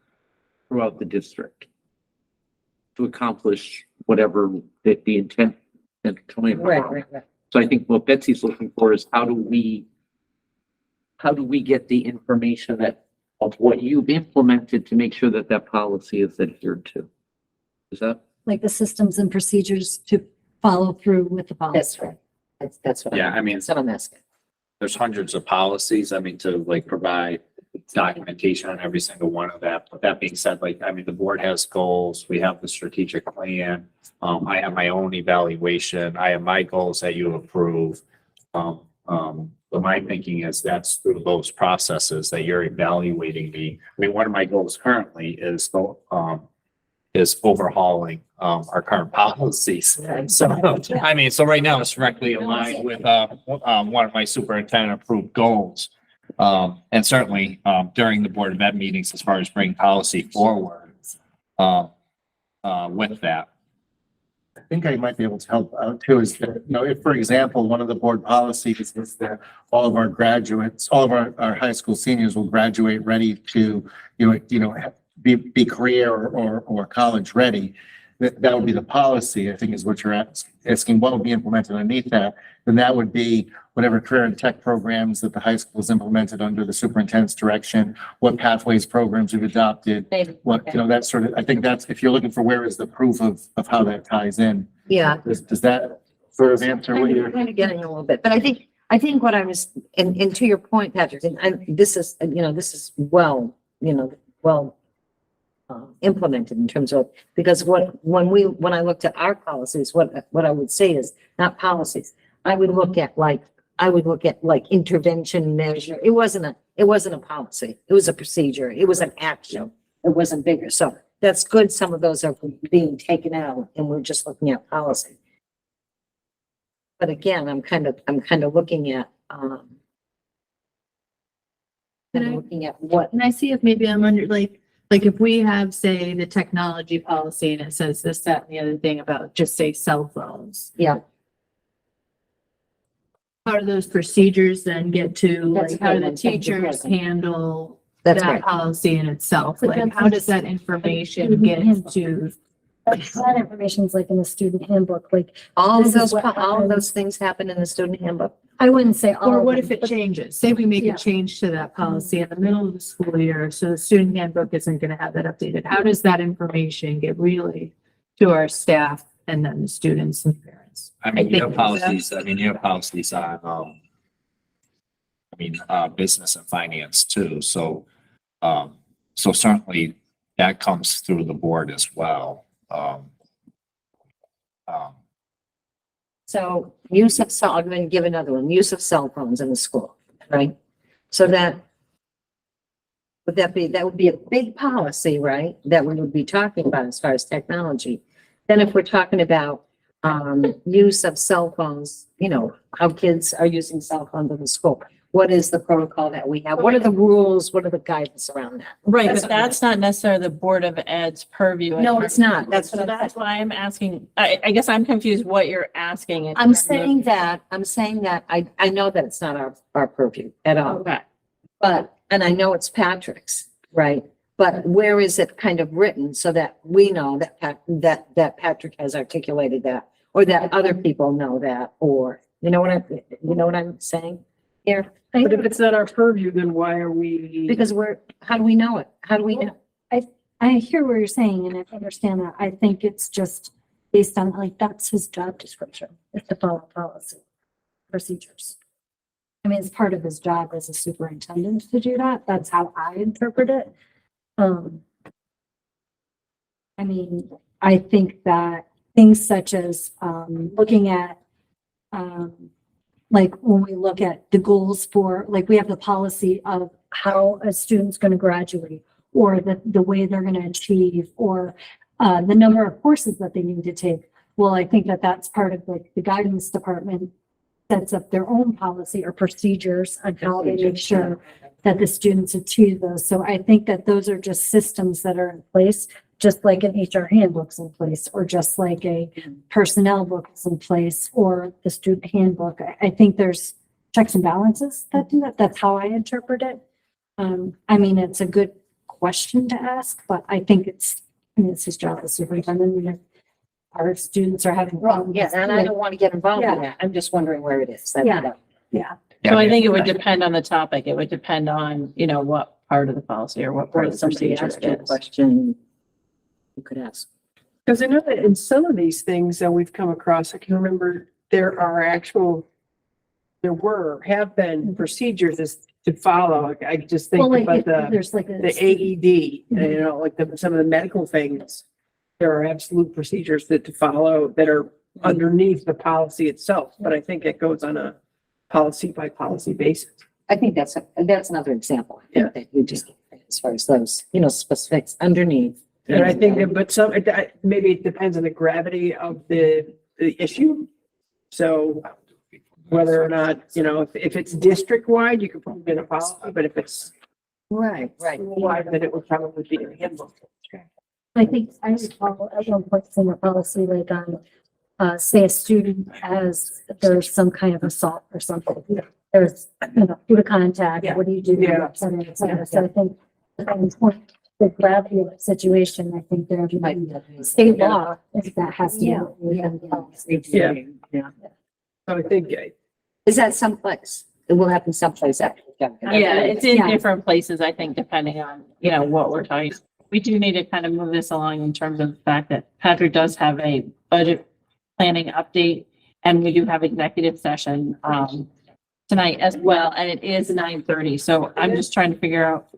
[SPEAKER 12] throughout the district to accomplish whatever the intent and coming from.
[SPEAKER 8] Right.
[SPEAKER 12] So I think what Betsy's looking for is how do we get the information of what you've implemented to make sure that that policy is adhered to? Is that?
[SPEAKER 13] Like the systems and procedures to follow through with the policy.
[SPEAKER 8] That's right. That's what.
[SPEAKER 3] Yeah, I mean,
[SPEAKER 8] That's what I'm asking.
[SPEAKER 3] there's hundreds of policies. I mean, to like provide documentation on every single one of that. But that being said, the board has goals. We have the strategic plan. I have my own evaluation. I have my goals that you approve. But my thinking is that's through those processes that you're evaluating me. I mean, one of my goals currently is overhauling our current policies. So, so right now it's directly aligned with one of my superintendent approved goals. And certainly during the Board of Ed meetings, as far as bringing policy forward with that.
[SPEAKER 11] I think I might be able to help out too, is that, if, for example, one of the board policies is that all of our graduates, all of our high school seniors will graduate ready to, be career or college ready. That would be the policy, I think is what you're asking, what would be implemented underneath that? Then that would be whatever career and tech programs that the high school has implemented under the superintendent's direction, what pathways programs we've adopted, what, that sort of, I think that's, if you're looking for where is the proof of how that ties in.
[SPEAKER 8] Yeah.
[SPEAKER 11] Does that sort of answer what you're?
[SPEAKER 8] Kind of getting a little bit, but I think what I was, and to your point, Patrick, and this is well implemented in terms of, because when I looked at our policies, what I would say is not policies. I would look at like intervention measure. It wasn't a policy. It was a procedure. It was an action. It wasn't bigger. So that's good. Some of those are being taken out and we're just looking at policy. But again, I'm kind of looking at, looking at what,
[SPEAKER 1] Can I see if maybe I'm under, like if we have, say, the technology policy and it says this, that, and the other thing about just say cell phones.
[SPEAKER 8] yeah,
[SPEAKER 1] How do those procedures then get to,
[SPEAKER 8] That's
[SPEAKER 1] like, how do
[SPEAKER 8] good.
[SPEAKER 1] the
[SPEAKER 8] That's a good
[SPEAKER 1] teachers
[SPEAKER 8] question.
[SPEAKER 1] handle
[SPEAKER 8] that's
[SPEAKER 1] that
[SPEAKER 8] right.
[SPEAKER 1] policy in itself?
[SPEAKER 13] But
[SPEAKER 1] Like,
[SPEAKER 13] that's
[SPEAKER 1] how does that information get to?
[SPEAKER 13] That information is like in the student handbook, like,
[SPEAKER 8] All
[SPEAKER 13] This
[SPEAKER 8] of
[SPEAKER 13] is
[SPEAKER 8] those,
[SPEAKER 13] what
[SPEAKER 8] all of
[SPEAKER 13] happens.
[SPEAKER 8] those things happen in the student handbook.
[SPEAKER 13] I wouldn't say all.
[SPEAKER 1] Or
[SPEAKER 13] of
[SPEAKER 1] what
[SPEAKER 13] them,
[SPEAKER 1] if it
[SPEAKER 13] but
[SPEAKER 1] changes? Say we make
[SPEAKER 13] Yeah.
[SPEAKER 1] a change to that policy in the middle of the school year, so the student handbook isn't gonna have that updated. How does that information get relayed to our staff and then the students and parents?
[SPEAKER 3] I mean, you have
[SPEAKER 1] think
[SPEAKER 3] policies, you have policies on, business and finance too, so, so certainly that comes through the board as well.
[SPEAKER 8] So use of cell, I'm going to give another one, use of cell phones in the school, right? So that, that would be a big policy, right? That we would be talking about as far as technology. Then if we're talking about, use of cell phones, you know, how kids are using cell phones in the school. What is the protocol that we have? What are the rules? What are the guidance around that?
[SPEAKER 6] Right, but that's not necessarily the Board of Ed's purview.
[SPEAKER 8] No, it's not. That's
[SPEAKER 6] So
[SPEAKER 8] what I'm
[SPEAKER 6] that's why I'm asking, I guess I'm confused what you're asking. in
[SPEAKER 8] I'm
[SPEAKER 6] terms of-
[SPEAKER 8] saying that, I know that it's not our purview at all.
[SPEAKER 6] Okay.
[SPEAKER 8] But, and I know it's Patrick's, right? But where is it kind of written so that we know that Patrick has articulated that, or that other people know that, or, you know what I'm saying here?
[SPEAKER 15] But if it's not our purview, then why are we?
[SPEAKER 8] Because how do we know it? How do we know?
[SPEAKER 13] I hear what you're saying and I understand that. I think it's just based on, like, that's his job description, is to follow policy procedures. I mean, it's part of his job as a superintendent to do that. That's how I interpret it. I mean, I think that things such as, looking at, like when we look at the goals for, like, we have the policy of how a student's going to graduate, or the way they're going to achieve, or the number of courses that they need to take. Well, I think that that's part of, like, the guidance department sets up their own policy or procedures on how they make sure that the students achieve those. So I think that those are just systems that are in place, just like an HR handbook's in place, or just like a personnel book is in place, or the student handbook. I think there's checks and balances that do that. That's how I interpret it. I mean, it's a good question to ask, but I think it's his job as superintendent. And if our students are having problems.
[SPEAKER 8] Yeah, and I don't want to get involved in
[SPEAKER 13] Yeah.
[SPEAKER 8] that. I'm just wondering where it is.
[SPEAKER 13] Yeah. Yeah.
[SPEAKER 6] So I think it would depend on the topic. It would depend on, you know, what part of the policy or what part of the
[SPEAKER 8] Somebody
[SPEAKER 6] procedure
[SPEAKER 8] asked you a
[SPEAKER 6] it is.
[SPEAKER 8] question you could ask.
[SPEAKER 15] Because I know that in some of these things that we've come across, I can remember there have been procedures to follow. I just think
[SPEAKER 13] Well, like,
[SPEAKER 15] about
[SPEAKER 13] if there's like
[SPEAKER 15] the AED, you know, like some of the medical things. There are absolute procedures to follow that are underneath the policy itself, but I think it goes on a policy by policy basis.
[SPEAKER 8] I think that's another example. I think that you just, as far as those, you know, specifics underneath.
[SPEAKER 15] And I think that, but maybe it depends on the gravity of the issue. So whether or not, you know, if it's district wide, you could put it in a policy, but if it's
[SPEAKER 8] Right.
[SPEAKER 15] school wide, then it would probably be in the handbook.
[SPEAKER 13] I think I recall at one point seeing a policy like on, say a student has, there's some kind of assault or something. There's, you know, who to contact, what do you do?
[SPEAKER 15] Yeah.
[SPEAKER 13] Et cetera, et cetera. So I think at this point, the gravity of the situation, I think there might be state law if that has to be. within the policy.
[SPEAKER 15] Yeah. So I think,
[SPEAKER 8] Is that someplace? It will happen someplace after.
[SPEAKER 6] Yeah, it's in
[SPEAKER 13] Yeah.
[SPEAKER 6] different places, I think, depending on, you know, what we're talking. We do need to kind of move this along in terms of the fact that Patrick does have a budget planning update, and we do have executive session tonight as well, and it is 9:30. So I'm just trying to figure out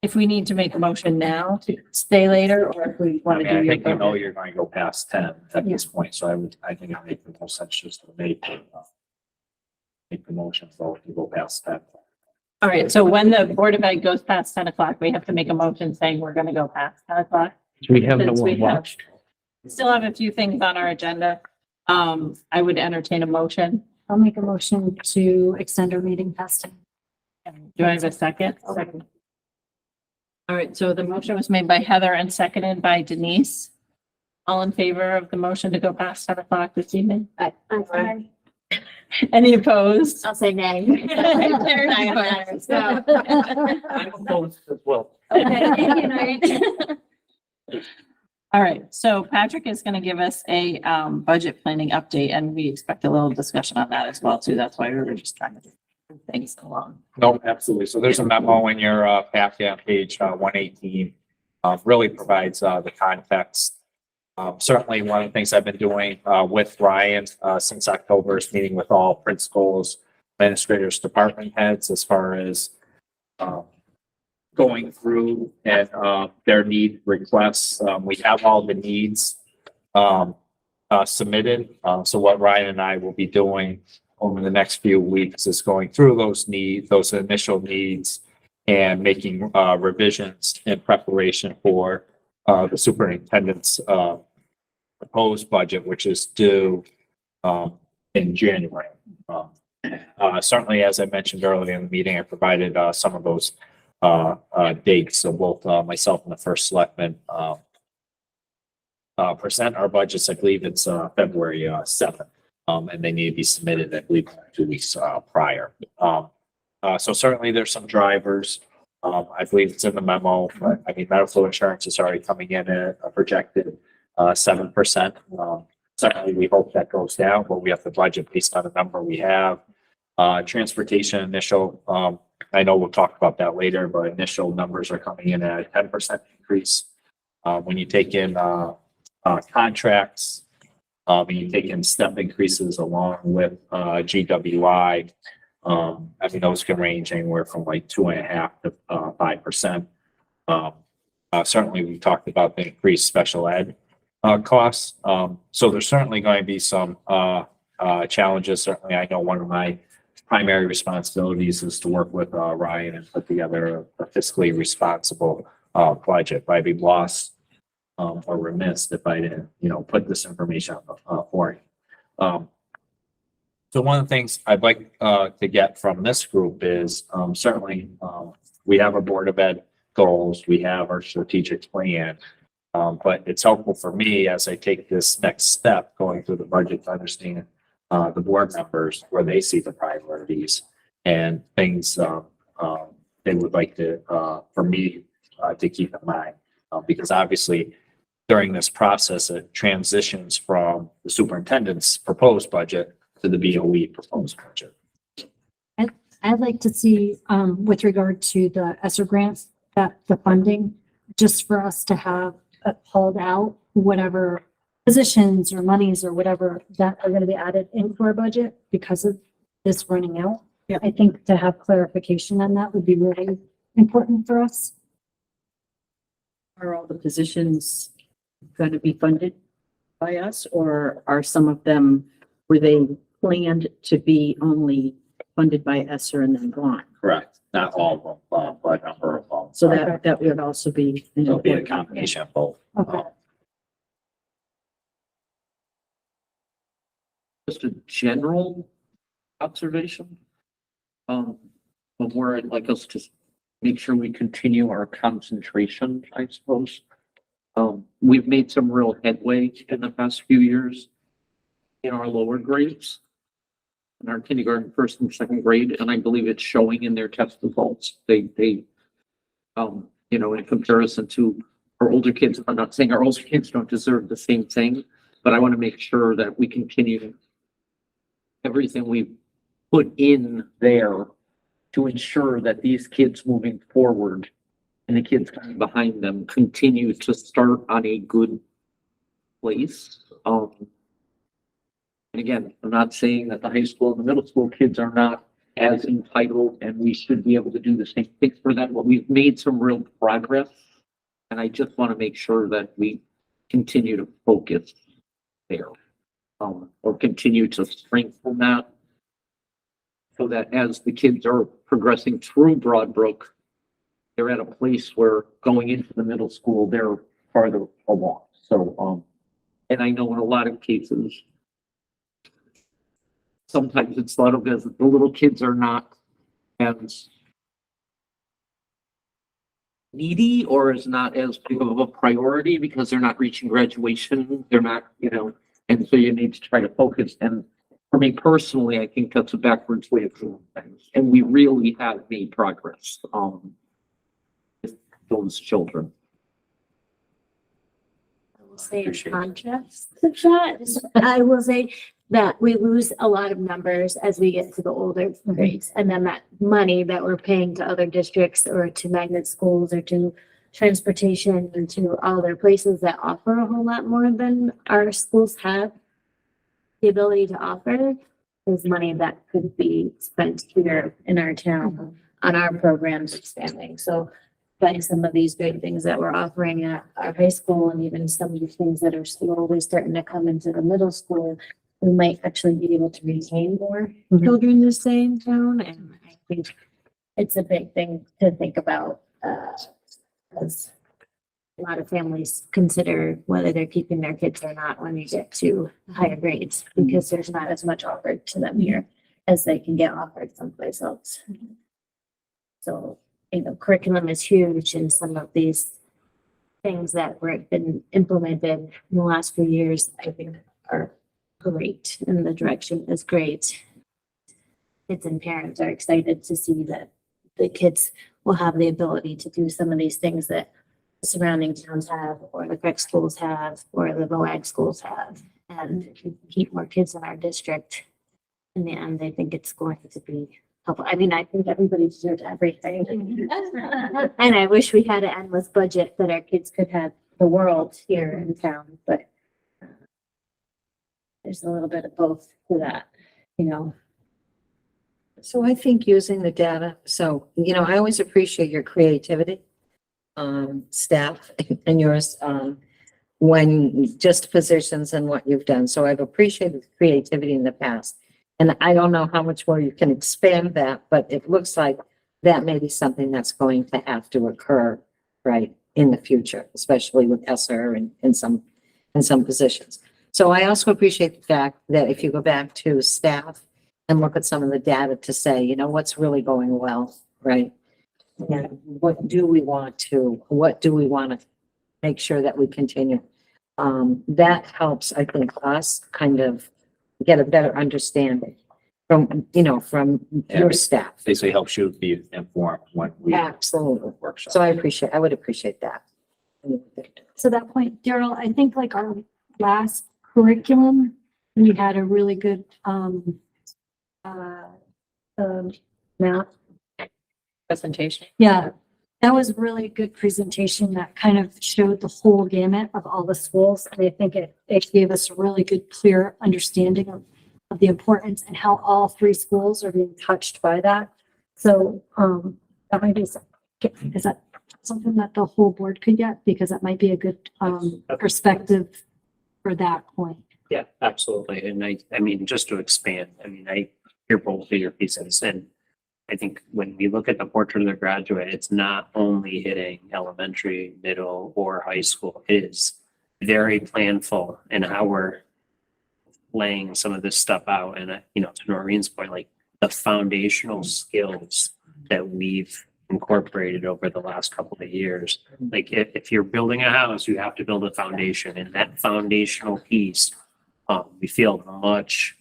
[SPEAKER 6] if we need to make a motion now to stay later, or if we
[SPEAKER 3] I
[SPEAKER 6] want
[SPEAKER 3] mean,
[SPEAKER 6] to do
[SPEAKER 3] I
[SPEAKER 6] your.
[SPEAKER 3] think you know you're going to go past 10 at this point, so I think it makes the most sense just to make the motion so to go past 10.
[SPEAKER 6] All right, so when the Board of Ed goes past 10 o'clock, we have to make a motion saying we're going to go past 10 o'clock.
[SPEAKER 12] We have no
[SPEAKER 6] Since we
[SPEAKER 12] one
[SPEAKER 6] have-
[SPEAKER 12] watched.
[SPEAKER 6] Still have a few things on our agenda. I would entertain a motion.
[SPEAKER 13] I'll make a motion to extend our meeting past 10.
[SPEAKER 6] Do I have a second? Second. All right, so the motion was made by Heather and seconded by Denise. All in favor of the motion to go past 10 o'clock this evening?
[SPEAKER 7] Aye.
[SPEAKER 6] Any opposed?
[SPEAKER 2] I'll say nay.
[SPEAKER 6] There are none. So-
[SPEAKER 12] I'm opposed as well.
[SPEAKER 6] Okay. All right, so Patrick is going to give us a budget planning update, and we expect a little discussion on that as well, too. That's why we were just trying to move things along.
[SPEAKER 3] No, absolutely. So there's a memo in your packet on page 118. Really provides the context. Certainly, one of the things I've been doing with Ryan since October is meeting with all principals, administrators, department heads as far as going through and their need requests. We have all the needs submitted. So what Ryan and I will be doing over the next few weeks is going through those needs, those initial needs, and making revisions in preparation for the superintendent's proposed budget, which is due in January. Certainly, as I mentioned earlier in the meeting, I provided some of those dates. So both myself and the first selectman present our budgets. I believe it's February 7th. And they need to be submitted, I believe, 2 weeks prior. So certainly there's some drivers. I believe it's in the memo, but I mean, medical insurance is already coming in at a projected 7%. Certainly we hope that goes down, but we have to budget based on the number we have. Transportation initial, I know we'll talk about that later, but initial numbers are coming in at a 10% increase. When you take in contracts, and you take in step increases along with GWI, I mean, those can range anywhere from like 2.5% to 5%. Certainly, we talked about the increased special ed costs. So there's certainly going to be some challenges. Certainly, I know one of my primary responsibilities is to work with Ryan and put together a fiscally responsible budget. I'd be lost or remiss if I didn't, put this information for you. So one of the things I'd like to get from this group is certainly we have our Board of Ed goals, we have our strategic plan, but it's helpful for me as I take this next step going through the budget to understand the board members where they see the priorities and things they would like to for me to keep in mind, because obviously during this process it transitions from the superintendent's proposed budget to the BOE proposed budget.
[SPEAKER 13] I'd like to see, with regard to the ESSER grants, that the funding, just for us to have pulled out whatever positions or monies or whatever that are going to be added into our budget because of this running out.
[SPEAKER 15] Yeah.
[SPEAKER 13] I think to have clarification on that would be really important for us.
[SPEAKER 8] Are all the positions going to be funded by us, or are some of them, were they planned to be only funded by ESSER and then gone?
[SPEAKER 3] Correct. Not all of them, but a number of them.
[SPEAKER 8] So that would also be.
[SPEAKER 3] It'll be a combination of both.
[SPEAKER 13] Okay.
[SPEAKER 12] Just a general observation. But where I'd like us to make sure we continue our concentration, I suppose. We've made some real headway in the past few years in our lower grades, in our kindergarten, first and second grade, and I believe it's showing in their test results. They, in comparison to our older kids, I'm not saying our older kids don't deserve the same thing, but I want to make sure that we continue everything we put in there to ensure that these kids moving forward and the kids coming behind them continue to start on a good place. And again, I'm not saying that the high school and the middle school kids are not as entitled and we should be able to do the same thing for them, but we've made some real progress. And I just want to make sure that we continue to focus there, or continue to strengthen that, so that as the kids are progressing through Broadbrook, they're at a place where going into the middle school, they're farther along. So, and I know in a lot of cases, sometimes it's thought of as the little kids are not as needy or is not as big of a priority because they're not reaching graduation. They're not, and so you need to try to focus. And for me personally, I think that's a backwards way of doing things. And we really have made progress, with those children.
[SPEAKER 2] I will say in contrast to that, I will say that we lose a lot of numbers as we get to the older grades. And then that money that we're paying to other districts or to magnet schools or to transportation and to all their places that offer a whole lot more than our schools have the ability to offer is money that could be spent here in our town on our programs expanding. So by some of these great things that we're offering at our high school and even some of the things that are slowly starting to come into the middle school, we might actually be able to retain more children to stay in town. And I think it's a big thing to think about, as a lot of families consider whether they're keeping their kids or not when you get to higher grades, because there's not as much offered to them here as they can get offered someplace else. So, curriculum is huge, and some of these things that were been implemented in the last few years, I think are great, and the direction is great. Kids and parents are excited to see that the kids will have the ability to do some of these things that the surrounding towns have, or the Creek schools have, or the BOAG schools have, and keep more kids in our district. In the end, I think it's going to be helpful. I mean, I think everybody deserves everything. And I wish we had an endless budget that our kids could have the world here in town, but there's a little bit of both to that,
[SPEAKER 8] So I think using the data, I always appreciate your creativity, staff and yours, when just positions and what you've done. So I've appreciated creativity in the past. And I don't know how much more you can expand that, but it looks like that may be something that's going to have to occur, right, in the future, especially with ESSER and in some positions. So I also appreciate the fact that if you go back to staff and look at some of the data to say, what's really going well, right? And what do we want to make sure that we continue? That helps, I think, us kind of get a better understanding from your staff.
[SPEAKER 3] Basically helps you be informed when we
[SPEAKER 8] Absolutely.
[SPEAKER 3] workshop.
[SPEAKER 8] So I would appreciate that.
[SPEAKER 13] To that point, Daryl, I think like our last curriculum, we had a really good,
[SPEAKER 8] Math.
[SPEAKER 6] Presentation.
[SPEAKER 13] yeah, that was really good presentation that kind of showed the whole gamut of all the schools. And I think it gave us a really good, clear understanding of the importance and how all three schools are being touched by that. So, that might be, is that something that the whole board could get? Because that might be a good, perspective for that point.
[SPEAKER 5] Yeah, absolutely. And I mean, just to expand, I hear both of your pieces, and I think when we look at the portrait of the graduate, it's not only hitting elementary, middle, or high school. It is very planful in how we're laying some of this stuff out. And, to Noreen's point, like the foundational skills that we've incorporated over the last couple of years. Like if you're building a house, you have to build a foundation, and that foundational piece, we feel much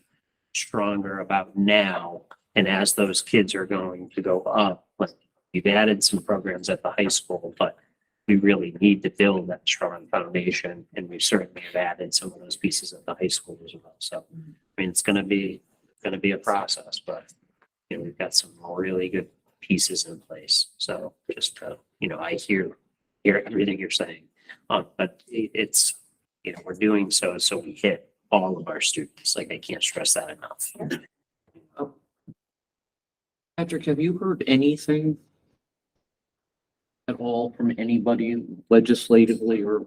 [SPEAKER 5] stronger about now. And as those kids are going to go up, like we've added some programs at the high school, but we really need to build that strong foundation. And we certainly have added some of those pieces at the high school as well. So, it's going to be a process, but we've got some really good pieces in place. So just, I hear everything you're saying, but it's, we're doing so we hit all of our students. Like I can't stress that enough.
[SPEAKER 12] Patrick, have you heard anything at all from anybody legislatively or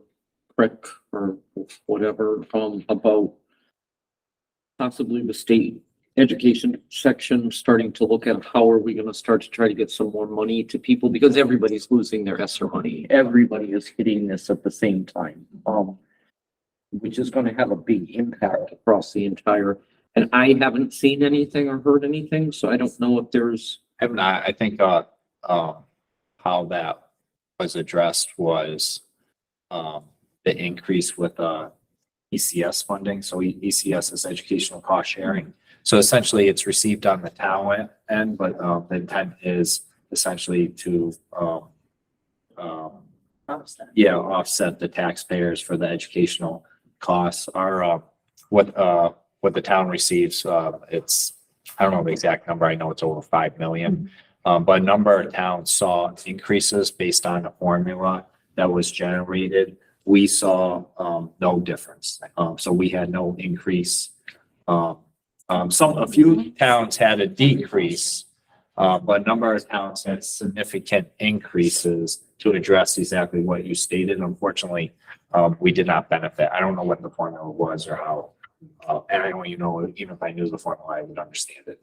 [SPEAKER 12] prick or whatever, about possibly the state education section starting to look at how are we gonna start to try to get some more money to people, because everybody's losing their ESSER money. Everybody is hitting this at the same time. Which is gonna have a big impact across the entire, and I haven't seen anything or heard anything, so I don't know if there's.
[SPEAKER 3] I think, how that was addressed was, the increase with, ECS funding. So ECS is educational cost sharing. So essentially it's received on the town end, but, the intent is essentially to, offset the taxpayers for the educational costs. Our, what the town receives, it's, I don't know the exact number. I know it's over 5 million. But a number of towns saw increases based on the formula that was generated. We saw, no difference. So we had no increase. A few towns had a decrease, but a number of towns had significant increases to address exactly what you stated. Unfortunately, we did not benefit. I don't know what the formula was or how. And I don't even know, even if I knew the formula, I would understand it.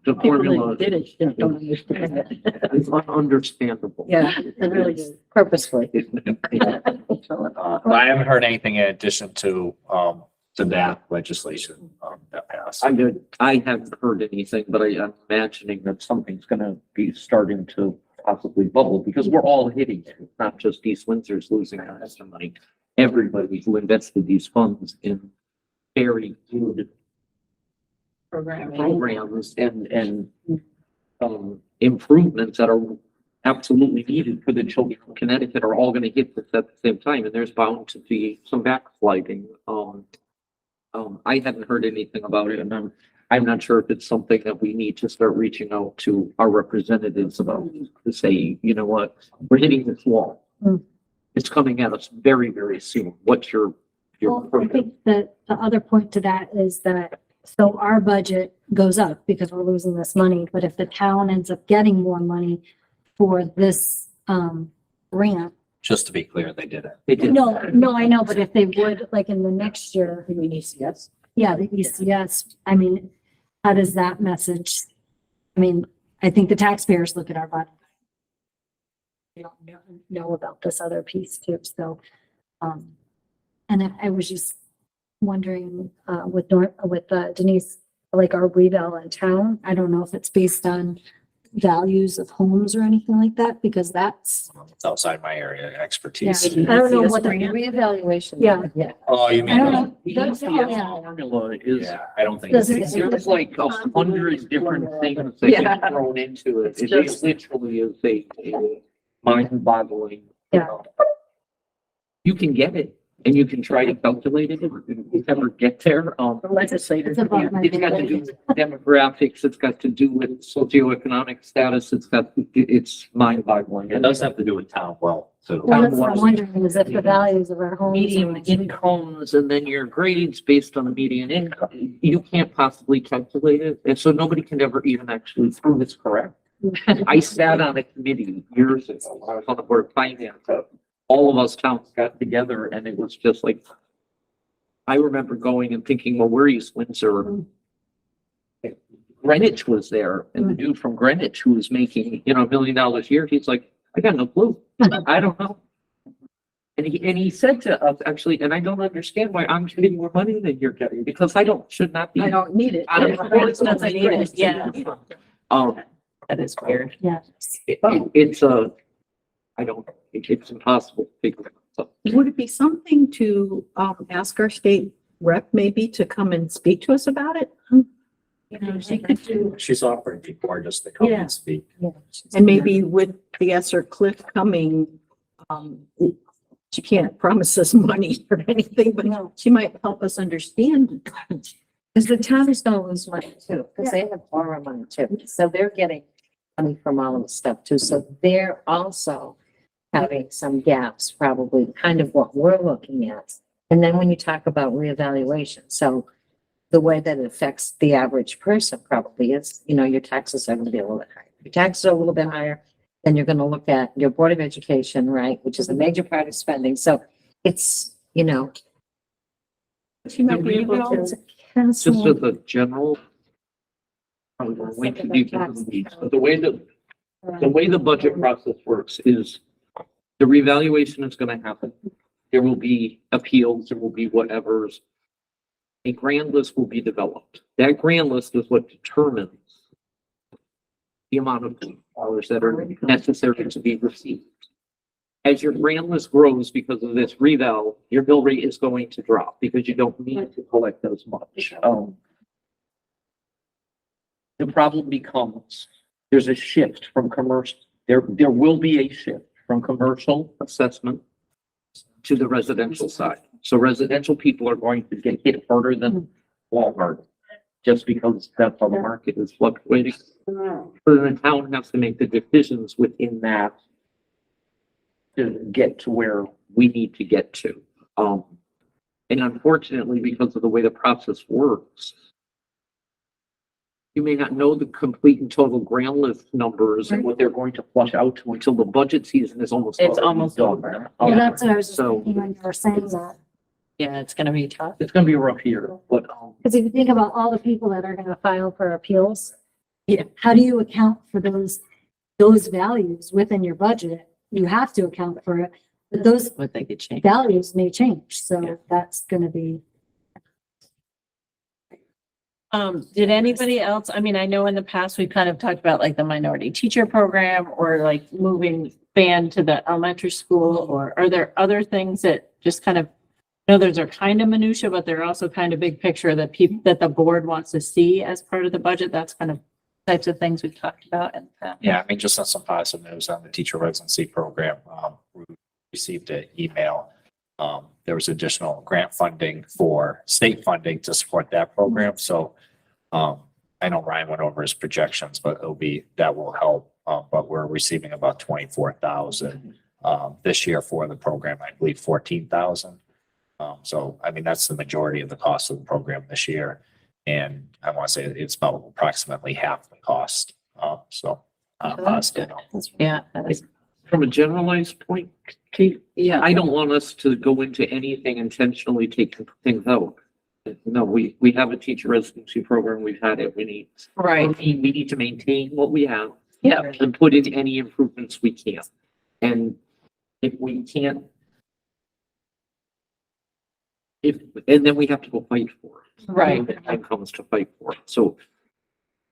[SPEAKER 12] The formula
[SPEAKER 8] Did it, don't understand it.
[SPEAKER 12] is understandable.
[SPEAKER 8] Yeah, it really is purposefully.
[SPEAKER 3] But I haven't heard anything in addition to that legislation, that passed.
[SPEAKER 12] I haven't heard anything, but I'm imagining that something's gonna be starting to possibly bubble, because we're all hitting it. It's not just East Windsor's losing our extra money. Everybody who invested these funds in very good programs and improvements that are absolutely needed for the children of Connecticut are all gonna hit this at the same time, and there's bound to be some backsliding. I haven't heard anything about it, and I'm not sure if it's something that we need to start reaching out to our representatives about, to say, you know what, we're hitting this wall. It's coming at us very, very soon. What's your
[SPEAKER 13] Well, I think that the other point to that is that, so our budget goes up because we're losing this money, but if the town ends up getting more money for this, grant.
[SPEAKER 3] Just to be clear, they did it.
[SPEAKER 12] They did.
[SPEAKER 13] No, I know, but if they would, like in the next year.
[SPEAKER 8] You mean ECS?
[SPEAKER 13] Yeah, the ECS, I mean, how does that message? I mean, I think the taxpayers look at our budget. They don't know about this other piece too, so, and I was just wondering, with Denise, like our revale in town, I don't know if it's based on values of homes or anything like that, because that's.
[SPEAKER 3] It's outside my area
[SPEAKER 13] Yeah,
[SPEAKER 3] expertise.
[SPEAKER 13] I don't know what the,
[SPEAKER 8] Reevaluation.
[SPEAKER 13] Yeah.
[SPEAKER 8] Yeah.
[SPEAKER 3] Oh, you
[SPEAKER 13] I
[SPEAKER 3] mean?
[SPEAKER 13] don't know.
[SPEAKER 12] The
[SPEAKER 13] That's-
[SPEAKER 12] ECS
[SPEAKER 13] yeah.
[SPEAKER 12] formula is,
[SPEAKER 3] Yeah, I don't think.
[SPEAKER 13] Does
[SPEAKER 3] it's-
[SPEAKER 13] it-
[SPEAKER 12] there's like 100 different things that get thrown into it. It
[SPEAKER 8] just-
[SPEAKER 12] literally is a mind-boggling.
[SPEAKER 13] Yeah.
[SPEAKER 12] You can get it and you can try to calculate it. If you ever get there,
[SPEAKER 8] The legislators.
[SPEAKER 13] It's above my
[SPEAKER 12] it's got to do with demographics. It's got to do with socioeconomic status. It's mind-boggling.
[SPEAKER 3] It does have to do with town wealth too.
[SPEAKER 13] Well, that's what I'm wondering, is if the values of our homes.
[SPEAKER 12] Median incomes and then your grades based on the median income, you can't possibly calculate it. And so nobody can ever even actually prove it's correct. I sat on a committee years ago. I was on the board of finance. All of us towns got together and it was just like, I remember going and thinking, well, we're East Windsor. Greenwich was there and the dude from Greenwich who was making, $1 million a year, he's like, I got no clue. I don't know. And he said to us, actually, and I don't understand why I'm getting more money than you're getting, because should not be.
[SPEAKER 8] I don't need it.
[SPEAKER 12] I don't know. It's not
[SPEAKER 8] need it. Yeah.
[SPEAKER 12] That is weird.
[SPEAKER 13] Yeah.
[SPEAKER 12] It's impossible to figure out. So,
[SPEAKER 16] Would it be something to ask our state rep maybe to come and speak to us about it?
[SPEAKER 13] She could do.
[SPEAKER 3] She's offered before just to come and speak.
[SPEAKER 16] And maybe with the Esser Cliff coming, she can't promise us money or anything, but she might help us understand.
[SPEAKER 8] Because the town is gonna lose money too, because they have borrowed money too. So they're getting money from all of the stuff too. So they're also having some gaps, probably kind of what we're looking at. And then when you talk about reevaluation, so the way that it affects the average person probably is, your taxes are gonna be a little bit higher. If your taxes are a little bit higher, then you're gonna look at your Board of Education, right, which is a major part of spending. So it's,
[SPEAKER 16] She might be able to.
[SPEAKER 12] just as a general probably going way too deep into the weeds, but the way the budget process works is the revaluation is gonna happen. There will be appeals, there will be whatever's. A grand list will be developed. That grand list is what determines the amount of dollars that are necessary to be received. As your grand list grows because of this reval, your bill rate is going to drop because you don't need to collect as much. The problem becomes, there's a shift from commercial, there will be a shift from commercial assessment to the residential side. So residential people are going to get hit harder than Walmart, just because that's how the market is fluctuating. So the town has to make the decisions within that to get to where we need to get to. And unfortunately, because of the way the process works, you may not know the complete and total grand list numbers and what they're going to flush out to until the budget season is almost.
[SPEAKER 6] It's almost
[SPEAKER 12] done.
[SPEAKER 6] over.
[SPEAKER 13] Well, that's what I was just
[SPEAKER 6] So-
[SPEAKER 13] thinking when you were saying that.
[SPEAKER 6] Yeah, it's gonna be tough.
[SPEAKER 12] It's gonna be a rough year, but,
[SPEAKER 13] Because if you think about all the people that are gonna file for appeals, how do you account for those values within your budget? You have to account for it, but those
[SPEAKER 6] What they could change.
[SPEAKER 13] values may change, so that's gonna be.
[SPEAKER 6] Did anybody else, I mean, I know in the past, we've kind of talked about like the minority teacher program or like moving band to the elementary school, or are there other things that just kind of, I know those are kind of minutia, but they're also kind of big picture that that the board wants to see as part of the budget? That's kind of types of things we've talked about in the past.
[SPEAKER 3] Yeah, I mean, just on some positive news on the teacher residency program, we received an email. There was additional grant funding for state funding to support that program. So I know Ryan went over his projections, but that will help. But we're receiving about 24,000 this year for the program, I believe 14,000. So, I mean, that's the majority of the cost of the program this year. And I want to say it's about approximately half the cost. Positive.
[SPEAKER 6] Yeah. that is-
[SPEAKER 12] from a generalized point, Kate,
[SPEAKER 6] Yeah.
[SPEAKER 12] I don't want us to go into anything intentionally taking things out. No, we have a teacher residency program. We've had it.
[SPEAKER 6] Right.
[SPEAKER 12] We need to maintain what we have.
[SPEAKER 6] Yeah.
[SPEAKER 12] And put in any improvements we can. And if we can't, and then we have to go fight for it.
[SPEAKER 6] Right.
[SPEAKER 12] When the time comes to fight for it. So,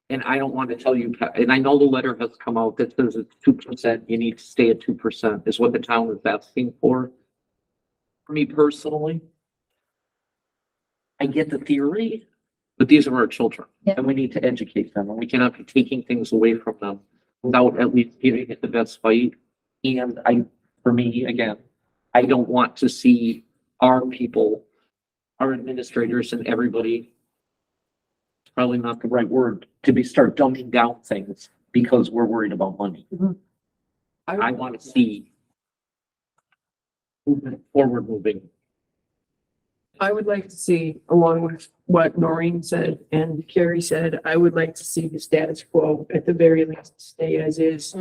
[SPEAKER 12] and I don't want to tell you, and I know the letter has come out that says it's 2%, you need to stay at 2% is what the town is asking for. For me personally, I get the theory, but these are our children and we need to educate them and we cannot be taking things away from them without at least giving it the best fight. And for me, again, I don't want to see our people, our administrators and everybody, it's probably not the right word, start dumbing down things because we're worried about money. I want to see forward moving.
[SPEAKER 15] I would like to see, along with what Noreen said and Carrie said, I would like to see the status quo at the very least stay as is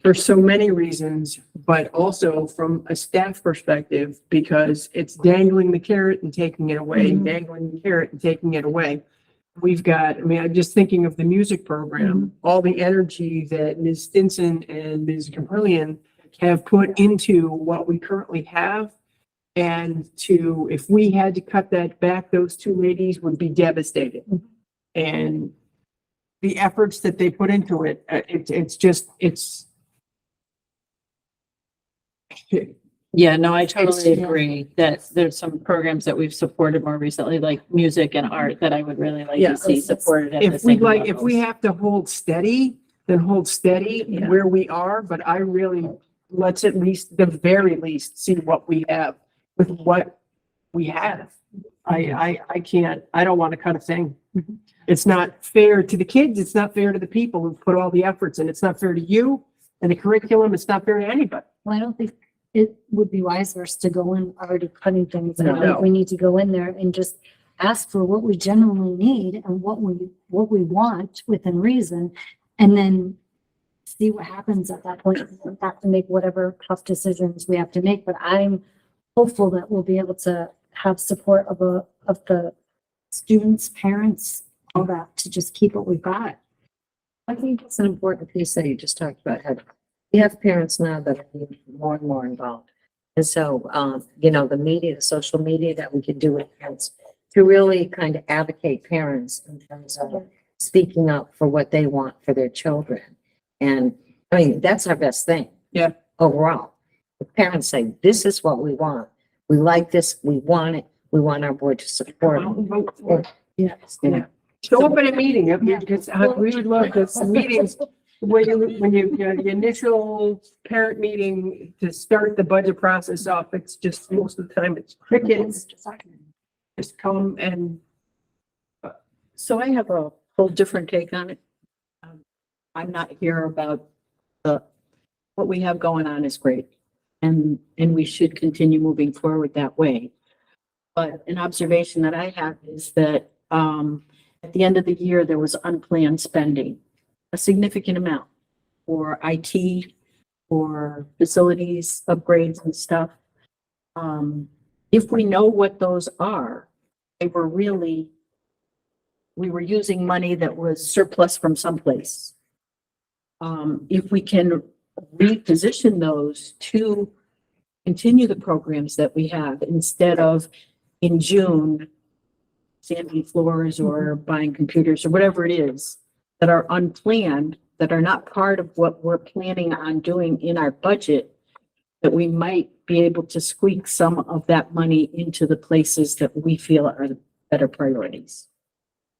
[SPEAKER 15] for so many reasons, but also from a staff perspective, because it's dangling the carrot and taking it away, dangling the carrot and taking it away. We've got, I mean, I'm just thinking of the music program, all the energy that Ms. Stinson and Ms. Caprillion have put into what we currently have. And if we had to cut that back, those two ladies would be devastated. And the efforts that they put into it, it's
[SPEAKER 6] Yeah, no, I totally agree that there's some programs that we've supported more recently, like music and art, that I would really like
[SPEAKER 15] Yeah.
[SPEAKER 6] to see supported at the
[SPEAKER 15] if we
[SPEAKER 6] same
[SPEAKER 15] like, if we
[SPEAKER 6] levels.
[SPEAKER 15] have to hold steady, then hold steady
[SPEAKER 6] Yeah.
[SPEAKER 15] where we are. But I really, let's at least, the very least, see what we have with what we have. I can't, I don't want to cut a thing. It's not fair to the kids. It's not fair to the people who put all the efforts in. It's not fair to you and the curriculum. It's not fair to anybody.
[SPEAKER 13] Well, I don't think it would be wise for us to go in already cutting things. I
[SPEAKER 15] No.
[SPEAKER 13] think we need to go in there and just ask for what we genuinely need and what we want within reason. And then see what happens at that point. We have to make whatever tough decisions we have to make, but I'm hopeful that we'll be able to have support of the students, parents, all that, to just keep what we've got.
[SPEAKER 8] I think it's an important piece that you just talked about. We have parents now that are being more and more involved. And so, the media, the social media that we could do with parents to really kind of advocate parents in terms of speaking up for what they want for their children. And I mean, that's our best thing.
[SPEAKER 15] Yeah.
[SPEAKER 8] Overall, the parents say, this is what we want. We like this. We want it. We want our board to support it.
[SPEAKER 15] Yes, yeah. Show up at a meeting, because we would love this, meetings, when the initial parent meeting to start the budget process off, it's just, most of the time, it's crickets. Just come and,
[SPEAKER 16] So I have a whole different take on it. I'm not here about what we have going on is great. And we should continue moving forward that way. But an observation that I have is that, at the end of the year, there was unplanned spending, a significant amount for IT, for facilities, upgrades and stuff. If we know what those are, we were using money that was surplus from someplace. If we can reposition those to continue the programs that we have instead of in June, sanding floors or buying computers or whatever it is that are unplanned, that are not part of what we're planning on doing in our budget, that we might be able to squeak some of that money into the places that we feel are the better priorities.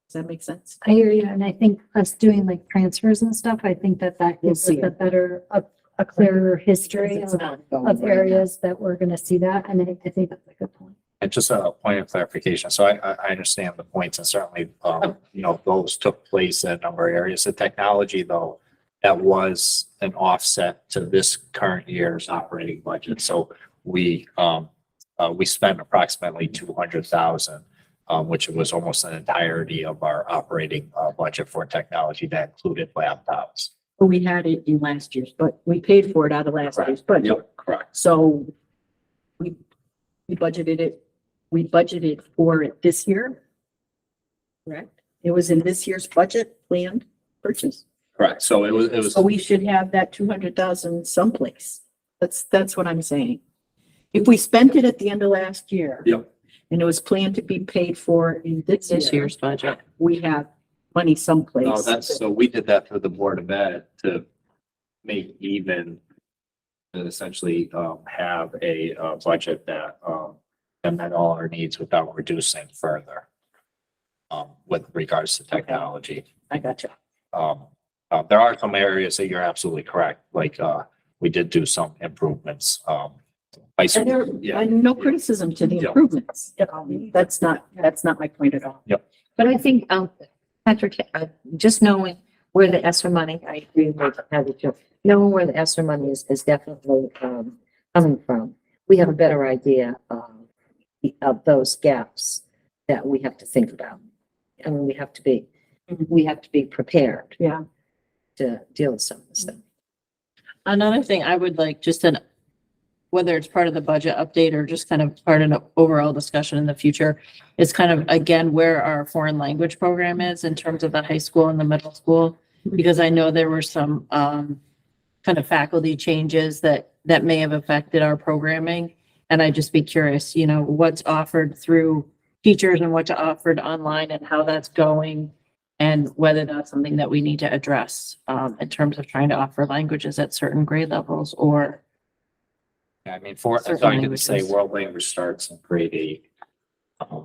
[SPEAKER 16] Does that make sense?
[SPEAKER 13] I hear you, and I think us doing like transfers and stuff, I think that gives us a better, a clearer history of areas that we're gonna see that, and I think that's a good point.
[SPEAKER 3] And just a point of clarification. So I understand the points and certainly, those took place in a number of areas of technology, though. That was an offset to this current year's operating budget. So we spent approximately 200,000, which was almost an entirety of our operating budget for technology that included laptops.
[SPEAKER 16] We had it in last year's, but we paid for it out of last year's budget.
[SPEAKER 3] Yep, correct.
[SPEAKER 16] So we budgeted for it this year. Correct? It was in this year's budget planned purchase.
[SPEAKER 3] Correct. So it was.
[SPEAKER 16] So we should have that 200,000 someplace. That's what I'm saying. If we spent it at the end of last year.
[SPEAKER 3] Yep.
[SPEAKER 16] And it was planned to be paid for in this year's budget, we have money someplace.
[SPEAKER 3] No, so we did that for the Board of Ed to make even, to essentially, have a budget that met all our needs without reducing further. With regards to technology.
[SPEAKER 16] I got you.
[SPEAKER 3] There are some areas that you're absolutely correct, like, we did do some improvements,
[SPEAKER 16] And no criticism to the
[SPEAKER 3] Yeah.
[SPEAKER 16] improvements. That's not my point at all.
[SPEAKER 8] But I think, Patrick, just knowing where the ESSER money, I agree with Heather too. Knowing where the ESSER money is definitely, coming from. We have a better idea of those gaps that we have to think about. I mean, we have to be prepared.
[SPEAKER 16] Yeah.
[SPEAKER 8] To deal with some of this stuff.
[SPEAKER 6] Another thing I would like, whether it's part of the budget update or just kind of part of an overall discussion in the future, is kind of, again, where our foreign language program is in terms of the high school and the middle school. Because I know there were some kind of faculty changes that may have affected our programming. And I'd just be curious, what's offered through teachers and what's offered online and how that's going. And whether that's something that we need to address in terms of trying to offer languages at certain grade levels or.
[SPEAKER 3] I mean, I
[SPEAKER 6] Certain
[SPEAKER 3] didn't
[SPEAKER 6] languages.
[SPEAKER 3] say world language starts in grade 8.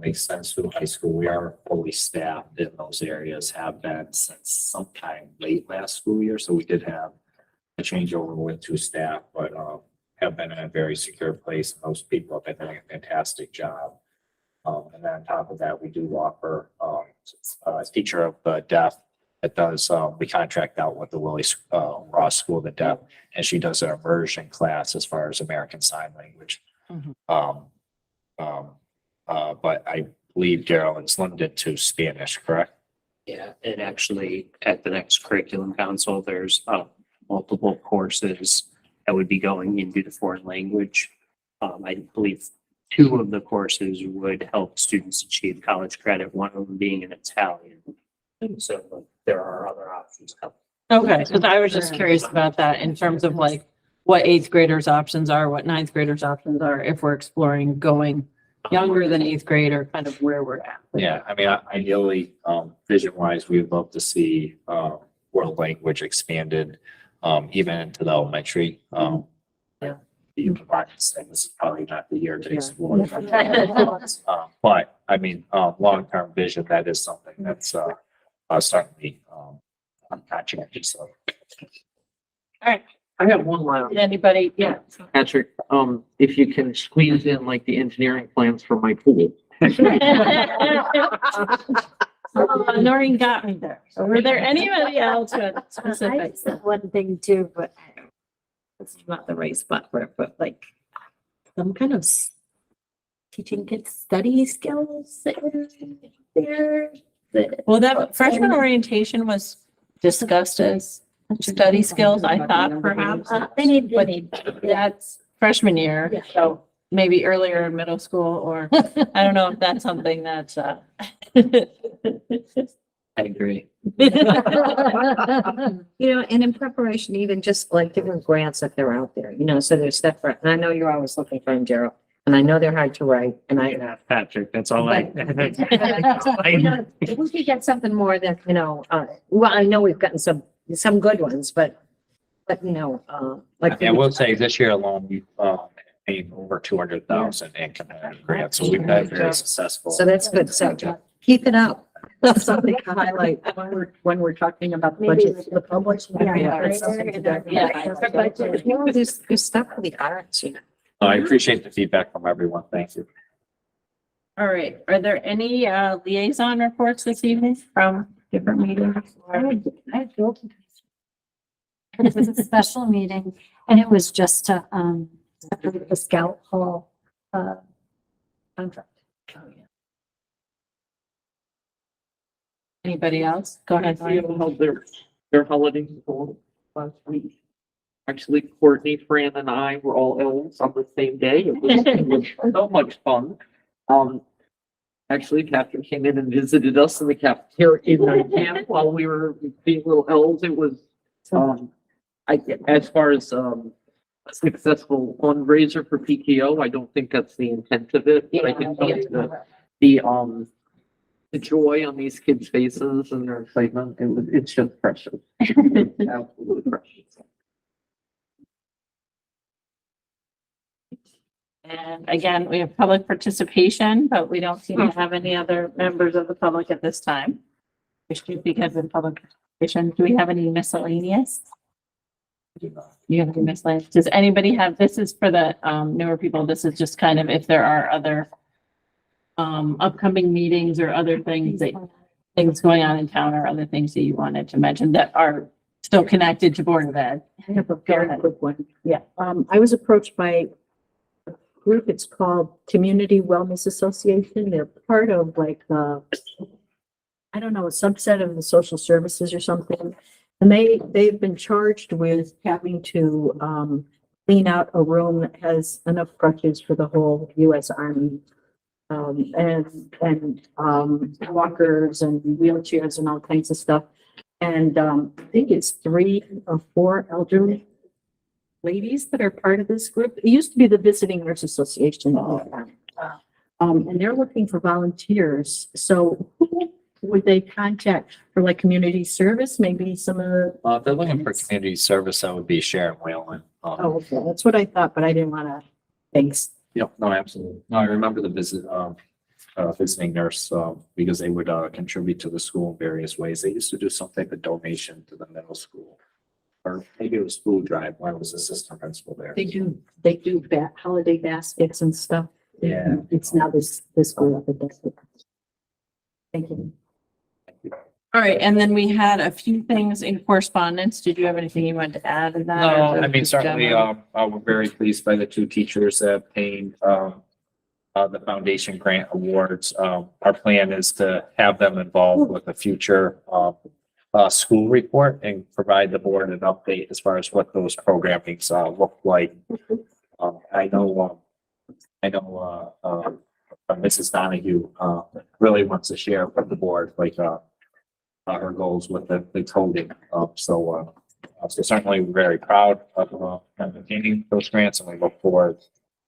[SPEAKER 3] Makes sense through high school. We are fully staffed in those areas, have been since sometime late last school year. So we did have a changeover with 2 staff, but have been in a very secure place. Most people have been doing a fantastic job. And then on top of that, we do offer a teacher of the deaf that does, we contract out with the Willie Ross School of the Deaf, and she does an immersion class as far as American Sign Language. But I believe Carolyn's limited to Spanish, correct?
[SPEAKER 5] Yeah, and actually at the next curriculum council, there's multiple courses that would be going into the foreign language. I believe 2 of the courses would help students achieve college credit, one of them being in Italian. So there are other options
[SPEAKER 6] Okay, because I was just curious about that in terms of like what eighth graders' options are, what ninth graders' options are, if we're exploring going younger than eighth grade or kind of where we're at.
[SPEAKER 3] Yeah, I mean, ideally, vision wise, we would love to see, world language expanded, even into the elementary.
[SPEAKER 6] Yeah.
[SPEAKER 3] You provide this, and this is probably not the year to explore. But I mean, long-term vision, that is something that's, certainly, conscientious. So.
[SPEAKER 12] I have one last.
[SPEAKER 6] Did anybody, yeah.
[SPEAKER 12] Patrick, if you can squeeze in like the engineering plans for my pool.
[SPEAKER 6] Noreen got me there. So were there anybody else with
[SPEAKER 8] I
[SPEAKER 6] specific?
[SPEAKER 8] just have one thing too, but it's not the right spot for it, but like some kind of teaching kids study skills there.
[SPEAKER 6] Well, that freshman orientation was discussed as study skills, I thought perhaps.
[SPEAKER 8] They need.
[SPEAKER 6] That's freshman year, so maybe earlier in middle school, or I don't know if that's something that's,
[SPEAKER 3] I agree.
[SPEAKER 8] You know, and in preparation, even just like different grants if they're out there, you know, so there's stuff, and I know you're always looking for them, Gerald, and I know they're hard to write, and I.
[SPEAKER 5] Patrick, that's all I.
[SPEAKER 8] You know, if we could get something more that, you know, well, I know we've gotten some good ones, but you know, like.
[SPEAKER 3] I will say this year alone, we've, paid over 200,000 in competitive grants, so we've been very successful.
[SPEAKER 8] So that's good, so keep it up.
[SPEAKER 16] That's something to highlight when we're talking about the
[SPEAKER 8] Maybe
[SPEAKER 16] budget.
[SPEAKER 8] the public.
[SPEAKER 16] Yeah, that's something to do.
[SPEAKER 8] You know, there's stuff for the arts, you know.
[SPEAKER 3] I appreciate the feedback from everyone. Thank you.
[SPEAKER 6] all right. Are there any liaison reports this evening from different meetings?
[SPEAKER 13] It was a special meeting and it was just to, approve the Scout Hall, contract.
[SPEAKER 6] Anybody else? Go ahead.
[SPEAKER 12] You know how their holidays go last week. Actually, Courtney, Fran, and I were all elves on the same day. It was so much fun. Actually, Catherine came in and visited us in the cafeteria in our camp while we were being little elves. It was, as far as, a successful fundraiser for PTO, I don't think that's the intent of it. But I think the joy on these kids' faces and their excitement, it's just precious. Absolutely precious.
[SPEAKER 6] And again, we have public participation, but we don't seem to have any other members of the public at this time. Which should be good with public participation. Do we have any miscellaneous? You have any miscellaneous? Does anybody have, this is for the newer people, this is just kind of if there are other upcoming meetings or other things going on in town or other things that you wanted to mention that are still connected to Board of Ed.
[SPEAKER 16] I have a very quick one. Yeah, I was approached by a group, it's called Community Wellness Association. They're part of like, I don't know, a subset of the social services or something. And they've been charged with having to, clean out a room that has enough crutches for the whole US Army. And walkers and wheelchairs and all kinds of stuff. And, I think it's 3 or 4 elderly ladies that are part of this group. It used to be the Visiting Nurse Association. And they're looking for volunteers. So who would they contact for like community service? Maybe some of the.
[SPEAKER 3] If they're looking for community service, that would be Sharon Whalen.
[SPEAKER 16] Oh, okay. That's what I thought, but I didn't want to. Thanks.
[SPEAKER 3] Yep, no, absolutely. No, I remember the visiting nurse, because they would, contribute to the school in various ways. They used to do some type of donation to the middle school. Or maybe it was food drive when I was assistant principal there.
[SPEAKER 16] They do holiday baskets and stuff.
[SPEAKER 3] Yeah.
[SPEAKER 16] It's now this group that does it. Thank you.
[SPEAKER 6] All right, and then we had a few things in correspondence. Did you have anything you wanted to add in that?
[SPEAKER 3] No,
[SPEAKER 6] or
[SPEAKER 3] I mean,
[SPEAKER 6] just
[SPEAKER 3] certainly,
[SPEAKER 6] general?
[SPEAKER 3] we're very pleased by the 2 teachers that obtained, the foundation grant awards. Our plan is to have them involved with a future, school report and provide the board an update as far as what those programmings, look like. I know, Mrs. Donahue, really wants to share with the board, like, her goals with the coding. So certainly very proud of obtaining those grants, and we look forward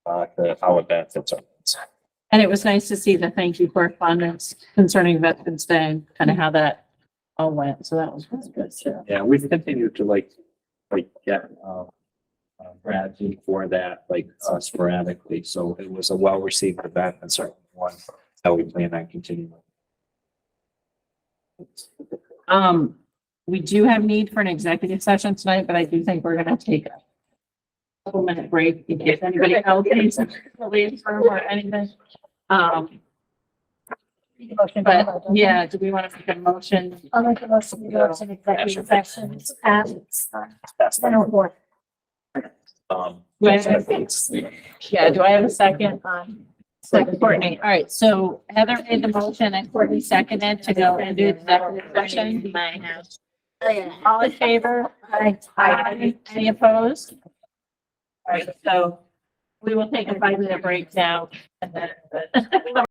[SPEAKER 3] to how it benefits our kids.
[SPEAKER 6] And it was nice to see the thank you correspondence concerning Veterans Day and kind of how that all went. So that was really good. So.
[SPEAKER 3] Yeah, we've continued to get gratitude for that, sporadically. So it was a well-received event and certainly one that we plan on continuing.
[SPEAKER 6] We do have need for an executive session tonight, but I do think we're gonna take a couple-minute break in case anybody else needs to leave the room or anything. But yeah, do we want to make a motion?
[SPEAKER 13] I'll make a motion to go to executive sessions at 10:04.
[SPEAKER 6] Do I have Yeah, do I have a second? Second, Courtney. All right, so Heather made the motion and Courtney seconded to go and do executive session. All in favor? Aye. Any opposed? All right, so we will take a 5-minute break now and then.